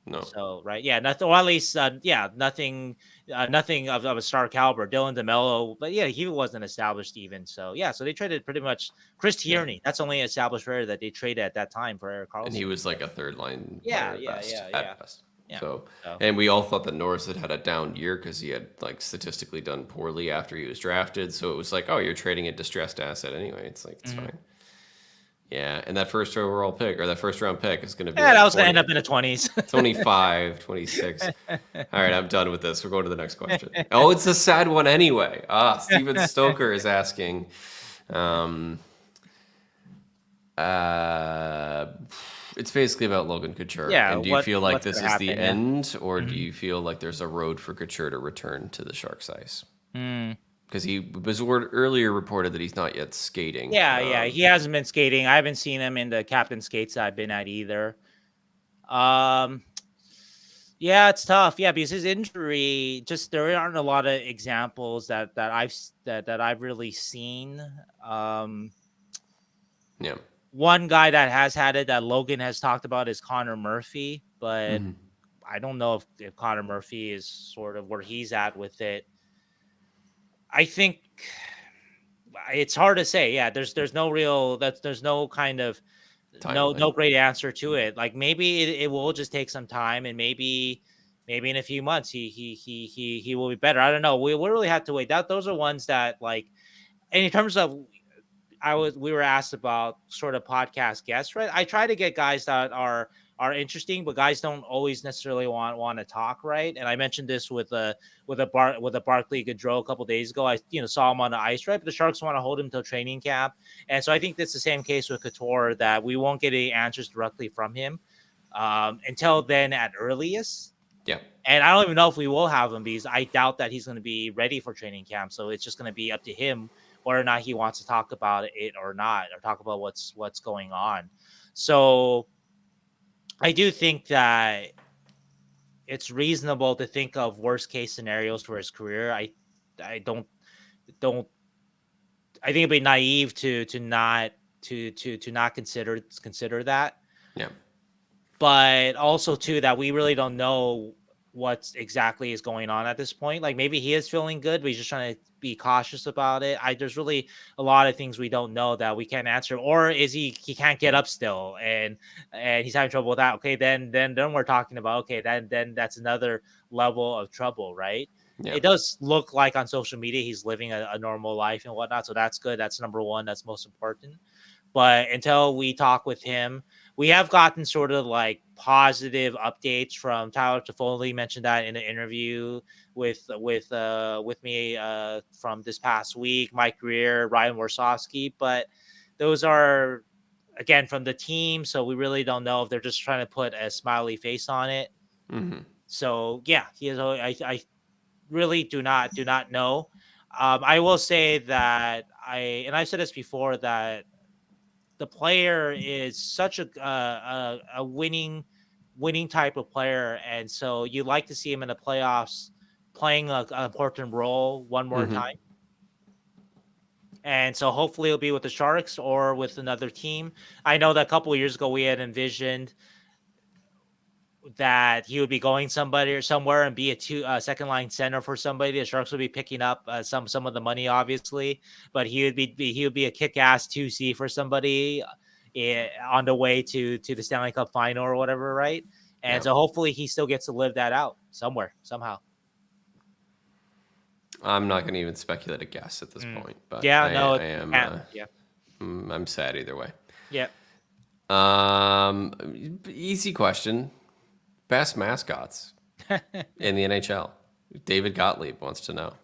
No. So right, yeah, nothing. Or at least, nothing of a star caliber. Dylan DeMello, but yeah, he wasn't established even. So yeah, so they traded pretty much Chris Tierney. Yeah. That's only established player that they traded at that time for Erik Karlsson. And he was like a third line. At best. Yeah. So, and we all thought that Norris had a down year because he had like statistically done poorly after he was drafted. So it was like, oh, you're trading a distressed asset anyway. It's like, it's fine. Yeah. And that first round pick is going to be. Yeah, that was going to end up in the 20s. 25, 26. All right, I'm done with this. We're going to the next question. Oh, it's a sad one anyway. Steven Stoker is asking. It's basically about Logan Couture. Yeah, and do you feel like this is the end, or do you feel like there's a road for Couture to return to the Sharks' ice? Because he was earlier reported that he's not yet skating. Yeah, he hasn't been skating. I haven't seen him in the captain skates that I've been at either. Yeah, it's tough. Yeah, because his injury, just there aren't a lot of examples that I've really seen. Yeah. One guy that has had it that Logan has talked about is Connor Murphy, but I don't know if Connor Murphy is sort of where he's at with it. I think it's hard to say. Yeah, there's no real there's no kind of no great answer to it. Like maybe it will just take some time, and maybe in a few months he will be better. I don't know. We really have to wait. Those are ones that, like, and in terms of we were asked about sort of podcast guests, right? I try to get guys that are interesting, but guys don't always necessarily want to talk, right? And I mentioned this with a Barclay Gaudreau a couple days ago. I saw him on the ice, right? But the Sharks want to hold him till training camp, and so I think that's the same case with Couture, that we won't get any answers directly from him until then at earliest. Yeah. And I don't even know if we will have him, because I doubt that he's going to be ready for training camp. So it's just going to be up to him whether or not he wants to talk about it or not, or talk about what's going on. So I do think that it's reasonable to think of worst case scenarios for his career. I think it'd be naive to not consider that. Yeah. But also too, that we really don't know what exactly is going on at this point. Like maybe he is feeling good, but he's just trying to be cautious about it. There's really a lot of things we don't know that we can't answer. Or is he can't get up still and he's having trouble with that? Okay, then we're talking about, okay, then that's another level of trouble, right? Yeah. It does look like on social media he's living a normal life and whatnot, so that's good. That's number one. That's most important. But until we talk with him, we have gotten sort of like positive updates from Tyler Toffoli. Mentioned that in an interview with me from this past week. Mike Grier, Ryan Warsofsky, but those are again from the team, so we really don't know if they're just trying to put a smiley face on it. Mm-hmm. So yeah, I really do not know. I will say that I've said this before, that the player is such a winning type of player, and so you like to see him in the playoffs playing an important role one more Mm-hmm. time. And so hopefully it'll be with the Sharks or with another team. I know that a couple of years ago we had envisioned that he would be going somebody or somewhere and be a second line center for somebody. The Sharks would be picking up some of the money, obviously, but he would be a kick-ass 2C for somebody on the way to the Stanley Cup final or whatever, right? And so hopefully he still gets to live that out somewhere, somehow. I'm not going to even speculate a guess at this point, but I am. Yeah. I'm sad either way. Yeah. Easy question. Best mascots in the NHL. David Gottlieb wants to know.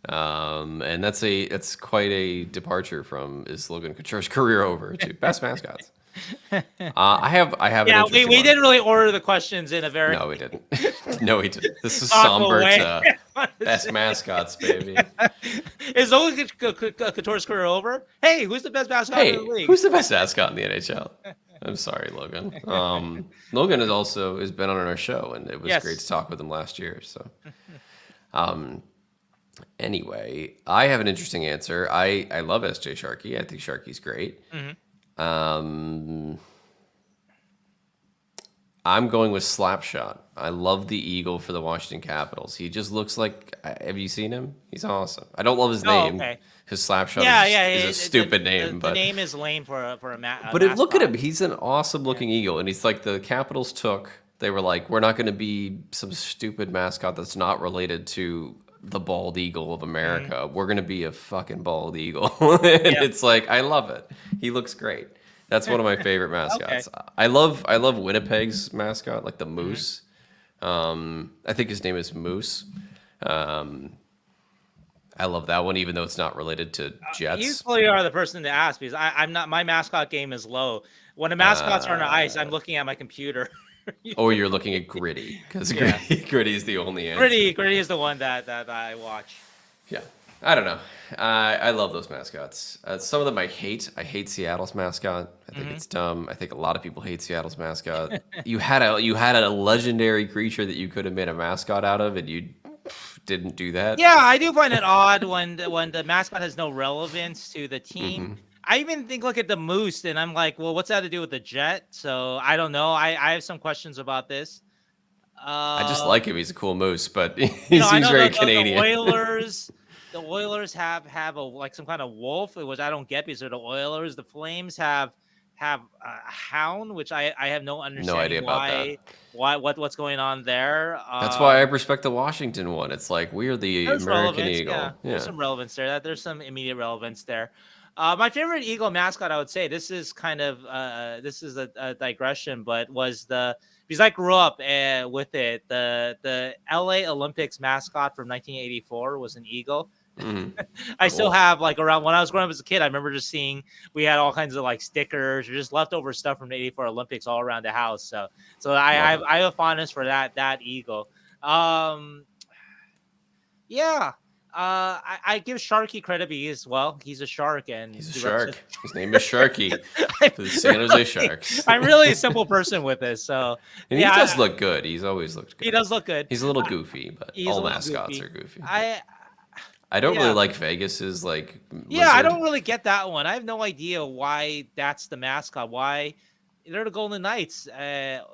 And it's quite a departure from is Logan Couture's career over to best mascots. I have an interesting we one. didn't really order the questions in a very No, we didn't. No, we didn't. This is thoughtful somber way. to best mascots, baby. Is Logan Couture's career over? Hey, who's the best mascot in the league? Who's the best mascot in the NHL? I'm sorry, Logan. Logan has been on our show, and it was great to talk with him last year. So, anyway, I have an interesting answer. I love SJ Sharkey. I think Sharkey's great. Mm-hmm. I'm going with Slapshot. I love the Eagle for the Washington Capitals. He just looks like. Have you seen him? He's awesome. I don't love his name. Okay. His Slapshot is a stupid name. The name is lame for a mascot. But look at him. He's an awesome looking eagle. And he's like the Capitals they were like, we're not going to be some stupid mascot that's not related to the bald eagle of America. Mm-hmm. We're going to be a fucking bald eagle. It's like, I love it. He looks great. That's one of my favorite mascots. Okay. I love Winnipeg's mascot, like the Moose. I think his name is Moose. I love that one, even though it's not related to Jets. You clearly are the person to ask because I'm not. My mascot game is low. When the mascots are on the ice, I'm looking at my computer. You're looking at Gritty because Gritty is the only answer. Gritty is the one that I watch. Yeah, I don't know. I love those mascots. Some of them I hate. I hate Seattle's mascot. I think it's dumb. I think a lot of people hate Seattle's mascot. You had a legendary creature that you could have made a mascot out of, and you didn't do that. Yeah, I do find it odd when the mascot has no relevance to the team. Mm-hmm. I even look at the Moose, and I'm like, well, what's that to do with the Jet? So I don't know. I have some questions about this. I just like him. He's a cool moose, but he seems very Canadian. The Oilers have some kind of wolf, which I don't get because they're the Oilers. The Flames have a hound, which I have no understanding. No idea about that. What's going on there. That's why I respect the Washington one. It's like we're the American Eagle. Yeah. There's some relevance there. There's some immediate relevance there. My favorite Eagle mascot, I would say, this is kind of a digression, but was because I grew up with it. The LA Olympics mascot from 1984 was an eagle. Mm-hmm. I still have around when I was growing up as a kid, I remember just seeing we had all kinds of stickers or just leftover stuff from the 84 Olympics all around the house. So I have a fondness for that eagle. I give Sharky credit because he's a shark and he's a shark. His name is Sharky. The San Jose Sharks. I'm really a simple person with this, so and he does look good. He's always looked good. He does look good. He's a little goofy, but all mascots are goofy. I don't really like Vegas's lizard. I don't really get that one. I have no idea why that's the mascot. Why they're the Golden Knights?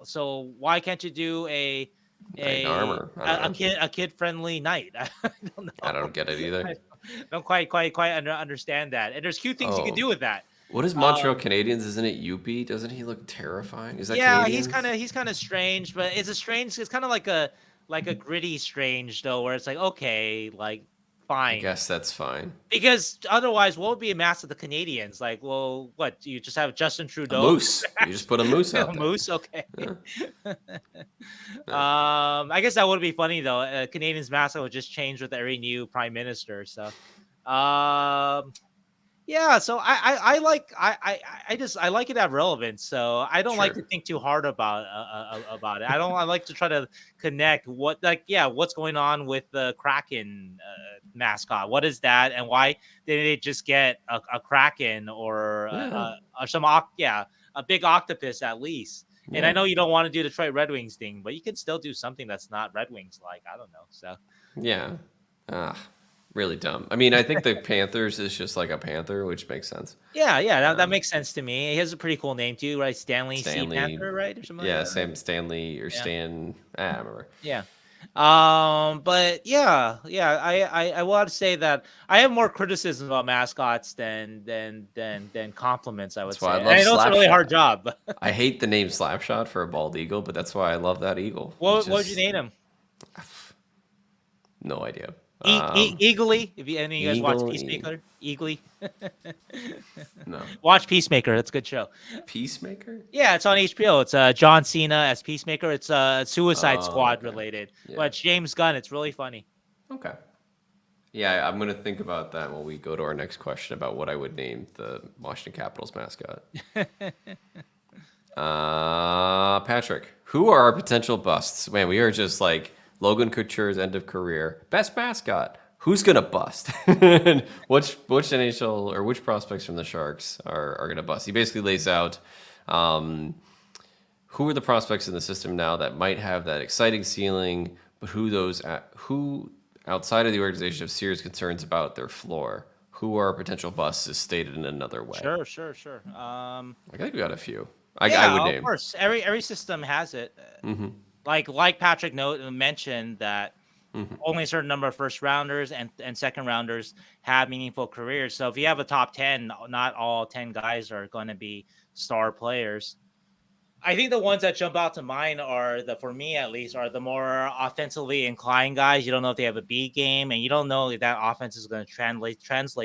So why can't you do a kid friendly night? I don't know. I don't get it either. I don't quite understand that. And there's cute things you can do with that. What is Montreal Canadiens? Isn't it Youppi? Doesn't he look terrifying? Is that Canadians? he's kind of strange, but it's kind of like a gritty strange though, where it's like okay, fine. I guess that's fine. Because otherwise, what would be a mask of the Canadians? Like, well, what, do you just have Justin A Trudeau? moose. You just put a moose out A there. moose? Okay. Yeah. I guess that would be funny, though. Canadians' mascot would just change with every new prime minister. So, yeah, so I like I like it to have relevance. So I don't like to Sure. think too hard about it. I like to try to connect what's going on with the Kraken mascot. What is that, and why didn't they just get a Kraken or a big octopus at least? And I Yeah. know you don't want to do the Detroit Red Wings thing, but you could still do something that's not Red Wings like. I don't know. So Yeah. Really dumb. I mean, I think the Panthers is just like a panther, which makes sense. yeah, that Um, makes sense to me. He has a pretty cool name too, right? Stanley Sea Stanley, Panther, right, or something like yeah, that, right? Sam Stanley or Yeah, Stan. I don't remember. yeah. But yeah. I will have to say that I have more criticism about mascots than compliments. I would That's why I say, and love I know it's a really hard Slapshot. job. I hate the name Slapshot for a bald eagle, but that's why I love that eagle. What would you name him? No idea. Eagly. If any of you guys watch Eagle. Peacemaker, Eagly. No. Watch Peacemaker. That's a good show. Peacemaker? Yeah, it's on HBO. It's John Cena as Peacemaker. It's Suicide Oh, Squad okay. related, Yeah. but James Gunn. It's really funny. Okay. Yeah, I'm gonna think about that when we go to our next question about what I would name the Washington Capitals mascot. Patrick, who are our potential busts? Man, we are just like Logan Couture's end of career. Best mascot. Who's gonna bust? which NHL or which prospects from the Sharks are gonna bust? He basically lays out who are the prospects in the system now that might have that exciting ceiling, but who outside of the organization have serious concerns about their floor. Who are potential busts is stated in another way. Sure. I think we got a few. I Yeah, would of name. course. Every system has it. Like Patrick mentioned that only a certain number of first rounders and second rounders have meaningful careers. So if you have a top 10, not all 10 guys are going to be star players. I think the ones that jump out to mind for me at least, are the more offensively inclined guys. You don't know if they have a B game, and you don't know if that offense is going to translate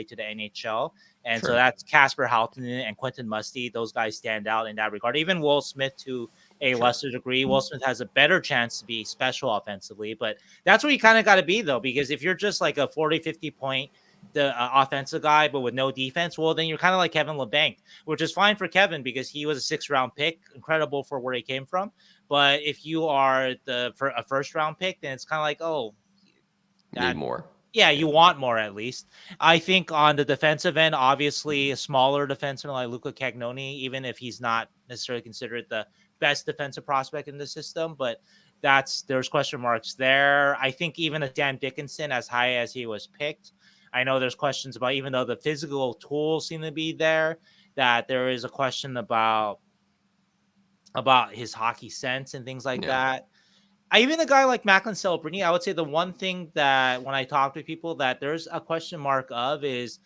to the NHL. And so Sure. that's Casper Haltonen and Quentin Musty. Those guys stand out in that regard. Even Will Smith to a Sure. lesser degree. Will Smith has a better chance to be special offensively, but that's where you kind of got to be, though, because if you're just like a 40, 50 point offensive guy, but with no defense, well, then you're kind of like Kevin LeBanc, which is fine for Kevin because he was a 6th-round pick, incredible for where he came from. But if you are for a 1st-round pick, then it's kind of like, oh, Need more. yeah, you want more at least. I think on the defensive end, obviously a smaller defenseman like Luca Cagnoni, even if he's not necessarily considered the best defensive prospect in the system, but there's question marks there. I think even a Sam Dickinson, as high as he was picked, I know there's questions about, even though the physical tools seem to be there, that there is a question about his hockey sense and things like that. Even a guy like Macklin Celebrini, I would say the one thing that when I talk to people that there's a question mark of is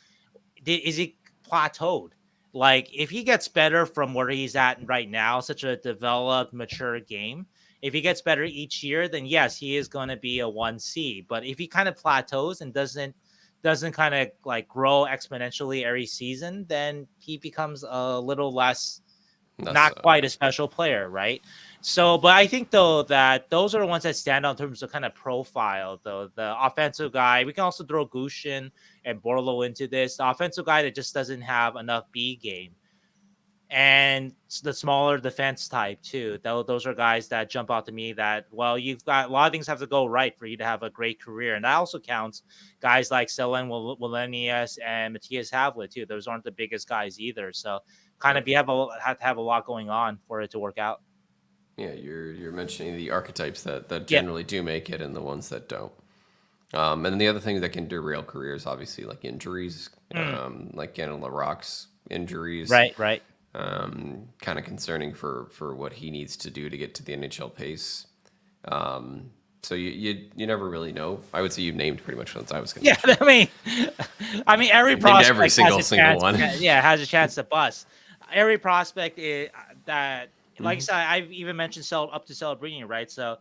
he plateaued? Like, if he gets better from where he's at right now, such a developed, mature game, if he gets better each year, then yes, he is going to be a 1C. But if he kind of plateaus and doesn't kind of like grow exponentially every season, then he becomes a little less, not quite a special player, right? So, but I think though that those are the ones that stand out in terms of kind of profile. Though the offensive guy, we can also throw Gushin and Borlo into this. The offensive guy that just doesn't have enough B game, and the smaller defense type too. Those are guys that jump out to me. That, well, you've got a lot of things have to go right for you to have a great career, and that also counts guys like Selen Wallenius and Matthias Havlet too. Those aren't the biggest guys either. So, kind of you have to have a lot going on for it to work out. Yeah, you're mentioning the archetypes that generally do make it and the ones that don't. And then the other thing that can derail careers, obviously, like injuries, like Gannon LaRocque's injuries. Right. Kind of concerning for what he needs to do to get to the NHL pace. So you never really know. I would say you've named pretty much ones I was going to mention. I mean, every prospect every single one. has a chance to bust. Every prospect that, like I said, I've even mentioned up to Celebrini, right? So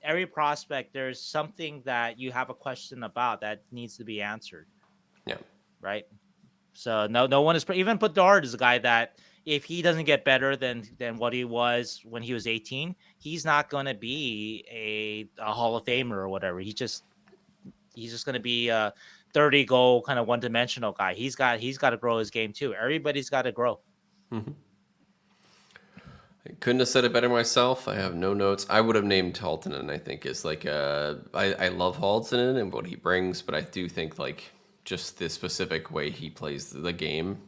every prospect, there's something that you have a question about that needs to be answered. Yeah. Right. So no one is even Bedard is a guy that if he doesn't get better than what he was when he was 18, he's not going to be a Hall of Famer or whatever. He's just going to be a 30 goal kind of one dimensional guy. He's got to grow his game too. Everybody's got to grow. Mm-hmm. I couldn't have said it better myself. I have no notes. I would have named Haltonen, I think, is like I love Haltonen and what he brings, but I do think like just the specific way he plays the game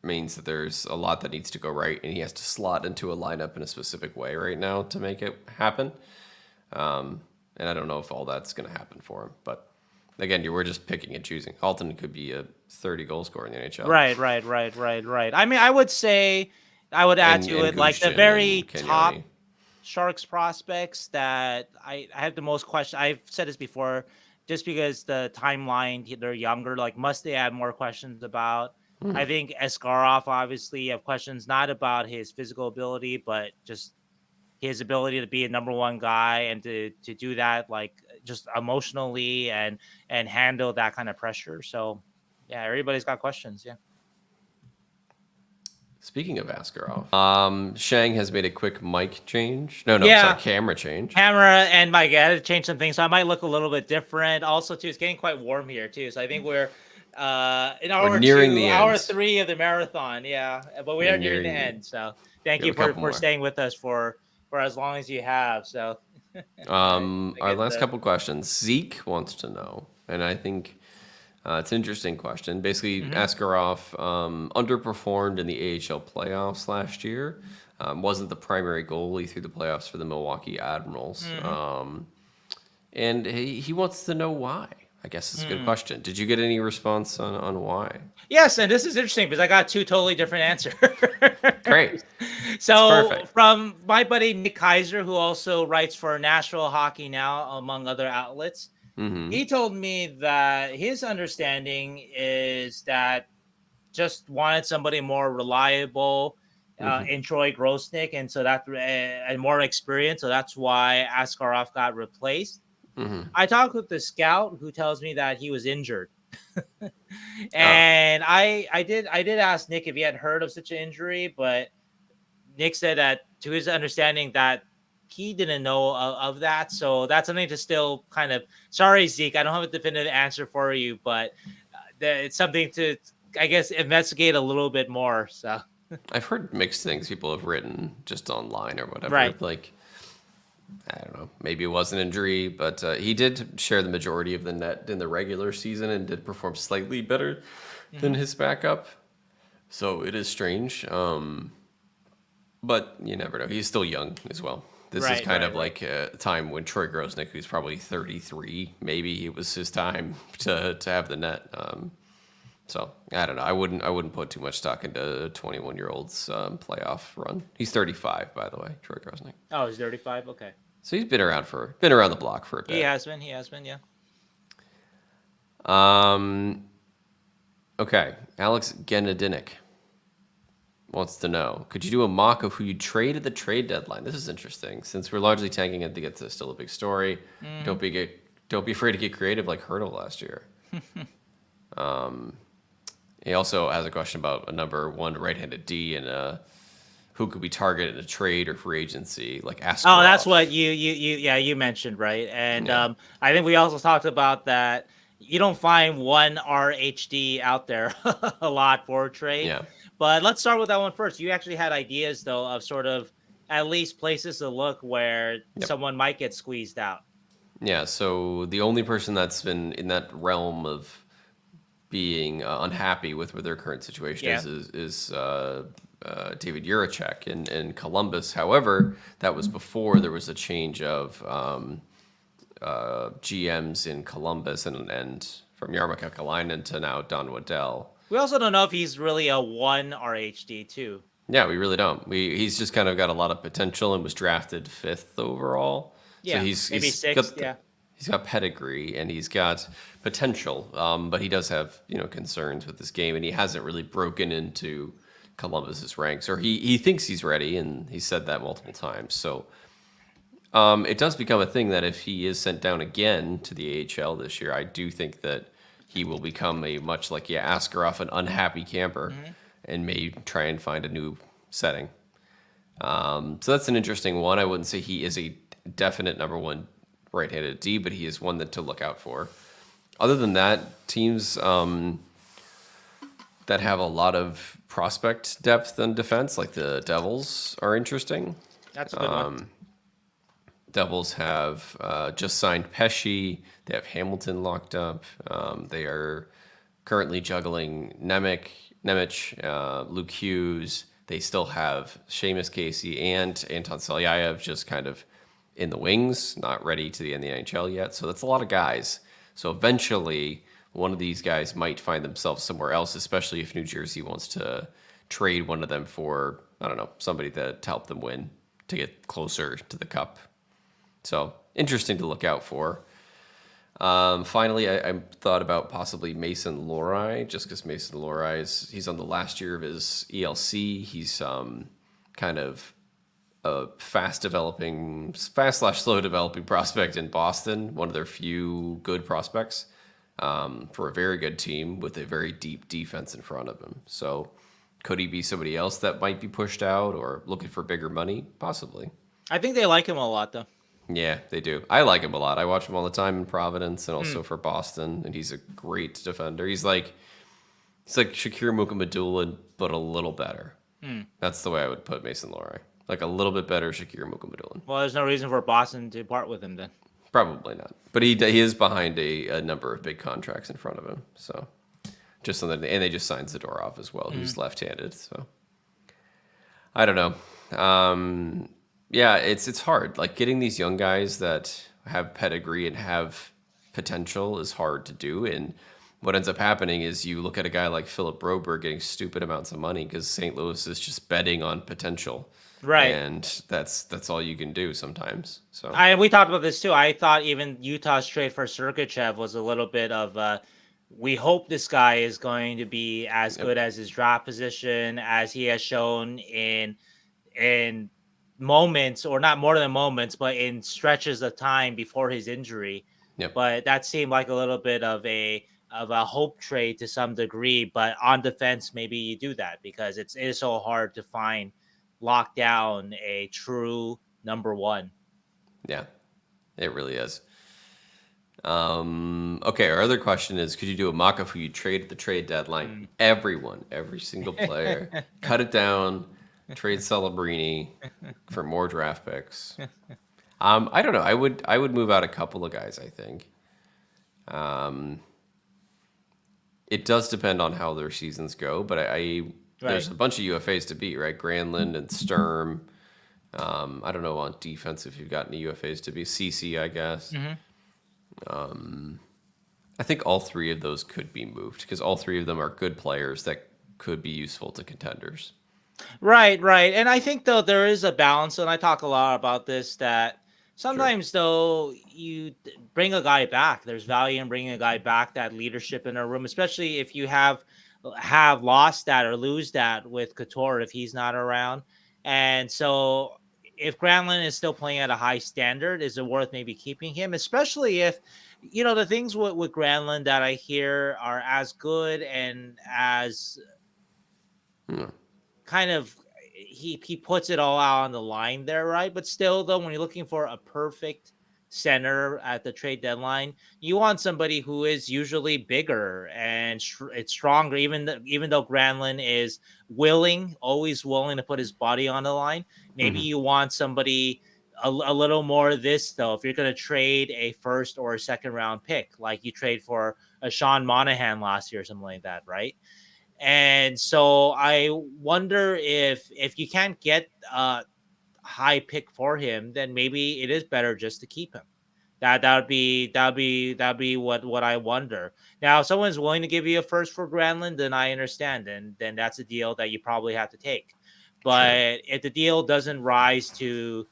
means that there's a lot that needs to go right, and he has to slot into a lineup in a specific way right now to make it happen. And I don't know if all that's going to happen for him, but again, we're just picking and choosing. Haltonen could be a 30 goal scorer in the NHL. Right. I mean, I would say I would add to it like the very top Sharks prospects that I have the most questions. I've said this before, just because the timeline, they're younger. Like, must they add more questions about? I think Askarov, obviously, have questions not about his physical ability, but just his ability to be a number one guy and to do that, like, just emotionally and handle that kind of pressure. So, yeah, everybody's got questions. Yeah. Speaking of Askarov, Shang has made a quick mic change. Sorry, camera change. And mic. I had to change some things, so I might look a little bit different. Also, too, it's getting quite warm here too, so I think we're in hour nearing the hour end. 3 of the marathon. Yeah, but we are nearing the end. So thank you for staying with us for as long as you have. So our last couple questions. Zeke wants to know, and I think. It's an interesting question. Basically, Askarov underperformed in the AHL playoffs last year. Wasn't the primary goalie through the playoffs for the Milwaukee Admirals. And he wants to know why. I guess it's a good question. Did you get any response on why? Yes, and this is interesting because I got 2 totally different answers. Great. So from my buddy Nick Kaiser, who also writes for Nashville Hockey Now, among other outlets, he told me that his understanding is that just wanted somebody more reliable in Troy Grosnick, and so that and more experience. So that's why Askarov got replaced. I talked with the scout who tells me that he was injured, and I did ask Nick if he had heard of such an injury, but Nick said that to his understanding that he didn't know of that. So that's something to still kind of, sorry, Zeke, I don't have a definitive answer for you, but it's something to, I guess, investigate a little bit more. So I've heard mixed things people have written just online or whatever. Right. Like, I don't know, maybe it was an injury, but he did share the majority of the net in the regular season and did perform slightly better than his backup. So it is strange. But you never know. He's still young as well. This is kind of like a time when Troy Grosnick, who's probably 33, maybe it was his time to have the net. So I don't know. I wouldn't put too much stock into a 21-year-old's playoff run. He's 35, by the way, Troy Grosnick. Oh, he's 35. Okay. So he's been around the block for a bit. He has been. Yeah. Okay. Alex Genadinik wants to know, could you do a mock of who you trade at the trade deadline? This is interesting, since we're largely tanking it to get to still a big story. Don't be afraid to get creative like Hurdle last year. He also has a question about a number 1 right-handed D and who could we target in a trade or free agency, like Askarov. Oh, that's what you mentioned, right? And I think we also talked about that you don't find one RHD out there a lot for a trade. Yeah. But let's start with that one first. You actually had ideas, though, of sort of at least places to look where someone might get squeezed out. Yeah, so the only person that's been in that realm of being unhappy with their current situation is David Jiricek in Columbus. However, that was before there was a change of GMs in Columbus and from Jarmo Kekalainen to now Don Waddell. We also don't know if he's really a 1 RHD too. Yeah, we really don't. He's just kind of got a lot of potential and was drafted 5th overall. Yeah, so he's 6th. He's got pedigree and he's got potential, but he does have concerns with this game, and he hasn't really broken into Columbus's ranks, or he thinks he's ready, and he said that multiple times. So It does become a thing that if he is sent down again to the AHL this year, I do think that he will become a much like Askarov, an unhappy camper, and may try and find a new setting. So that's an interesting one. I wouldn't say he is a definite number one right-handed D, but he is one that to look out for. Other than that, teams that have a lot of prospect depth and defense, like the Devils, are interesting. That's a good one. Devils have just signed Pesci. They have Hamilton locked up. They are currently juggling Nemec, Luke Hughes. They still have Seamus Casey and Anton Selyaev just kind of in the wings, not ready to be in the NHL yet. So that's a lot of guys. So eventually, one of these guys might find themselves somewhere else, especially if New Jersey wants to trade one of them for, I don't know, somebody to help them win, to get closer to the cup. So interesting to look out for. Finally, I thought about possibly Mason Lohrei, just because Mason Lohrei he's on the last year of his ELC. He's kind of a fast/slow developing prospect in Boston, one of their few good prospects for a very good team with a very deep defense in front of him. So could he be somebody else that might be pushed out or looking for bigger money? Possibly. I think they like him a lot, though. Yeah, they do. I like him a lot. I watch him all the time in Providence and also for Boston, and he's a great defender. He's like Shakir Mukhamadullin, but a little better. That's the way I would put Mason Lohrei. Like a little bit better Shakir Mukhamadullin. Well, there's no reason for Boston to part with him then. Probably not. But he is behind a number of big contracts in front of him. So just something, and they just signed Zadorov as well, who's left-handed. So I don't know. Yeah, it's hard. Like getting these young guys that have pedigree and have potential is hard to do. And what ends up happening is you look at a guy like Philip Broberg getting stupid amounts of money because St. Louis is just betting on potential. Right. And that's all you can do sometimes. So we talked about this too. I thought even Utah's trade for Sergachev was a little bit of we hope this guy is going to be as good as his draft position as he has shown in moments, or not more than moments, but in stretches of time before his injury. But that seemed like a little bit of a hope trade to some degree. But on defense, maybe you do that because it is so hard to lock down a true number one. Yeah, it really is. Okay, our other question is, could you do a mock-up who you trade at the trade deadline? Everyone, every single player, cut it down, trade Celebrini for more draft picks. I don't know. I would move out a couple of guys, I think. It does depend on how their seasons go, but there's a bunch of UFAs to beat, right? Granlund and Sturm. I don't know on defense if you've got any UFAs to beat. CC, I guess. I think all three of those could be moved because all three of them are good players that could be useful to contenders. Right. And I think, though, there is a balance, and I talk a lot about this, that sometimes, though, you bring a guy back. There's value in bringing a guy back, that leadership in a room, especially if you have lost that or lose that with Couture if he's not around. And so if Granlund is still playing at a high standard, is it worth maybe keeping him? Especially if, the things with Granlund that I hear are as good and as kind of he puts it all out on the line there, right? But still, though, when you're looking for a perfect center at the trade deadline, you want somebody who is usually bigger and it's stronger. Even though Granlund is always willing to put his body on the line, maybe you want somebody a little more of this, though. If you're going to trade a first or a second round pick, like you trade for a Sean Monahan last year or something like that, right? And so I wonder if you can't get a high pick for him, then maybe it is better just to keep him. That'd be what I wonder. Now, if someone's willing to give you a first for Granlund, then I understand, and then that's a deal that you probably have to take. But if the deal doesn't rise to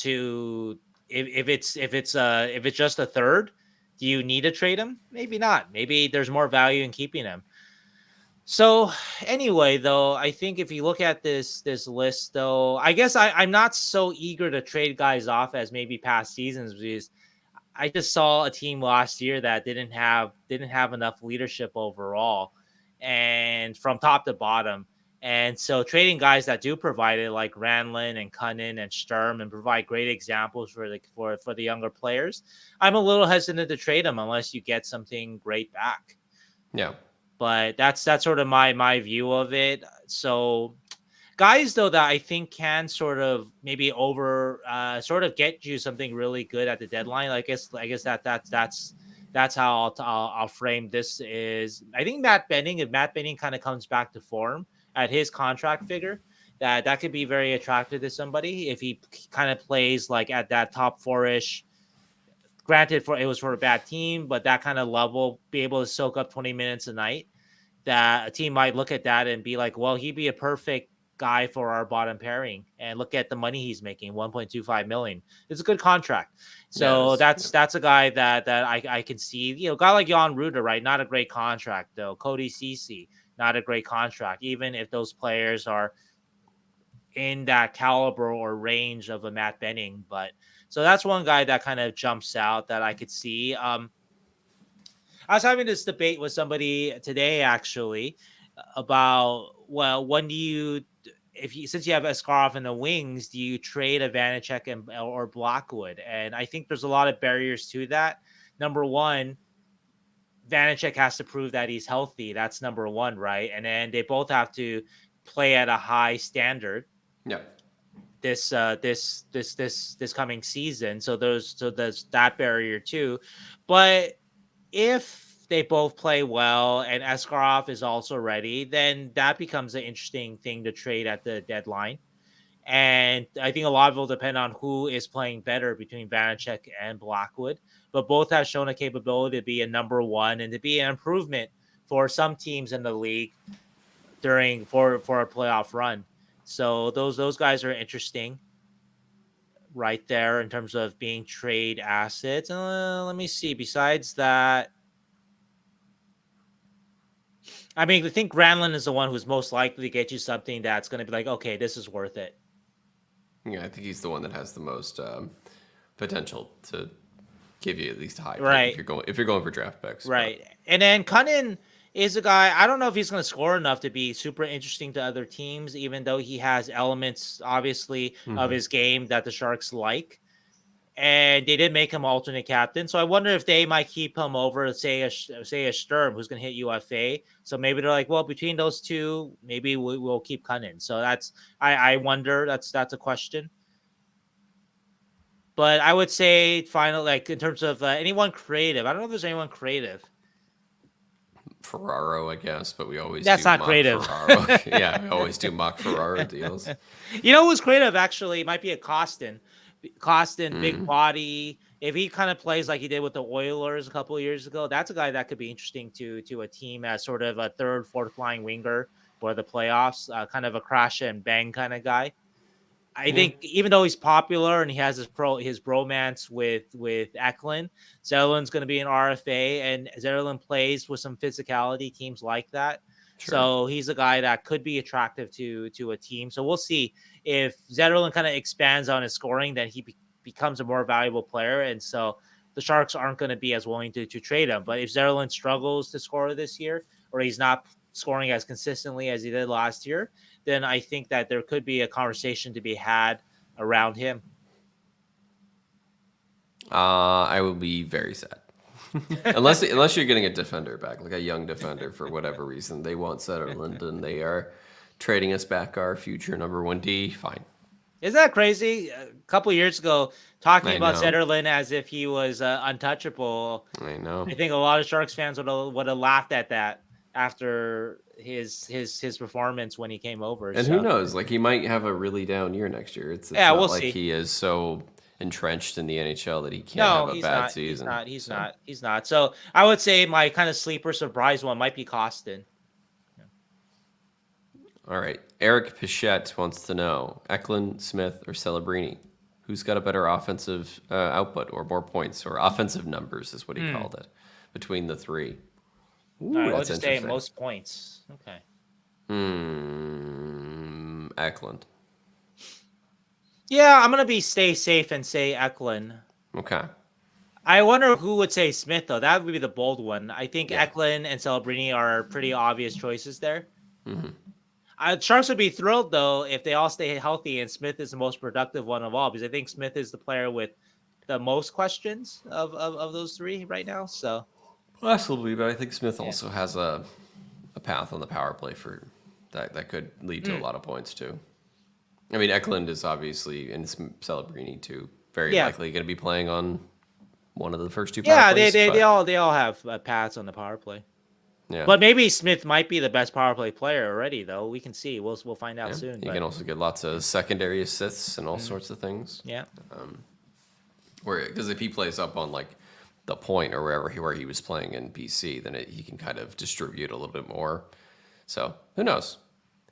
if it's just a third, do you need to trade him? Maybe not. Maybe there's more value in keeping him. So anyway, though, I think if you look at this list, though, I guess I'm not so eager to trade guys off as maybe past seasons, because I just saw a team last year that didn't have enough leadership overall, and from top to bottom. And so trading guys that do provide it, like Ranlin and Kunin and Sturm, and provide great examples for the younger players, I'm a little hesitant to trade them unless you get something great back. Yeah. But that's sort of my view of it. So guys though that I think can sort of maybe sort of get you something really good at the deadline. I guess that's how I'll frame this. Is I think Matt Benning, if Matt Benning kind of comes back to form at his contract figure, that could be very attractive to somebody if he kind of plays like at that top four-ish. Granted, it was for a bad team, but that kind of level, be able to soak up 20 minutes a night, that a team might look at that and be like, well, he'd be a perfect guy for our bottom pairing. And look at the money he's making, 1.25 million. It's a good contract. Yeah. So that's a guy that I can see. A guy like Jan Ruda, right? Not a great contract though. Cody Ceci, not a great contract. Even if those players are in that caliber or range of a Matt Benning, but so that's one guy that kind of jumps out that I could see. I was having this debate with somebody today actually about, well, when do you, since you have Askarov in the wings, do you trade a Vanacek or Blackwood? And I think there's a lot of barriers to that. Number one, Vanacek has to prove that he's healthy. That's number one, right? And then they both have to play at a high standard Yeah. this coming season. So there's that barrier too. But if they both play well and Askarov is also ready, then that becomes an interesting thing to trade at the deadline. And I think a lot of it will depend on who is playing better between Vanacek and Blackwood. But both have shown a capability to be a number one and to be an improvement for some teams in the league for a playoff run. So those guys are interesting right there in terms of being trade assets. Let me see. Besides that, I mean, I think Ranlin is the one who's most likely to get you something that's going to be like, okay, this is worth it. Yeah, I think he's the one that has the most potential to give you at least a high pick Right. if you're going for draft picks. Right. And then Kunin is a guy, I don't know if he's going to score enough to be super interesting to other teams, even though he has elements, obviously, of his game that the Sharks like. And they did make him alternate captain, so I wonder if they might keep him over, say a Sturm who's going to hit UFA. So maybe they're like, well, between those two, maybe we'll keep Kunin. So I wonder. That's a question. But I would say final, like in terms of anyone creative. I don't know if there's anyone creative. Ferraro, I guess, but we always That's do not mock creative. Ferraro. Yeah, we always do mock Ferraro deals. You know who's creative actually? It might be a Costin. Costin, big body. If he kind of plays like he did with the Oilers a couple of years ago, that's a guy that could be interesting to a team as sort of a third, fourth line winger for the playoffs, kind of a crash and bang kind of guy. I think even though he's popular and he has his bromance with Eklund, Zetterlund's going to be an RFA, and Zetterlund plays with some physicality. Teams like that, so he's a guy that could be attractive to a team. So we'll see if Zetterlund kind of expands on his scoring, then he becomes a more valuable player, and so the Sharks aren't going to be as willing to trade him. But if Zetterlund struggles to score this year, or he's not scoring as consistently as he did last year, then I think that there could be a conversation to be had around him. I will be very sad. unless you're getting a defender back, like a young defender for whatever reason. They want Zetterlund and they are trading us back our future number 1D. Fine. Isn't that crazy? A couple of years ago, talking about know. Zetterlund as if he was untouchable. I know. I think a lot of Sharks fans would have laughed at that after his performance when he came over. And who knows? Like he might have a really down year next year. It's yeah, not we'll like see. he is so entrenched in the NHL that he can't have a bad season. He's not. So I would say my kind of sleeper surprise one might be Costin. All right. Eric Pichette wants to know, Eklund, Smith, or Celebrini? Who's got a better offensive output or more points or offensive numbers is what he called it between the three? Ooh, All right, we'll that's just say interesting. most points. Okay. Eklund. Yeah, I'm gonna stay safe and say Eklund. Okay. I wonder who would say Smith though. That would be the bold one. I think Yeah. Eklund and Celebrini are pretty obvious choices there. Mm-hmm. Sharks would be thrilled though if they all stay healthy and Smith is the most productive one of all, because I think Smith is the player with the most questions of those three right now. So Possibly, but I think Smith yeah. also has a path on the power play for that could lead to a lot of points too. I mean, Eklund is obviously, and Celebrini too, very Yeah. likely going to be playing on one of the first two power Yeah, plays. they But all have paths on the power play. yeah, But maybe Smith might be the best power play player already, though. We can see. We'll find out yeah, soon. you But can also get lots of secondary assists and all sorts of things. yeah, Where because if he plays up on like the point or where he was playing in BC, then he can kind of distribute a little bit more. So who knows?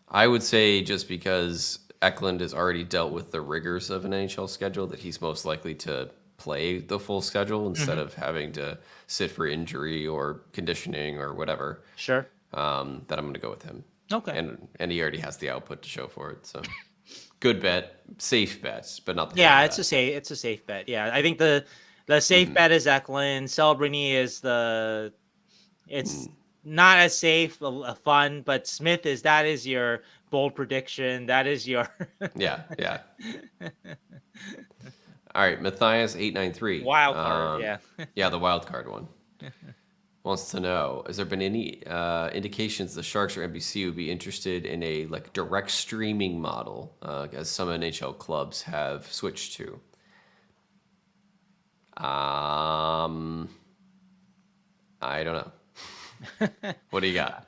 I would say just because Eklund has already dealt with the rigors of an NHL schedule, that he's most likely to play the full schedule instead of having to sit for injury or conditioning or whatever. sure. That I'm going to go with him. Okay. And he already has the output to show for it. So good bet, safe bet, but not the Yeah, full it's bet. a safe bet. Yeah, I think the safe bet is Eklund. Celebrini is it's not as safe, fun, but Smith that is your bold prediction. That is your Yeah, yeah. All right, Matthias 893. wild card. Yeah. Yeah, the wild card one. Wants to know, has there been any indications the Sharks or NBC would be interested in a like direct streaming model, as some NHL clubs have switched to? I don't know. What do you got?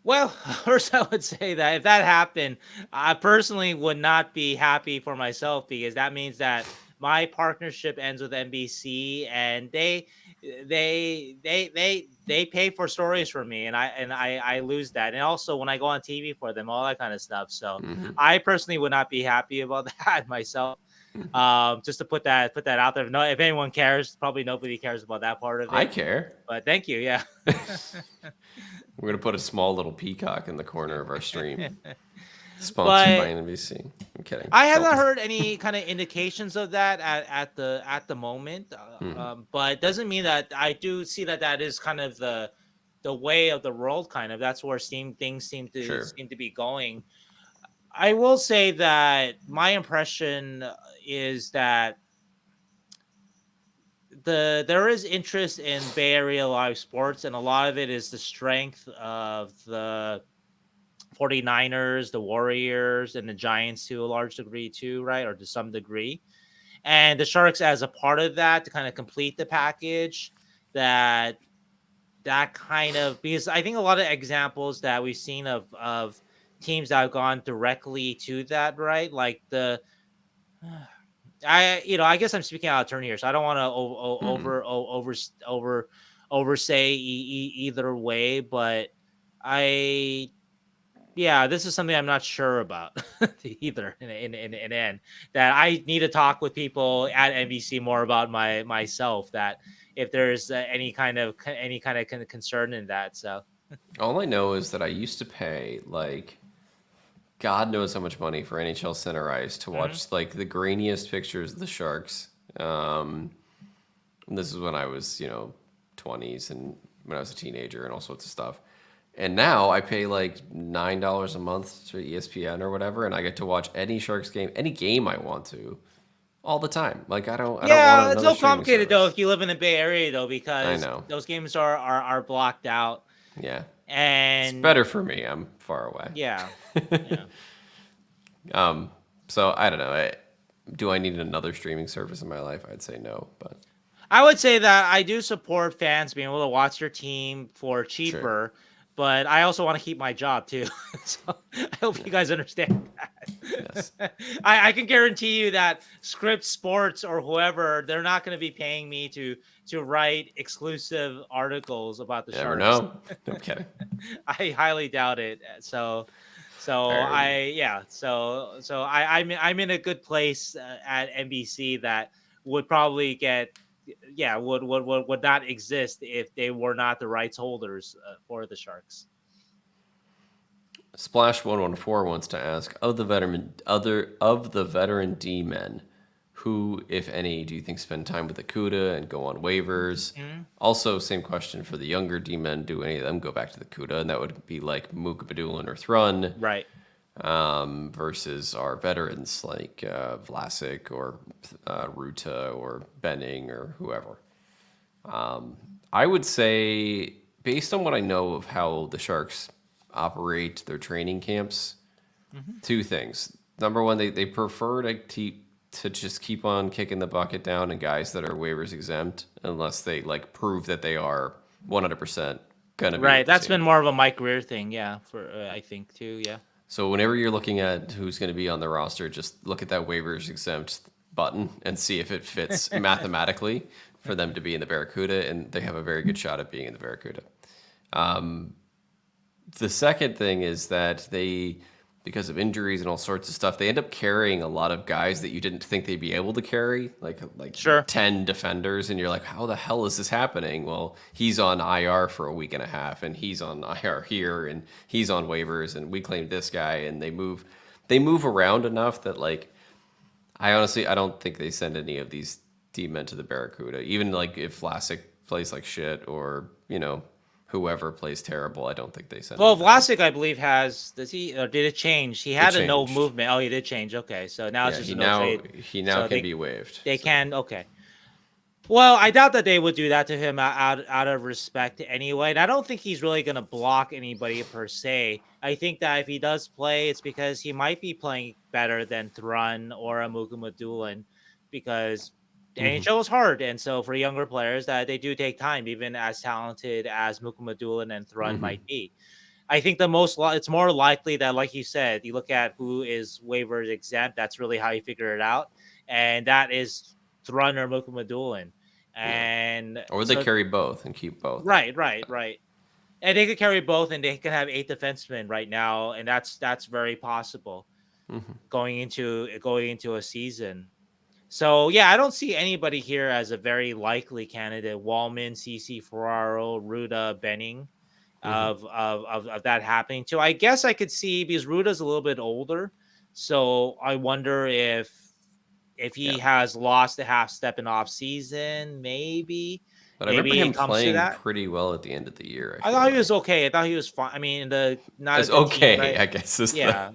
Well, first I would say that if that happened, I personally would not be happy for myself, because that means that my partnership ends with NBC, and they pay for stories for me, and I lose that. And also when I go on TV for them, all that kind of stuff. So I personally would not be happy about that myself. Just to put that out there. No, if anyone cares, probably nobody cares about that part of I it. care. But thank you. Yeah. We're gonna put a small little peacock in the corner of our stream, sponsored by But NBC. I'm kidding. I have Don't. not heard any kind of indications of that at the moment. But it doesn't mean that I do see that is kind of the way of the world. Kind of that's where things Sure. seem to be going. I will say that my impression is that there is interest in Bay Area live sports, and a lot of it is the strength of the 49ers, the Warriors, and the Giants to a large degree too, right? Or to some degree. And the Sharks as a part of that to kind of complete the package, that kind of, because I think a lot of examples that we've seen of teams that have gone directly to that, right? Like I guess I'm speaking out of turn here, so I don't want to oversay either way, but I yeah, this is something I'm not sure about either. In end, that I need to talk with people at NBC more about myself. That if there's any kind of concern in that. So All I know is that I used to pay like God knows how much money for NHL Center Ice to watch like the grainiest pictures of the Sharks. And this is when I was, 20s and when I was a teenager and all sorts of stuff. And now I pay like $9 a month to ESPN or whatever, and I get to watch any Sharks game, any game I want to, all the time. Like I don't want yeah, it's another so streaming complicated though service. if you live in the Bay Area though, I because know. those games are blocked out, Yeah. It's and better for me. I'm far away. yeah, yeah. So I don't know. Do I need another streaming service in my life? I'd say no, but I would say that I do support fans being able to watch their team for sure. cheaper, but I also want to keep my job too. So I hope you guys understand Yes. that. I can guarantee you that Script Sports or whoever, they're not going to be paying me to write exclusive articles about the You never Sharks. know. I'm kidding. I highly doubt it. So All right. I'm in a good place at NBC that would probably get would not exist if they were not the rights holders for the Sharks. Splash 114 wants to ask of the veteran D men, who, if any, do you think spend time with the and go on waivers? Mm-hmm. Also, same question for the younger D men. Do any of them go back to the and that would be like Mukhamadullin or Thrun, Right? Versus our veterans like Vlasic or Ruta or Benning or whoever. I would say, based on what I know of how the Sharks operate their training camps, two things. Number one, they prefer to just keep on kicking the bucket down and guys that are waivers exempt unless they like prove that they are 100% gonna be right. That's been more of a Mike Grier thing, for I think too, yeah. So whenever you're looking at who's going to be on the roster, just look at that waivers exempt button and see if it fits mathematically for them to be in the Barracuda, and they have a very good shot at being in the Barracuda. The second thing is that they, because of injuries and all sorts of stuff, they end up carrying a lot of guys that you didn't think they'd be able to carry, like Sure. 10 defenders, and you're like, how the hell is this happening? Well, he's on IR for a week and a half, and he's on IR here, and he's on waivers, and we claimed this guy, and they move around enough that, like, I don't think they send any of these D-men to the Barracuda. Even like if Vlasic plays like shit, or whoever plays terrible, I don't think they send. Well, Vlasic, I believe, does he, or did it change? He had a no movement. Oh, he did change. Okay, so now it's just a no trade. He now can be waived. They can, okay. Well, I doubt that they would do that to him out of respect anyway. And I don't think he's really going to block anybody per se. I think that if he does play, it's because he might be playing better than Thrun or a Mukhamadullin, because the NHL is hard, and so for younger players, that they do take time, even as talented as Mukhamadullin and Thrun might be. I think it's more likely that, like you said, you look at who is waivers exempt. That's really how you figure it out, and that is Thrun or Mukhamadullin. And or they carry both and keep both. Right. And they could carry both, and they can have 8 defensemen right now, and that's very possible going into a season. So, yeah, I don't see anybody here as a very likely candidate. Wallman, CC Ferraro, Ruda, Benning, of that happening too. I guess I could see, because Ruda's a little bit older, so I wonder if he has lost a half step in off season, maybe. But I remember him playing pretty well at the end of the year. I thought he was okay. I thought he was fine. I mean, it's okay, right? I guess. Yeah.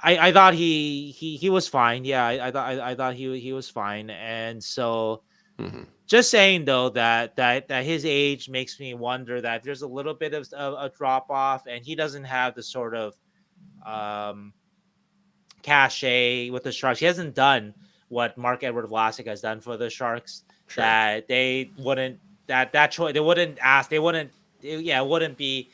I thought he was fine. Yeah, I thought he was fine. And so, just saying though that his age makes me wonder that there's a little bit of a drop off, and he doesn't have the sort of cachet with the Sharks. He hasn't done what Marc-Edouard Vlasic has done for the Sharks. Sure. That they wouldn't choice. They wouldn't ask. They wouldn't. It wouldn't be.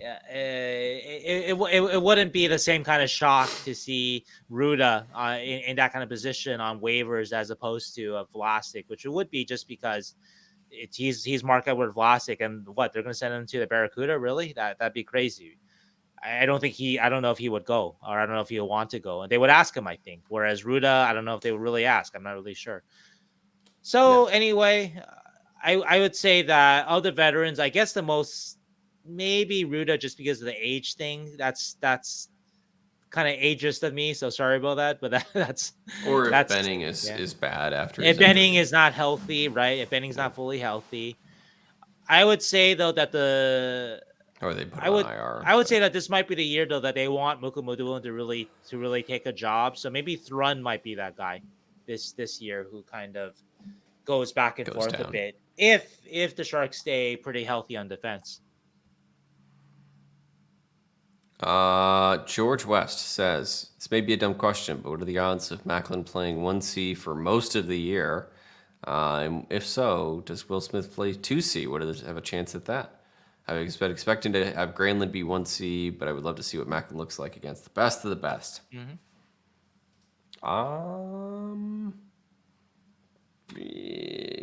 It wouldn't be the same kind of shock to see Ruda in that kind of position on waivers as opposed to Vlasic, which it would be, just because he's Marc-Edouard Vlasic, and what, they're going to send him to the Barracuda? Really? That'd be crazy. I don't know if he would go, or I don't know if he would want to go, and they would ask him, I think. Whereas Ruda, I don't know if they would really ask. I'm not really sure. So anyway, I would say that of the veterans, I guess the most. Maybe Ruda, just because of the age thing. That's kind of ageist of me, so sorry about that. But that's if Benning is bad after. If Benning is not healthy, right? If Benning's not fully healthy, I would say though that or they put him on IR. I would say that this might be the year though that they want Mukhamadullin to really take a job. So maybe Thrun might be that guy this year who kind of goes back and forth a bit if the Sharks stay pretty healthy on defense. George West says, this may be a dumb question, but what are the odds of Macklin playing 1C for most of the year? And if so, does Will Smith play 2C? What do they have a chance at that? I was expecting to have Granlund be 1C, but I would love to see what Macklin looks like against the best of the best.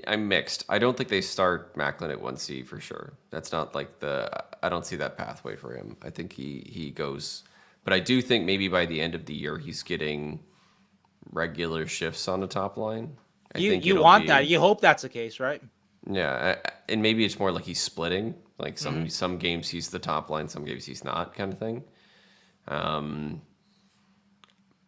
I'm mixed. I don't think they start Macklin at 1C for sure. That's not like I don't see that pathway for him. I think he goes, but I do think maybe by the end of the year he's getting regular shifts on the top line, You want that. You hope that's the case, right? Yeah, and maybe it's more like he's splitting. Like some games he's the top line, some games he's not, kind of thing. I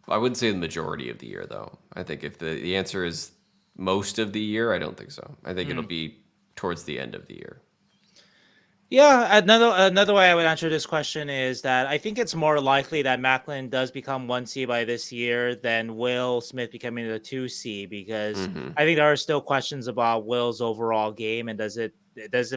wouldn't say the majority of the year, though. I think if the answer is most of the year, I don't think so. I think it'll be towards the end of the year. Yeah, another way I would answer this question is that I think it's more likely that Macklin does become 1C by this year than Will Smith becoming the 2C, because I think there are still questions about Will's overall game and does it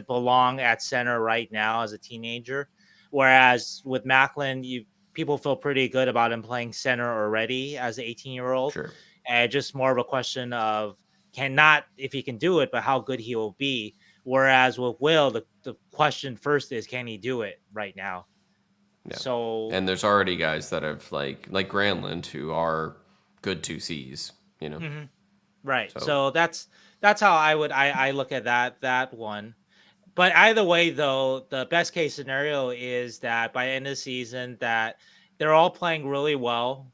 belong at center right now as a teenager, whereas with Macklin, people feel pretty good about him playing center already as an 18-year-old, Sure. and just more of a question of cannot if he can do it, but how good he will be. Whereas with Will, the question first is, can he do it right now? Yeah. So, and there's already guys that have like Granlund who are good 2Cs, you know. right. So that's how I look at that one. But either way, though, the best case scenario is that by end of the season that they're all playing really well.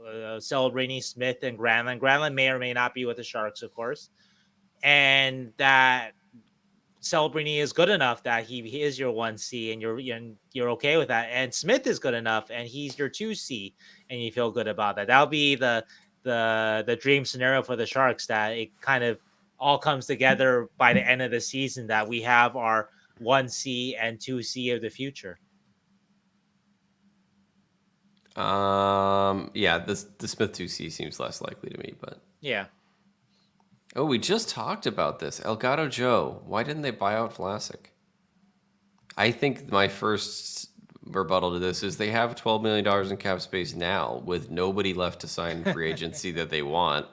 Celebrini, Smith, and Granlund. Granlund may or may not be with the Sharks, of course, and that Celebrini is good enough that he is your 1C and you're okay with that. And Smith is good enough and he's your 2C and you feel good about that. That'll be the dream scenario for the Sharks, that it kind of all comes together by the end of the season, that we have our 1C and 2C of the future. Yeah, the Smith 2C seems less likely to me, but yeah. Oh, we just talked about this. Elgato Joe. Why didn't they buy out Vlasic? I think my first rebuttal to this is they have $12 million in cap space now with nobody left to sign free agency that they want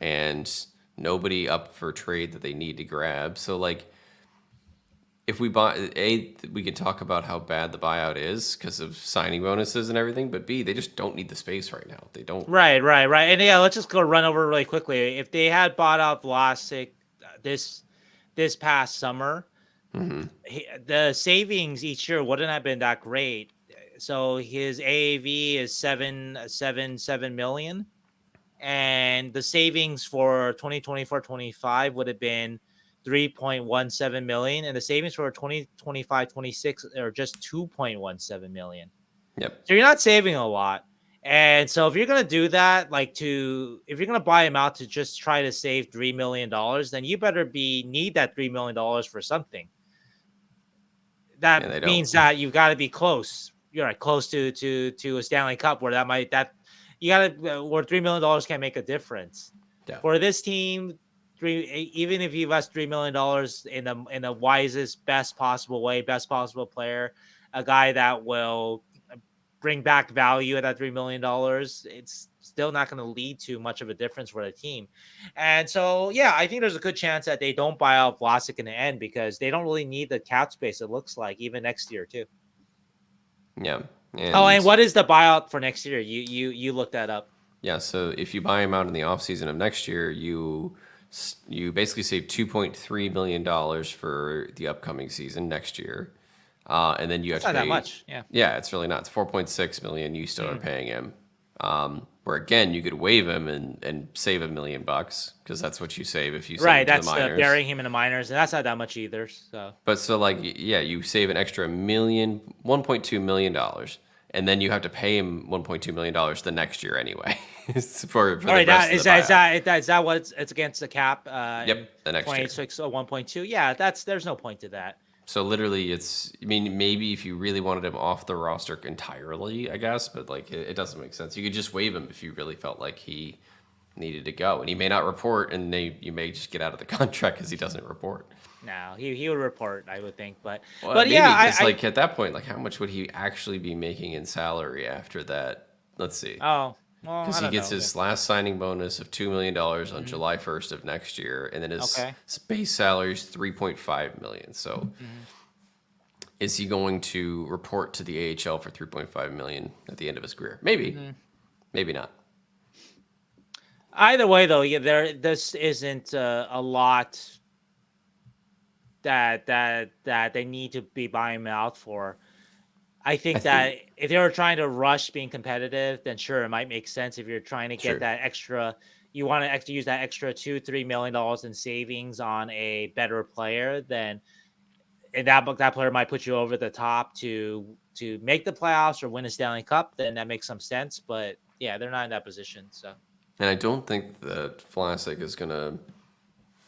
and nobody up for trade that they need to grab. So, like, if we buy, we can talk about how bad the buyout is because of signing bonuses and everything, but B, they just don't need the space right now. They don't. Right. And yeah, let's just go run over really quickly. If they had bought out Vlasic this past summer, the savings each year wouldn't have been that great. So his AAV is 7 million, and the savings for 2024-25 would have been 3.17 million, and the savings for 2025-26 are just 2.17 million. Yep. So you're not saving a lot. And so if you're going to do that, if you're going to buy him out to just try to save $3 million, then you better need that $3 million for something. That means that you've got to be close. You're right, close to a Stanley Cup where where $3 million can make a difference. Yeah. For this team, even if you invest $3 million in the wisest, best possible way, best possible player, a guy that will bring back value at that $3 million, it's still not going to lead to much of a difference for the team. And so, yeah, I think there's a good chance that they don't buy out Vlasic in the end because they don't really need the cap space, it looks like, even next year, too. Yeah. And what is the buyout for next year? You looked that up. Yeah, so if you buy him out in the offseason of next year, you basically save $2.3 million for the upcoming season next year. And then you have to pay. Not that much, yeah. Yeah, it's really not. It's $4.6 million you still are paying him. Where again, you could waive him and save $1 million because that's what you save if you send him to the minors. That's burying him in the minors, and that's not that much either. So, you save an extra $1.2 million, and then you have to pay him $1.2 million the next year anyway. for the rest of the buyout. Is that what it's against the cap? Yep, the next year. 26 or 1.2. Yeah, there's no point to that. So literally, maybe if you really wanted him off the roster entirely, I guess, but it doesn't make sense. You could just waive him if you really felt like he needed to go, and he may not report, and you may just get out of the contract because he doesn't report. No, he would report, I would think, but maybe, yeah, at that point, how much would he actually be making in salary after that? Let's see. Oh. Well, because he gets his last signing bonus of $2 million on July 1st of next year, and then his base salary is $3.5 million. So, is he going to report to the AHL for $3.5 million at the end of his career? Maybe, maybe not. Either way, though, this isn't a lot that they need to be buying him out for. I think if they were trying to rush being competitive, then sure, it might make sense if you're trying to get that extra you want to actually use that extra $2-3 million in savings on a better player, then that player might put you over the top to make the playoffs or win a Stanley Cup. Then that makes some sense. But yeah, they're not in that position. So, And I don't think that Vlasic is going to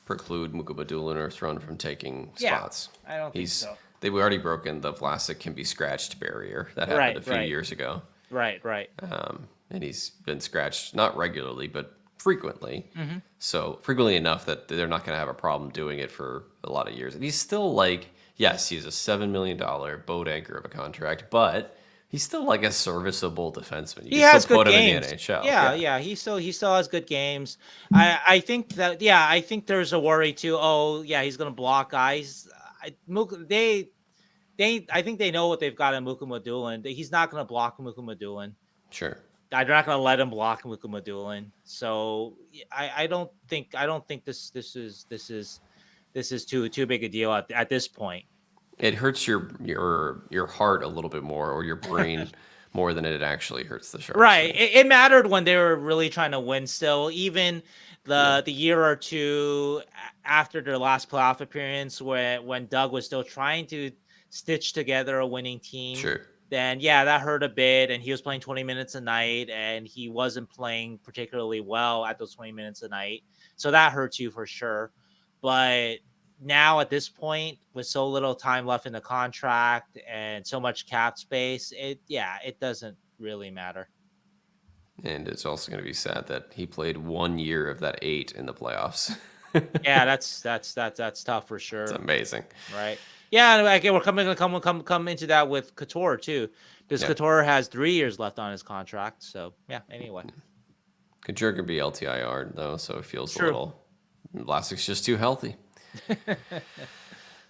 preclude Mukhamadullin or Throne from taking spots. I don't think so. They've already broken the Vlasic can be scratched barrier that happened a few years ago. Right. And he's been scratched not regularly, but frequently. So frequently enough that they're not going to have a problem doing it for a lot of years. And he's still like, yes, he's a $7 million boat anchor of a contract, but he's still like a serviceable defenseman. He has good games. Him in the NHL. Yeah. He still has good games. I think that I think there's a worry too. Oh yeah, he's gonna block guys. I think they know what they've got in Mukhamadullin. He's not gonna block Mukhamadullin. Sure. They're not gonna let him block Mukhamadullin. So I don't think this is too big a deal at this point. It hurts your heart a little bit more, or your brain more than it actually hurts the Sharks. Right. It mattered when they were really trying to win still. Even the year or two after their last playoff appearance, when Doug was still trying to stitch together a winning team. Sure. Then that hurt a bit, and he was playing 20 minutes a night, and he wasn't playing particularly well at those 20 minutes a night. So that hurts you for sure. But now at this point, with so little time left in the contract and so much cap space, it doesn't really matter. And it's also going to be sad that he played 1 year of that 8 in the playoffs. Yeah, that's tough for sure. It's amazing, right? Yeah, again, we're going to come into that with Couture too, because Couture has 3 years left on his contract. So yeah, anyway, Couture can be LTIR though, so it feels a little. Vlasic's just too healthy.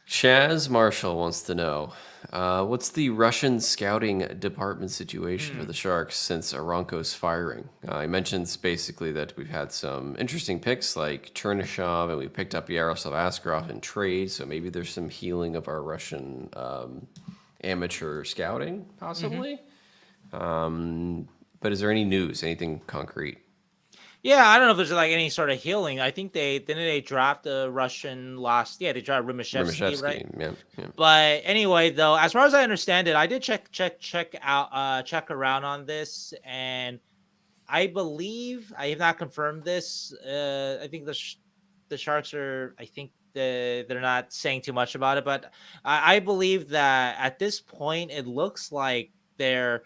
Chaz Marshall wants to know, what's the Russian scouting department situation for the Sharks since Eronko's firing? He mentions basically that we've had some interesting picks like Chernyshov, and we picked up Yaroslav Askarov in trade, so maybe there's some healing of our Russian amateur scouting, possibly. But is there any news, anything concrete? Yeah, I don't know if there's like any sort of healing. I think they draft a Russian last. Yeah, they draft Rimashevsky, right? Yeah. But anyway, though, as far as I understand it, I did check around on this, and I believe I have not confirmed this. I think the Sharks are. I think they're not saying too much about it, but I believe that at this point, it looks like they're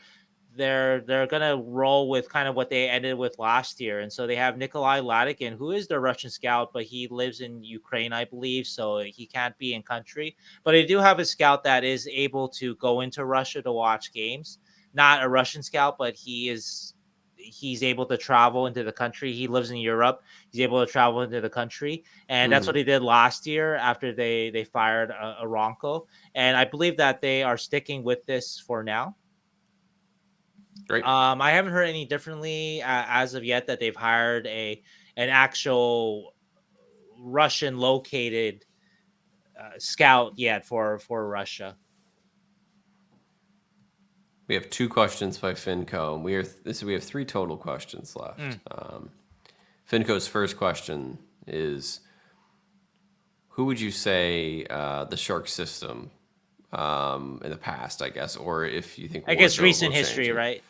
gonna roll with kind of what they ended with last year, and so they have Nikolai Latikin, who is their Russian scout, but he lives in Ukraine, I believe, so he can't be in country. But they do have a scout that is able to go into Russia to watch games. Not a Russian scout, but he's able to travel into the country. He lives in Europe. He's able to travel into the country, and that's what he did last year after they fired Eronko. And I believe that they are sticking with this for now. Great. I haven't heard any differently as of yet that they've hired an actual Russian located scout yet for Russia. We have 2 questions by Finco. We have 3 total questions left. Finco's first question is, who would you say the Shark system in the past, I guess, or if you think recent history, right?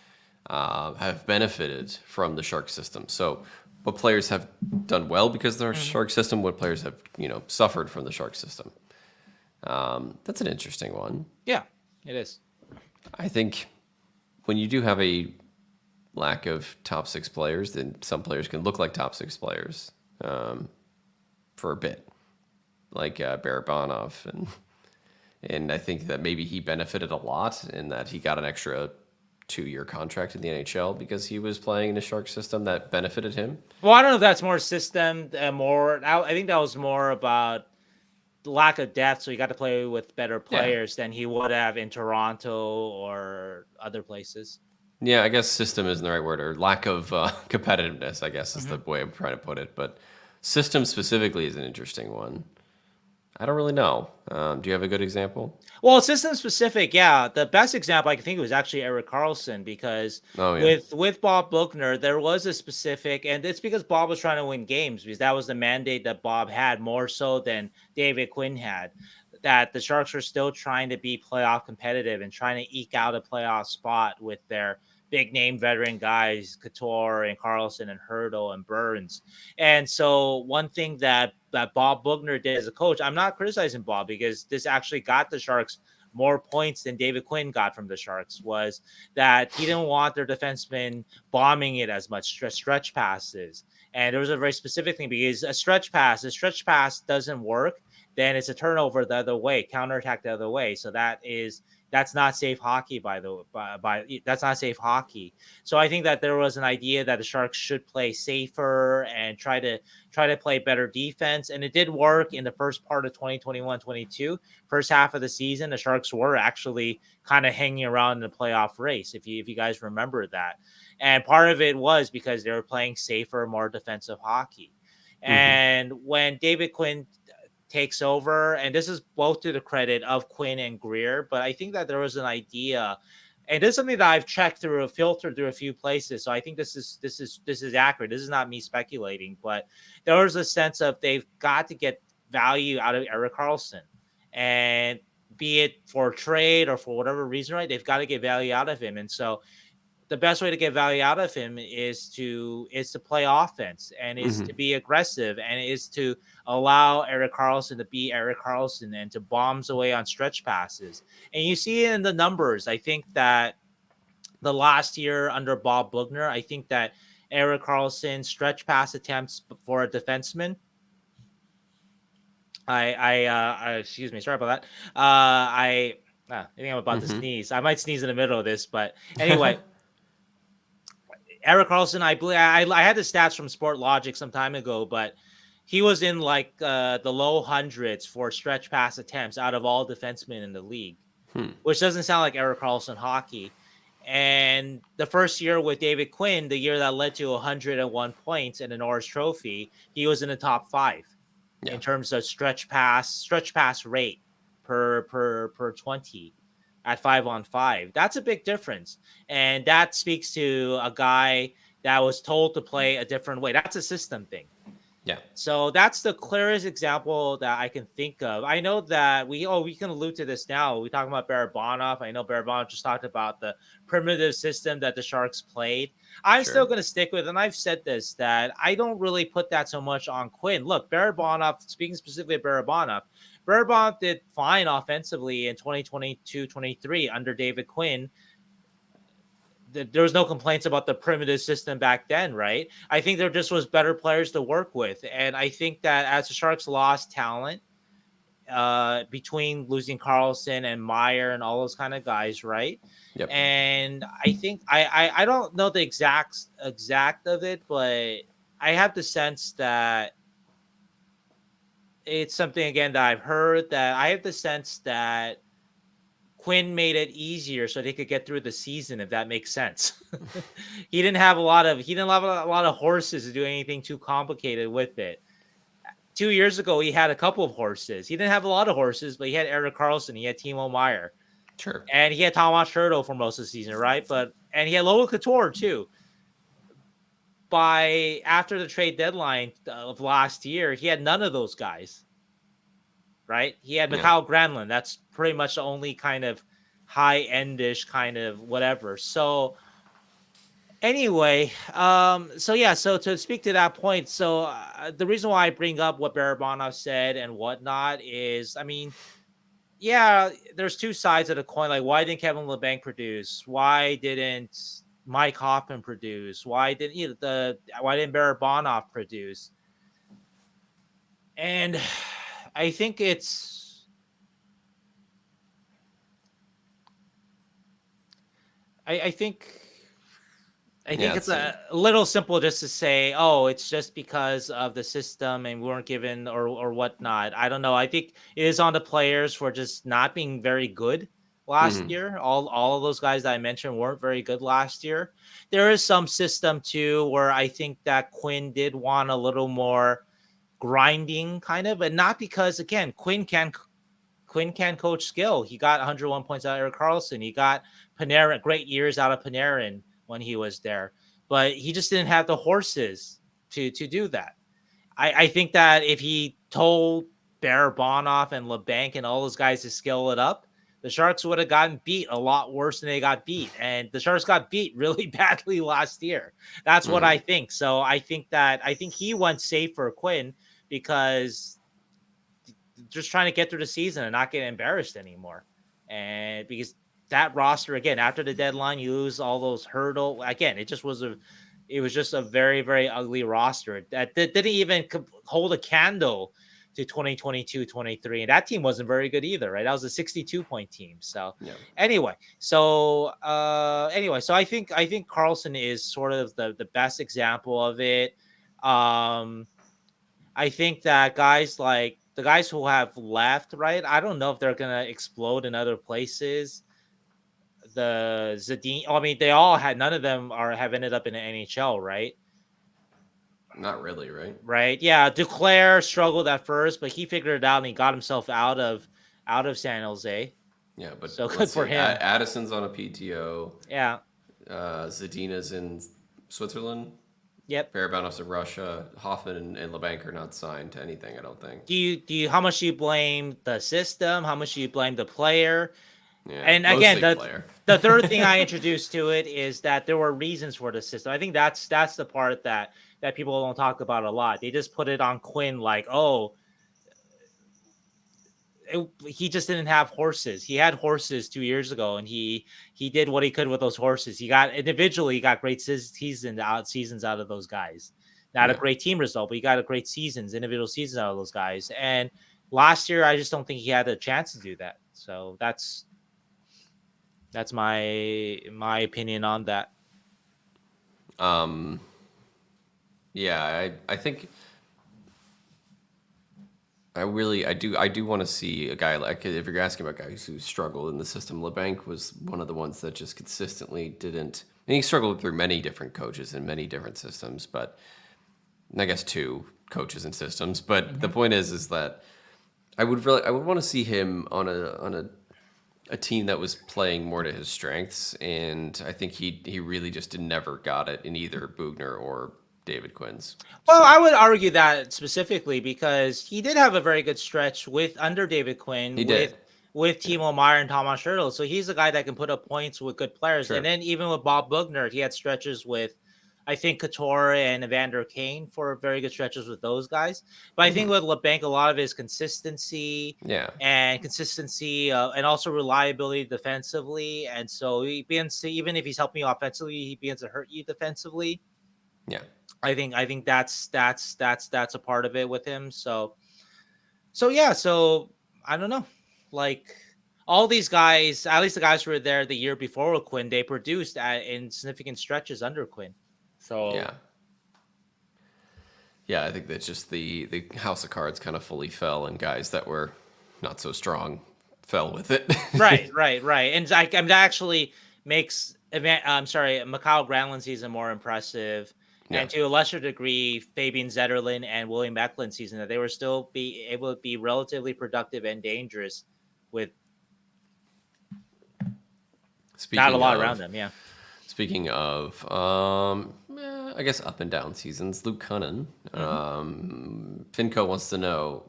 Have benefited from the Shark system. So what players have done well because of the Shark system, what players have, suffered from the Shark system. That's an interesting one. Yeah, it is. I think when you do have a lack of top 6 players, then some players can look like top 6 players for a bit, like Barabanov. And I think that maybe he benefited a lot in that he got an extra 2-year contract in the NHL because he was playing in a Shark system that benefited him. Well, I don't know if that's more system, I think that was more about the lack of depth, so he got to play with better players than he would have in Toronto or other places. Yeah, I guess system isn't the right word, or lack of competitiveness, I guess is the way I'm trying to put it. But system specifically is an interesting one. I don't really know. Do you have a good example? Well, system specific, yeah. The best example I can think of was actually Erik Karlsson, because Oh yeah. with Bob Buchner, there was a specific, and it's because Bob was trying to win games, because that was the mandate that Bob had more so than David Quinn had. That the Sharks were still trying to be playoff competitive and trying to eke out a playoff spot with their big name veteran guys, Couture and Carlson and Hurdle and Burns. And so one thing that Bob Buchner did as a coach, I'm not criticizing Bob, because this actually got the Sharks more points than David Quinn got from the Sharks, was that he didn't want their defensemen bombing it as much, stretch passes. And there was a very specific thing, because a stretch pass doesn't work, then it's a turnover the other way, counterattack the other way. So that's not safe hockey, by that's not safe hockey. So I think that there was an idea that the Sharks should play safer and try to play better defense, and it did work in the first part of 2021-22. First half of the season, the Sharks were actually kind of hanging around in the playoff race, if you guys remember that. And part of it was because they were playing safer, more defensive hockey. Hmm. And when David Quinn takes over, and this is both to the credit of Quinn and Grier, but I think that there was an idea, and this is something that I've filtered through a few places. So I think this is accurate. This is not me speculating, but there was a sense of they've got to get value out of Erik Karlsson, and be it for trade or for whatever reason, right? They've got to get value out of him, and so the best way to get value out of him is to play offense, and is Hmm. to be aggressive, and is to allow Erik Karlsson to be Erik Karlsson and to bombs away on stretch passes. And you see it in the numbers. I think that the last year under Bob Bugner, I think that Erik Karlsson stretch pass attempts for a defenseman. Excuse me, sorry about that. I think I'm about to Hmm. sneeze. I might sneeze in the middle of this, but anyway, Erik Karlsson, I believe I had the stats from Sport Logic some time ago, but he was in like the low hundreds for stretch pass attempts out of all defensemen in the league, Hmm. which doesn't sound like Erik Karlsson hockey. And the first year with David Quinn, the year that led to 101 points and the Norris Trophy, he was in the top 5 Yeah. in terms of stretch pass rate per 20 at 5-on-5. That's a big difference. And that speaks to a guy that was told to play a different way. That's a system thing. Yeah. So that's the clearest example that I can think of. I know that we can allude to this now. We talking about Barabanov. I know Barabanov just talked about the primitive system that the Sharks played. I'm still Sure. going to stick with, and I've said this, that I don't really put that so much on Quinn. Look, Barabanov, speaking specifically of Barabanov did fine offensively in 2022-23 under David Quinn. There was no complaints about the primitive system back then, right? I think there just was better players to work with, and I think that as the Sharks lost talent, between losing Carlson and Meyer and all those kind of guys, right? Yep. And I think I don't know the exact of it, but I have the sense that it's something, again, that I've heard, that I have the sense that Quinn made it easier so they could get through the season, if that makes sense. He didn't have a lot of horses to do anything too complicated with it. 2 years ago, he had a couple of horses. He didn't have a lot of horses, but he had Erik Karlsson, he had Timo Meyer, Sure. and he had Tomas Hertl for most of the season, right? And he had Logan Couture too. By after the trade deadline of last year, he had none of those guys, right? He had Yeah. Mikhail Granlund. That's pretty much the only kind of high-endish kind of whatever. So anyway, so to speak to that point, the reason why I bring up what Barabanov said and whatnot is, I mean, yeah, there's two sides of the coin. Like, why didn't Kevin LeBanc produce? Why didn't Mike Hoffman produce? Why didn't Barabanov produce? And I think I think I Yeah. think it's It's a little simple just to say, oh, it's just because of the system and we weren't given or whatnot. I don't know. I think it is on the players for just not being very good last mhm. year. All of those guys that I mentioned weren't very good last year. There is some system too where I think that Quinn did want a little more grinding kind of, but not because again Quinn can coach skill. He got 101 points out of Erik Karlsson. He got Panarin great years out of Panarin when he was there, but he just didn't have the horses to do that. I think that if he told Bear Bonhoff and LeBanc and all those guys to scale it up, the Sharks would have gotten beat a lot worse than they got beat. And the Sharks got beat really badly last year. That's what I think. So I think he went safe for Quinn because just trying to get through the season and not get embarrassed anymore. And because that roster, again, after the deadline, you lose all those hurdle. Again, it was just a very, very ugly roster that didn't even hold a candle to 2022-23. And that team wasn't very good either, right? That was a 62-point team. So anyway, so I think Karlsson is sort of the best example of it. I think that guys like the guys who have left, right? I don't know if they're going to explode in other places. The Zadine, I mean, they all had, none of them have ended up in the NHL, right? Not really, right? Right. Yeah. Duclair struggled at first, but he figured it out and he got himself out of San Jose. Yeah, but so good for him. Addison's on a PTO. Yeah. Zadina's in Switzerland. Yep. Barabanov's in Russia. Hoffman and LeBanc are not signed to anything, I don't think. Do you how much do you blame the system? How much do you blame the player? Yeah, and again, the third thing I introduced to it is that there were reasons for the system. I think that's the part that people don't talk about a lot. They just put it on Quinn like, he just didn't have horses. He had horses 2 years ago, and he did what he could with those horses. He got great seasons out of those guys. Not a great team result, but he got a great individual seasons out of those guys. And last year, I just don't think he had a chance to do that. So that's my opinion on that. Yeah, I think I do want to see a guy like, if you're asking about guys who struggled in the system, LeBanc was one of the ones that just consistently didn't. And he struggled through many different coaches and many different systems, but I guess 2 coaches and systems. But the point is that I would want to see him on a team that was playing more to his strengths, and I think he really just never got it in either Bugner or David Quinn's. Well, I would argue that specifically because he did have a very good stretch under David Quinn. With Timo Meier and Thomas Hertl. So he's a guy that can put up points with good players. Sure. And then even with Bob Bugner, he had stretches with, I think, Couture and Evander Kane for very good stretches with those guys. But I think with LeBanc, a lot of his consistency and also reliability defensively. And so he begins to, even if he's helping you offensively, he begins to hurt you defensively. Yeah. I think that's a part of it with him. So I don't know. Like all these guys, at least the guys who were there the year before with Quinn, they produced in significant stretches under Quinn. So yeah, I think that's just the house of cards kind of fully fell, and guys that were not so strong fell with it. right. And that actually makes Mikhail Granlund's season more impressive. Yeah. And to a lesser degree, Fabian Zetterlund and William Eklund season, that they were still be able to be relatively productive and dangerous with not a lot around them. Yeah. Speaking of, I guess up and down seasons, Luke Kunin, Finco wants to know,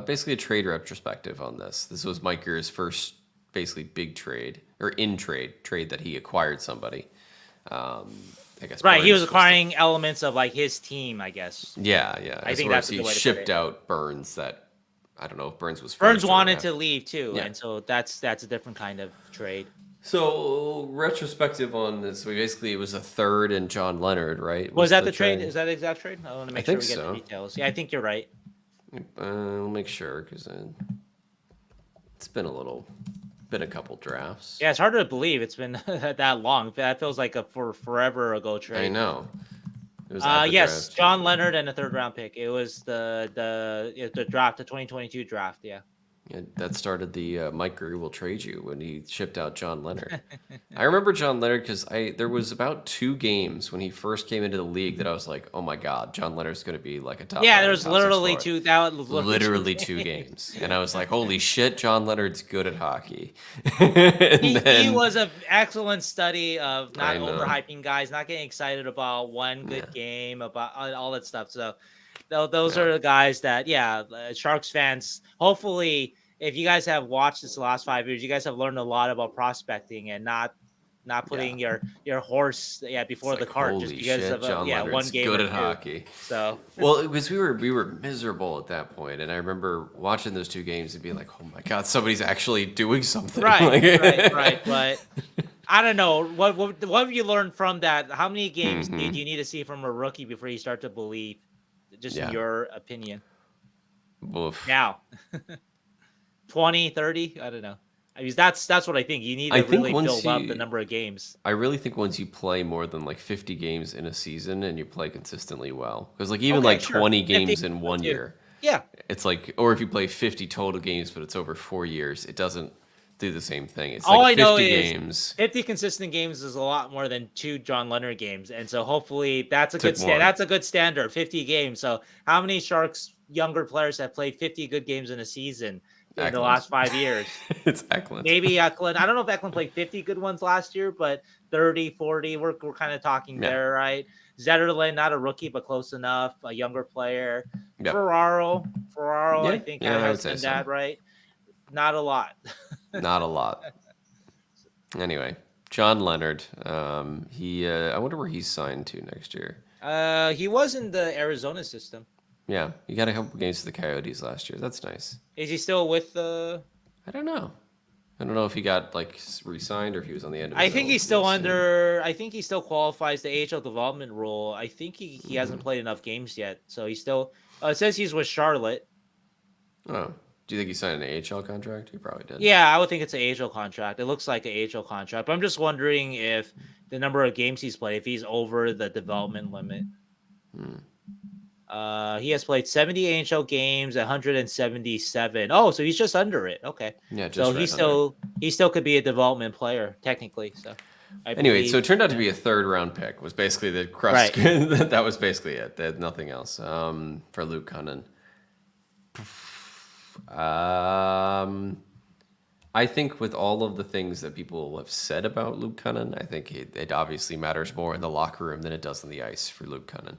basically a trade retrospective on this. This was Mike Grier's first basically big trade that he acquired somebody. I guess right. He was acquiring elements of like his team, I guess. Yeah. I think that's he shipped out Burns. That I don't know if Burns was first. Burns wanted to leave too, and so that's a different kind of trade. So retrospective on this, it was a third and John Leonard, right? Was that the trade? Is that the exact trade? I want to make sure we get so. the details. Yeah, I think you're right. I'll make sure because it's been a couple drafts. Yeah, it's hard to believe it's been that long. That feels like a forever ago trade. I know. It was yes, John Leonard and a 3rd round pick. It was the draft, the 2022 draft. Yeah. Yeah, that started the Mike Grier will trade you when he shipped out John Leonard. I remember John Leonard because there was about 2 games when he first came into the league that I was like, oh my god, John Leonard's going to be like a top Yeah, 5, there's top 6 literally forward. two. That was Literally 2 games. games, and I was like, holy shit, John Leonard's good at hockey. And He then was an excellent study of not I know, overhyping guys, not getting excited about one yeah, good game, about all that stuff. So those yeah, are the guys that, Sharks fans, hopefully, if you guys have watched this the last 5 years, you guys have learned a lot about prospecting and not yeah. putting your horse It's before the like cart just holy because shit, of John one Leonard's game good or at two. hockey. So Well, because we were miserable at that point, and I remember watching those 2 games and being like, "Oh my god, somebody's actually doing something!" right, Like, but I don't know what have you learned from that. How many games did hmm you need to see from a rookie before you start to believe, just in yeah, your opinion? oof. Now 20, 30, I don't know. I mean, that's what I think. You need I to think really once build up the you, number of games. I really think once you play more than like 50 games in a season and you play consistently well, because like even Okay, like sure. 20 50 games in good one too. year, Yeah. it's like, or if you play 50 total games but it's over 4 years, it doesn't do the same thing. It's All like I know 50 is games 50 consistent games is a lot more than 2 John Leonard games, and so hopefully took that's more. a good standard, 50 games. So how many Sharks younger players have played 50 good games in a season in the Eklund. last 5 years? It's Eklund. Maybe Eklund. I don't know if Eklund played 50 good ones last year, but 30, 40, we're kind of talking Yeah. there, right? Zetterlund, not a rookie, but close enough, a younger player. Yep. Ferraro, I Yeah. think Yeah, I would has say done so. that, right? Not a lot. Not a lot. Anyway, John Leonard. He. I wonder where he's signed to next year. He was in the Arizona system. Yeah, he got a couple games for the Coyotes last year. That's nice. Is he still with the? I don't know. I don't know if he got like re-signed or if he was on the end of I his think he's eligibility still soon. under. I think he still qualifies the AHL development role. I think he Hmm hasn't played enough games yet, so he's still. It says he's with Charlotte. Oh, do you think he signed an AHL contract? He probably did. Yeah, I would think it's an AHL contract. It looks like an AHL contract, but I'm just wondering if the number of games he's played, if he's over the development limit. Hmm. He has played 70 AHL games, 177. Oh, so he's just under it. Okay, Yeah, so just right under. he still could be a development player technically. So I Anyway, so believe. it turned out to Yeah. be a 3rd round pick. Was basically the crux. Right. That was basically it. They had nothing else. For Luke Kunin. I think with all of the things that people have said about Luke Kunin, I think it obviously matters more in the locker room than it does on the ice for Luke Kunin.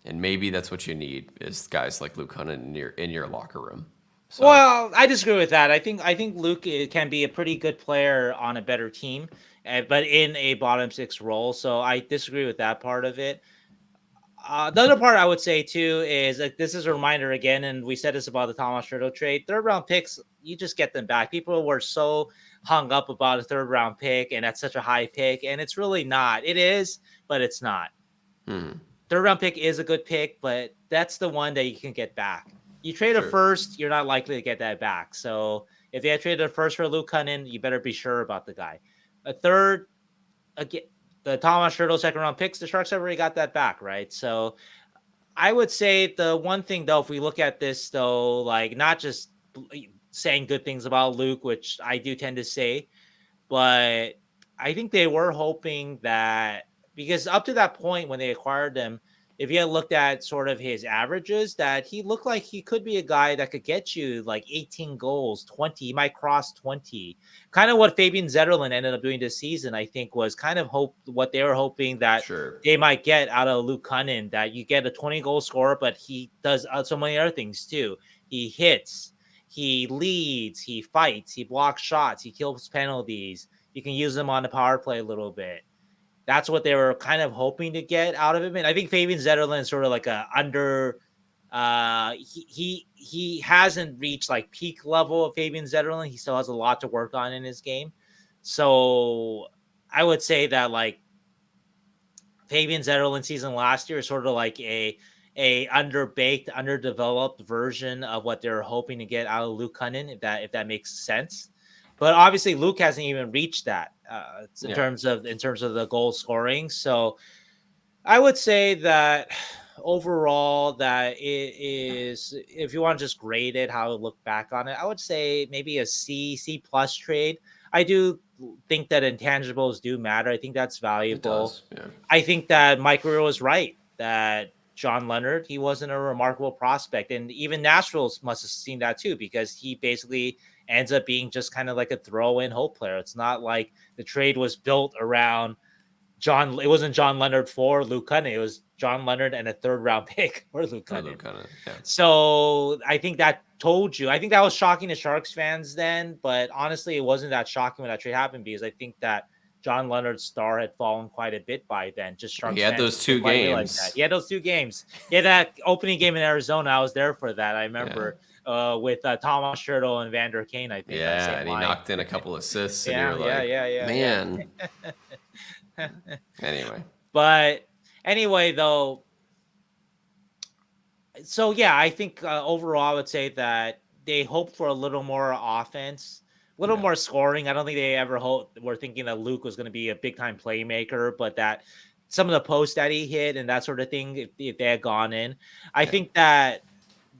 And maybe that's what you need is guys like Luke Kunin in your locker room. So Well, I disagree with that. I think Luke can be a pretty good player on a better team, but in a bottom six role. So I disagree with that part of it. The other part I would say too is like this is a reminder again, and we said this about the Thomas Turtle trade. 3rd round picks, you just get them back. People were so hung up about a 3rd round pick, and that's such a high pick, and it's really not. It is, but it's not. hmm, 3rd round pick is a good pick, but that's the one that you can get back. You trade a sure. first, you're not likely to get that back. So if they had traded a first for Luke Kunin, you better be sure about the guy. A third, again, the Thomas Turtle 2nd round picks, the Sharks have already got that back, right? So I would say the one thing though, if we look at this though, like not just saying good things about Luke, which I do tend to say, but I think they were hoping that because up to that point when they acquired him, if you had looked at sort of his averages, that he looked like he could be a guy that could get you like 18 goals, 20, he might cross 20. Kind of what Fabian Zetterlund ended up doing this season, I think, was kind of what they were hoping that Sure. they might get out of Luke Kunin, that you get a 20 goal scorer, but he does so many other things too. He hits, he leads, he fights, he blocks shots, he kills penalties. You can use him on the power play a little bit. That's what they were kind of hoping to get out of him. And I think Fabian Zetterlund is sort of like a under he hasn't reached like peak level of Fabian Zetterlund. He still has a lot to work on in his game. So I would say that like Fabian Zetterlund season last year is sort of like a underbaked, underdeveloped version of what they're hoping to get out of Luke Kunin, if that makes sense. But obviously, Luke hasn't even reached that Yeah. in terms of the goal scoring. So I would say that overall that it is, if you want to just grade it, how I would look back on it, I would say maybe a C plus trade. I do think that intangibles do matter. I think that's It valuable. does. Yeah. I think that Mike Grier was right that John Leonard, he wasn't a remarkable prospect. And even Nashville must have seen that too, because he basically ends up being just kind of like a throw-in hope player. It's not like the trade was built around it wasn't John Leonard for Luke Kunin. It was John Leonard and a third round pick for Luke Kunin. Yeah. So I think that told you. I think that was shocking to Sharks fans then, but honestly, it wasn't that shocking when that trade happened because I think that John Leonard's star had fallen quite a bit by then. Just Sharks He had fans those 2 didn't quite realize games. that. He had those 2 games. Yeah, that opening game in Arizona, I was there for that. I remember with Thomas Schertl and Vander Kane, I think. Yeah, and he knocked in a couple assists, and Yeah, you're like, yeah. man. Anyway. But anyway, though, so yeah, I think overall I would say that they hoped for a little more offense, a little more scoring. I don't think they ever were thinking that Luke was going to be a big time playmaker, but that some of the posts that he hit and that sort of thing, if they had gone in, I think that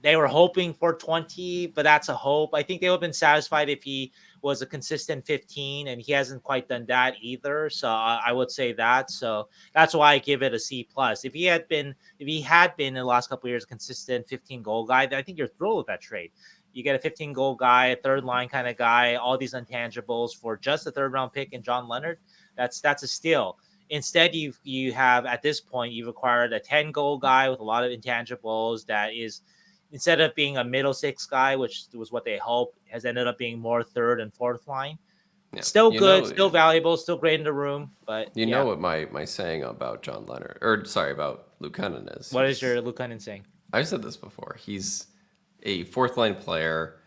they were hoping for 20, but that's a hope. I think they would have been satisfied if he was a consistent 15, and he hasn't quite done that either. So I would say that. So that's why I give it a C plus. If he had been in the last couple of years a consistent 15 goal guy, then I think you're thrilled with that trade. You get a 15 goal guy, a third line kind of guy, all these intangibles for just a third round pick in John Leonard. That's a steal. Instead, you have at this point you've acquired a 10 goal guy with a lot of intangibles that is, instead of being a middle 6 guy, which was what they hoped, has ended up being more third and fourth line. Yeah. Still good, still valuable, still great in the room. But you know what my saying about John Leonard, about Luke Kunin is. What is your Luke Kunin saying? I've said this before. He's a fourth line player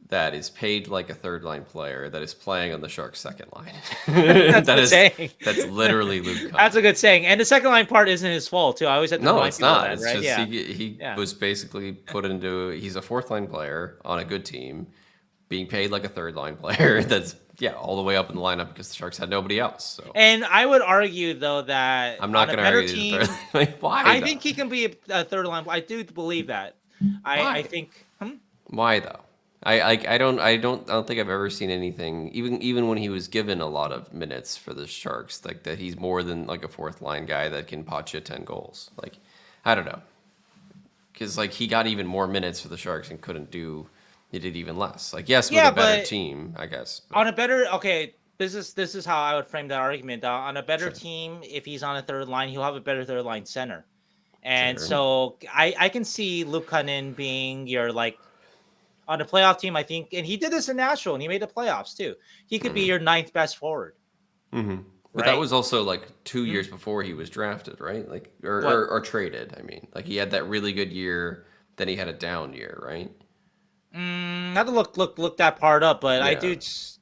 that is paid like a third line player that is playing on the Sharks' second line. That's literally Luke Kunin. That's a good saying. And the second line part isn't his fault too. I always have to remind people not. That, it's right? Just he was basically put into. He's a fourth line player on a good team, being paid like a third line player. That's all the way up in the lineup because the Sharks had nobody else. So. And I would argue though that I'm not going to argue team, why? I think he can be a third line. I do believe that. I think. Why though? I don't think I've ever seen anything, even when he was given a lot of minutes for the Sharks, like that he's more than like a fourth line guy that can pot you 10 goals. Like, I don't know. Because like he got even more minutes for the Sharks and he did even less. Like, yes, with a better team, I guess. But. On a better, this is how I would frame that argument. On a better team, if he's on a third line, he'll have a better third line center. And so I can see Luke Kunin being your like, on a playoff team, I think, and he did this in Nashville, and he made the playoffs too. He could be your 9th best forward. Mm-hmm. But that was also like 2 years before he was drafted, right? Like, or traded. I mean, like he had that really good year, then he had a down year, right? Not to look that part up, but I do. So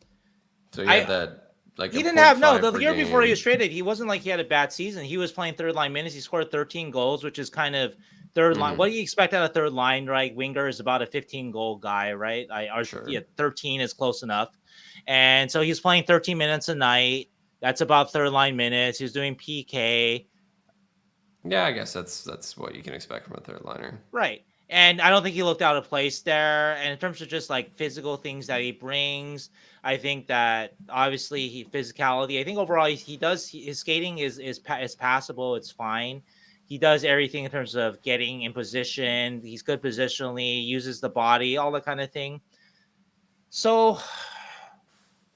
he had that. Like he didn't have the year before he was traded. He wasn't like he had a bad season. He was playing third line minutes. He scored 13 goals, which is kind of. Third line. What do you expect out of third line, right? Winger is about a 15 goal guy, right? 13 is close enough. And so he's playing 13 minutes a night. That's about third line minutes. He's doing PK. Yeah, I guess that's what you can expect from a third liner. Right. And I don't think he looked out of place there. And in terms of just like physical things that he brings, I think that obviously physicality, I think overall his skating is passable. It's fine. He does everything in terms of getting in position. He's good positionally, uses the body, all that kind of thing. So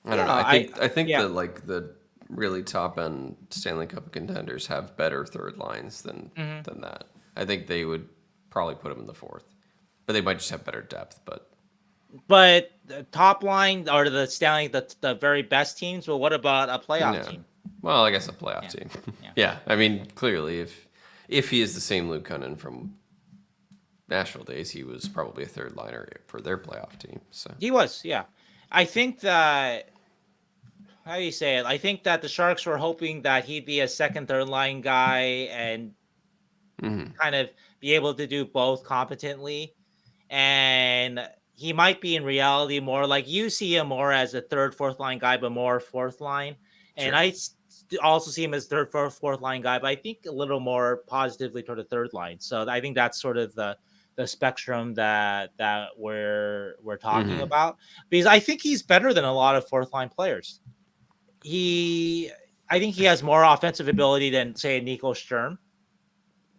I don't know. I think that like the really top end Stanley Cup contenders have better third lines than that. I think they would probably put him in the 4th, but they might just have better depth. But the top line or the Stanley, the very best teams. Well, what about a playoff team? Well, I guess a playoff team. Yeah, I mean, clearly, if he is the same Luke Kunin from Nashville days, he was probably a third liner for their playoff team. So he was, yeah. I think that. How do you say it? I think that the Sharks were hoping that he'd be a second, third line guy and kind of be able to do both competently. And he might be in reality more like you see him more as a third, fourth line guy, but more fourth line. And I also see him as third, fourth line guy, but I think a little more positively toward the third line. So I think that's sort of the spectrum that we're talking Mm-hmm. about, because I think he's better than a lot of fourth line players. I think he has more offensive ability than, say, Nico Sturm,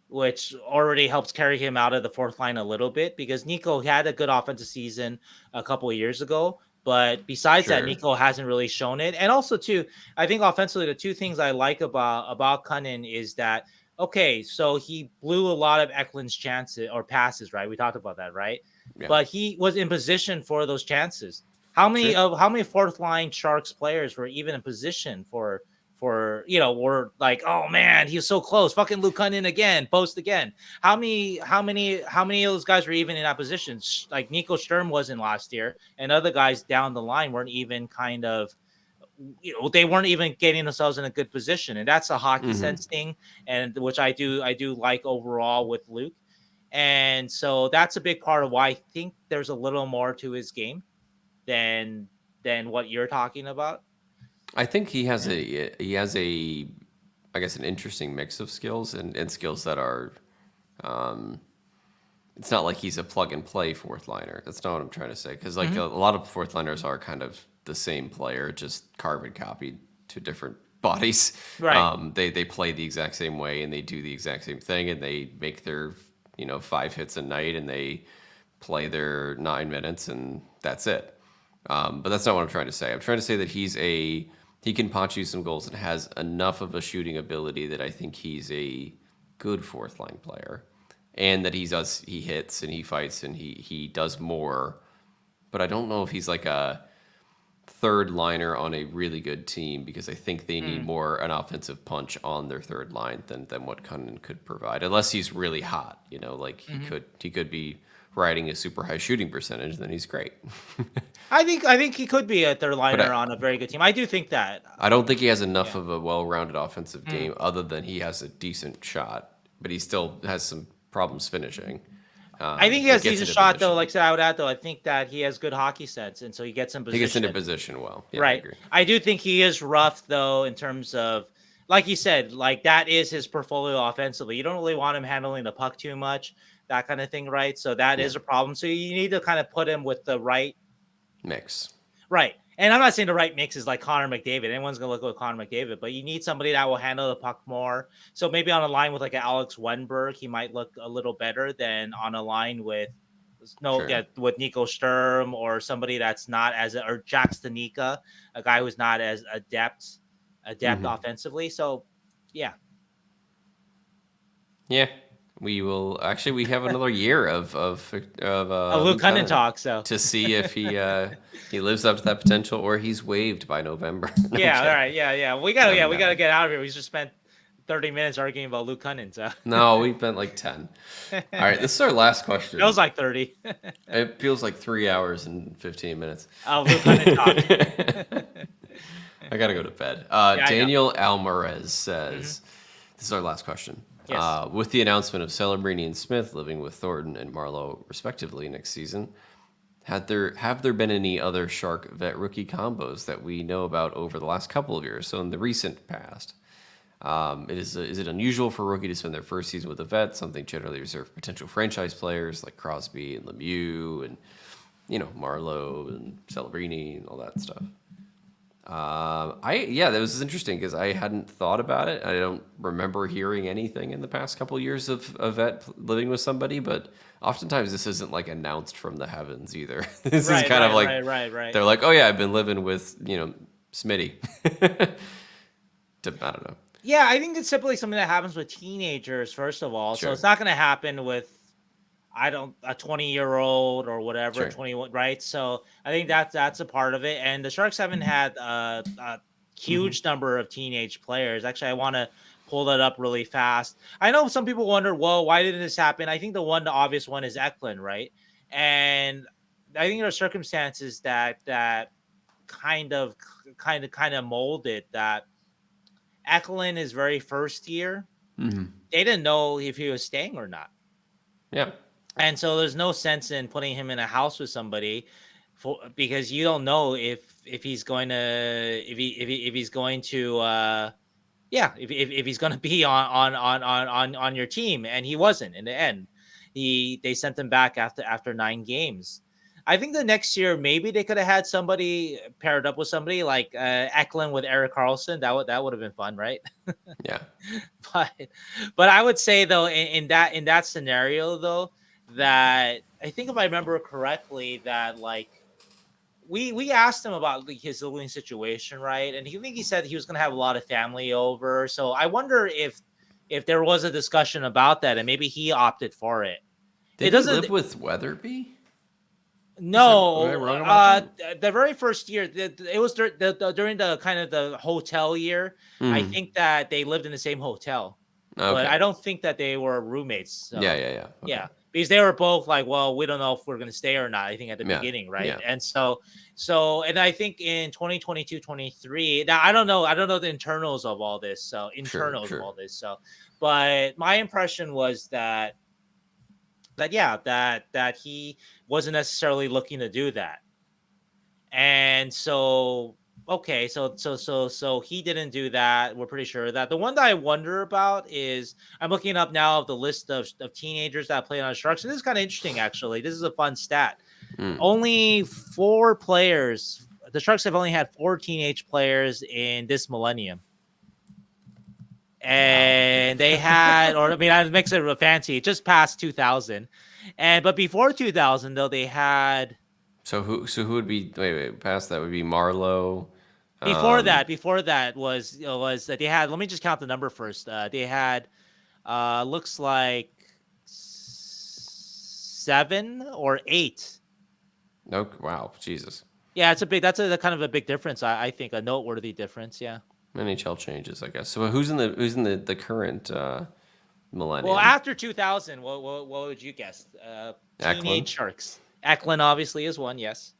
which already helps carry him out of the fourth line a little bit, because Nico had a good offensive season a couple of years ago. But besides that, Sure. Nico hasn't really shown it. And also, too, I think offensively, the two things I like about Kunin is that, okay, so he blew a lot of Eklund's chances or passes, right? We talked about that, right? Yeah. But he was in position for those chances. How many fourth line Sharks players were even in position for we're like, oh man, he was so close. Fucking Luke Kunin again, post again. How many of those guys were even in that position? Like Nico Sturm wasn't last year, and other guys down the line weren't even kind of, they weren't even getting themselves in a good position. And that's a hockey sense thing, and which I do like overall with Luke. And so that's a big part of why I think there's a little more to his game than what you're talking about. I think he has a I guess an interesting mix of skills and skills that are it's not like he's a plug and play fourth liner. That's not what I'm trying to say, because like a lot of fourth liners are kind of the same player, just carbon copied to different bodies. Right. They play the exact same way and they do the exact same thing and they make their 5 hits a night and they play their 9 minutes and that's it. But that's not what I'm trying to say. I'm trying to say that he can punch you some goals and has enough of a shooting ability that I think he's a good fourth line player, and that he hits and he fights and he does more. But I don't know if he's like a third liner on a really good team, because I think they need more an offensive punch on their third line than what Kunin could provide, unless he's really hot. Like he could be riding a super high shooting percentage, then he's great. I think he could be a third liner on a very good team. I do think that. I don't think he has enough of a well-rounded offensive game, other than he has a decent shot, but he still has some problems finishing. I think he has a decent shot, though. Like I said, I would add, though, I think that he has good hockey sense, and so he gets in position. He gets into position well. Yeah, right. I do think he is rough, though, in terms of, like you said, like that is his portfolio offensively. You don't really want him handling the puck too much, that kind of thing, right? So that is a problem. So you need to kind of put him with the right mix. Right. And I'm not saying the right mix is like Connor McDavid. Anyone's going to look at Connor McDavid, but you need somebody that will handle the puck more. So maybe on a line with like an Alex Wenberg, he might look a little better than on a line with with Nico Sturm, or somebody that's not or Jack Stanika, a guy who's not as adept offensively. So, yeah. Yeah. We have another year of Luke Kunin talk, so to see if he lives up to that potential or he's waived by November. Yeah, all right, yeah. We gotta get out of here. We just spent 30 minutes arguing about Luke Kunin. So no, we spent like 10. All right, this is our last question. It was like 30. It feels like 3 hours and 15 minutes. Oh, Luke Kunin talk. I gotta go to bed. Daniel Alvarez says, this is our last question. Yes. With the announcement of Celebrini and Smith living with Thornton and Marleau respectively next season, have there been any other Shark vet rookie combos that we know about over the last couple of years? So in the recent past, is it unusual for a rookie to spend their first season with a vet? Something generally reserved for potential franchise players like Crosby and Lemieux and Marleau and Celebrini and all that stuff. That was interesting because I hadn't thought about it. I don't remember hearing anything in the past couple of years of a vet living with somebody, but oftentimes this isn't like announced from the heavens either. This is kind of like they're like, oh yeah, I've been living with Smitty. I don't know. Yeah, I think it's simply something that happens with teenagers, first of all. Sure. So it's not going to happen with a 20-year-old or whatever, 21, right? So I think that's a part of it. And the Sharks haven't had a huge number of teenage players. Actually, I want to pull that up really fast. I know some people wonder, well, why didn't this happen? I think the obvious one is Eklund, right? And I think there are circumstances that kind of molded that. Eklund is very first year. Mm-hmm. They didn't know if he was staying or not. Yeah. And so there's no sense in putting him in a house with somebody because you don't know if he's going to Yeah, if he's going to be on your team, and he wasn't in the end. They sent him back after 9 games. I think the next year maybe they could have had somebody paired up with somebody like Eklund with Erik Karlsson. That would have been fun, right? Yeah. but but I would say though in that scenario though that I think if I remember correctly that like we asked him about like, his living situation, right? And he said he was going to have a lot of family over. So I wonder if there was a discussion about that and maybe he opted for it. It Did he doesn't. live with Weatherby? Am I No, wrong about that? the very first year, it was during the kind of the hotel year. I Mm. think that they lived in the same hotel, but Okay. I don't think that they were roommates. Yeah, So yeah, yeah. Okay. yeah, because they were both like, well, we don't know if we're going to stay or not. I think at the Yeah, beginning, right? yeah. And and I think in 2022, 23. Now I don't know the internals of all this. So Sure, internals of sure. all this. So, but my impression was that he wasn't necessarily looking to do that. And so okay, so he didn't do that. We're pretty sure of that. The one that I wonder about is I'm looking up now of the list of teenagers that played on Sharks. And this is kind of interesting actually. This is a fun stat. Mm. Only 4 players. The Sharks have only had 4 teenage players in this millennium. And they had, or I mean, that makes it fancy, just past 2000. But before 2000, though, they had So who would be past that would be Marlowe. before that was that they had. Let me just count the number first. They had looks like 7 or 8. No, wow, Jesus. Yeah, it's a big. That's a kind of a big difference. I think a noteworthy difference. Yeah. NHL changes, I guess. So who's in the current Well, millennium? after 2000, what would you guess? Eklund. Teenage Sharks. Eklund obviously is one. Yes.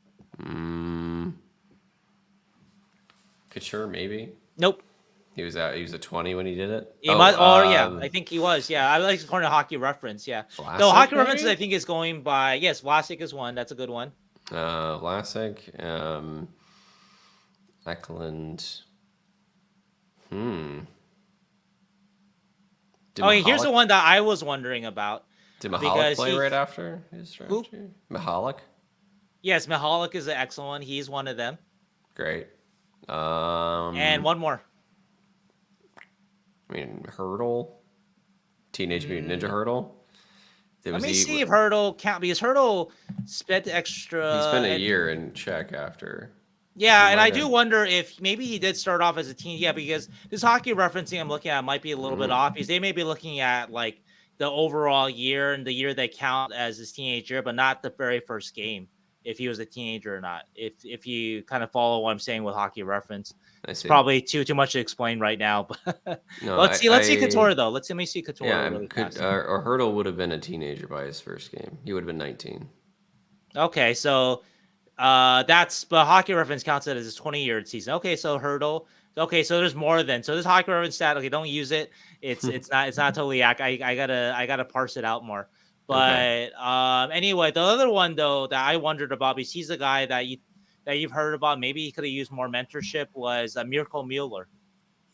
Couture, maybe. Nope. He was a 20 when he did it. He must, yeah, I think he was. Yeah, I like according to Hockey Reference. Yeah, no, Vlasic, Hockey Reference maybe? I think is going by yes. Vlasic is one. That's a good one. Vlasic, Eklund. Did Okay, here's Mihalik- the one that I was wondering about. Did Mihalik because play he- right after his draft Who? year? Mihalik? Yes, Mihalik is an excellent one. He's one of them. Great. And one more. I mean, Hurdle, Teenage Mutant Ninja Hurdle. Let me see if Hurdle count because Hurdle spent extra. He spent a year in Czech after. Yeah, He and I might do have. wonder if maybe he did start off as a teen. Yeah, because this hockey referencing I'm looking at might be a little bit off because they may be looking at like the overall year and the year they count as his teenage year, but not the very first game if he was a teenager or not. If you kind of follow what I'm saying with hockey reference, it's probably too much to explain right now. But No, let's see Couture though. Let me see Couture. Yeah, really fast. or Hurdle would have been a teenager by his first game. He would have been 19. Okay, so but hockey reference counts it as his 20-year season. Okay, so Hurdle. Okay, so there's more than so this hockey reference stat. Okay, don't use it. It's not totally accurate. I gotta parse it out more. But anyway, the other one though that I wondered about because he's a guy that you've heard about. Maybe he could have used more mentorship. Was Mirko Mueller.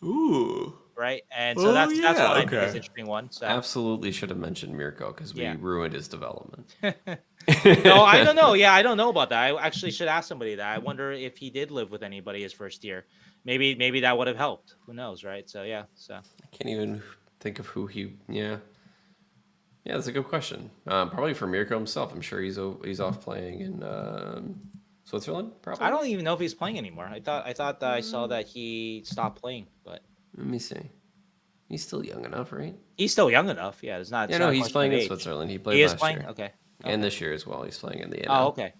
Ooh. Right, and so that's one I think is okay. an interesting one. So Absolutely should have mentioned Mirko because we ruined his development. No, I don't know. Yeah, I don't know about that. I actually should ask somebody that. I wonder if he did live with anybody his first year. Maybe that would have helped. Who knows, right? So yeah. So I can't even think of who he. Yeah, that's a good question. Probably for Mirko himself. I'm sure he's off playing in Switzerland. Probably. I don't even know if he's playing anymore. I thought that I saw that he stopped playing, but let me see. He's still young enough, right? He's still young enough. Yeah, it's not. Yeah, no, he's playing in Switzerland. He played last year. Okay. And this year as well. He's playing in the NL. Oh, okay.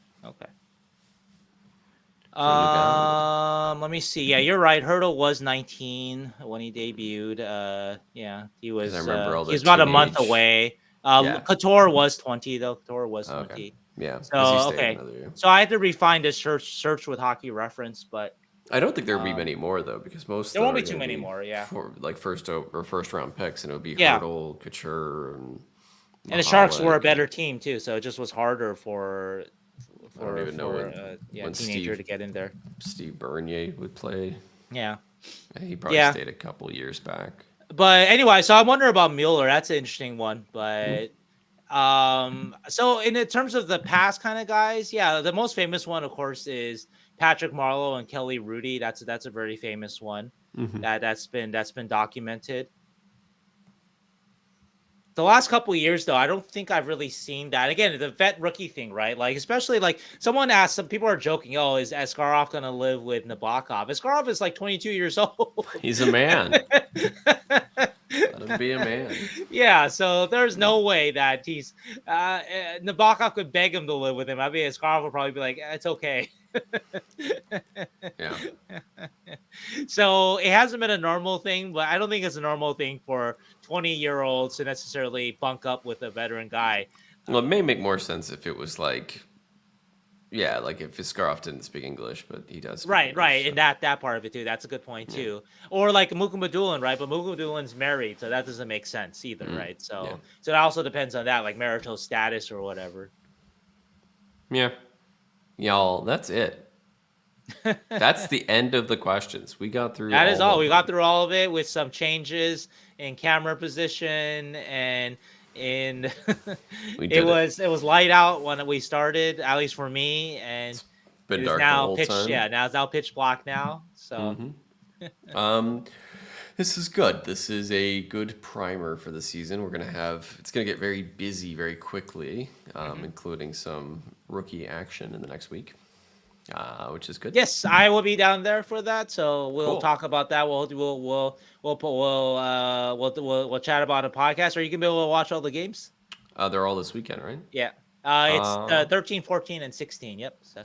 Let me see. Yeah, you're right. Hurdle was 19 when he debuted. Yeah, he was. I remember all the he's about a month away. Couture was 20 though. Couture was 20. Okay. Yeah. So okay. So I had to refine this search with hockey reference, but I don't think there would be many more though, because most there won't be too many more. Yeah. For like first round picks, and it would be Hurdle, Couture, and the Sharks were a better team too, so it just was harder for I don't even know when teenager to get in there. Steve Bernier would play. Yeah. He probably Yeah. stayed a couple years back. But anyway, so I wonder about Mueller. That's an interesting one. But so in terms of the past kind of guys, yeah, the most famous one, of course, is Patrick Marleau and Kelly Rudy. That's a very famous one that's been documented. The last couple of years, though, I don't think I've really seen that. Again, the vet rookie thing, right? Like, especially like someone asked, some people are joking, oh, is Askarov going to live with Nabokov? Askarov is like 22 years old. He's a man. Let him be a man. Yeah, so there's no way that he's Nabokov could beg him to live with him. I mean, Askarov would probably be like, it's okay. Yeah. So it hasn't been a normal thing, but I don't think it's a normal thing for 20-year-olds to necessarily bunk up with a veteran guy. Well, it may make more sense if it was like, yeah, like if Askarov didn't speak English, but he does. Right, English, and that part of it too. That's a good point too. Or like Mukhamadullin, right? But Mukhamadulin's married, so that doesn't make sense either, right? So so it also depends on that, like marital status or whatever. Yeah. Y'all, that's it. That's the end of the questions. We got through. That is all. We got through all of it with some changes in camera position and in it was light out when we started, at least for me, and it's been it dark is now the whole pitch. time. Yeah, now it's now pitch black now. So this is good. This is a good primer for the season. We're it's gonna get very busy very quickly, including some rookie action in the next week. Which is good. Yes, I will be down there for that. So we'll talk about that. We'll chat about a podcast, or you can be able to watch all the games. They're all this weekend, right? Yeah. It's 13, 14, and 16. Yep. So,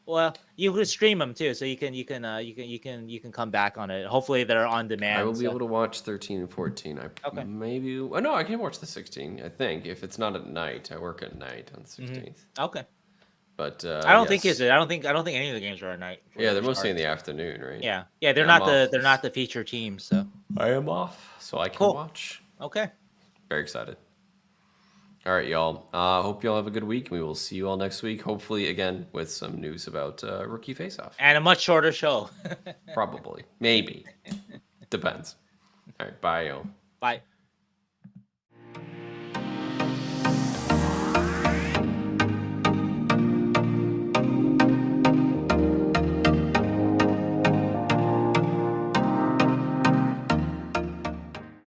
well, you can stream them too, so you can come back on it. Hopefully, they're on demand. I will be able to watch 13 and 14. No, I can watch the 16. I think if it's not at night, I work at night on the 16th. Okay. But I don't think I don't think any of the games are at night. Yeah, they're mostly in the afternoon, right? Yeah, they're not the feature teams. So I am off, so I can watch. Okay. Very excited. All right, y'all. Hope y'all have a good week. We will see you all next week. Hopefully, again with some news about rookie faceoff and a much shorter show. Probably, maybe, depends. All right, bye, y'all. Bye.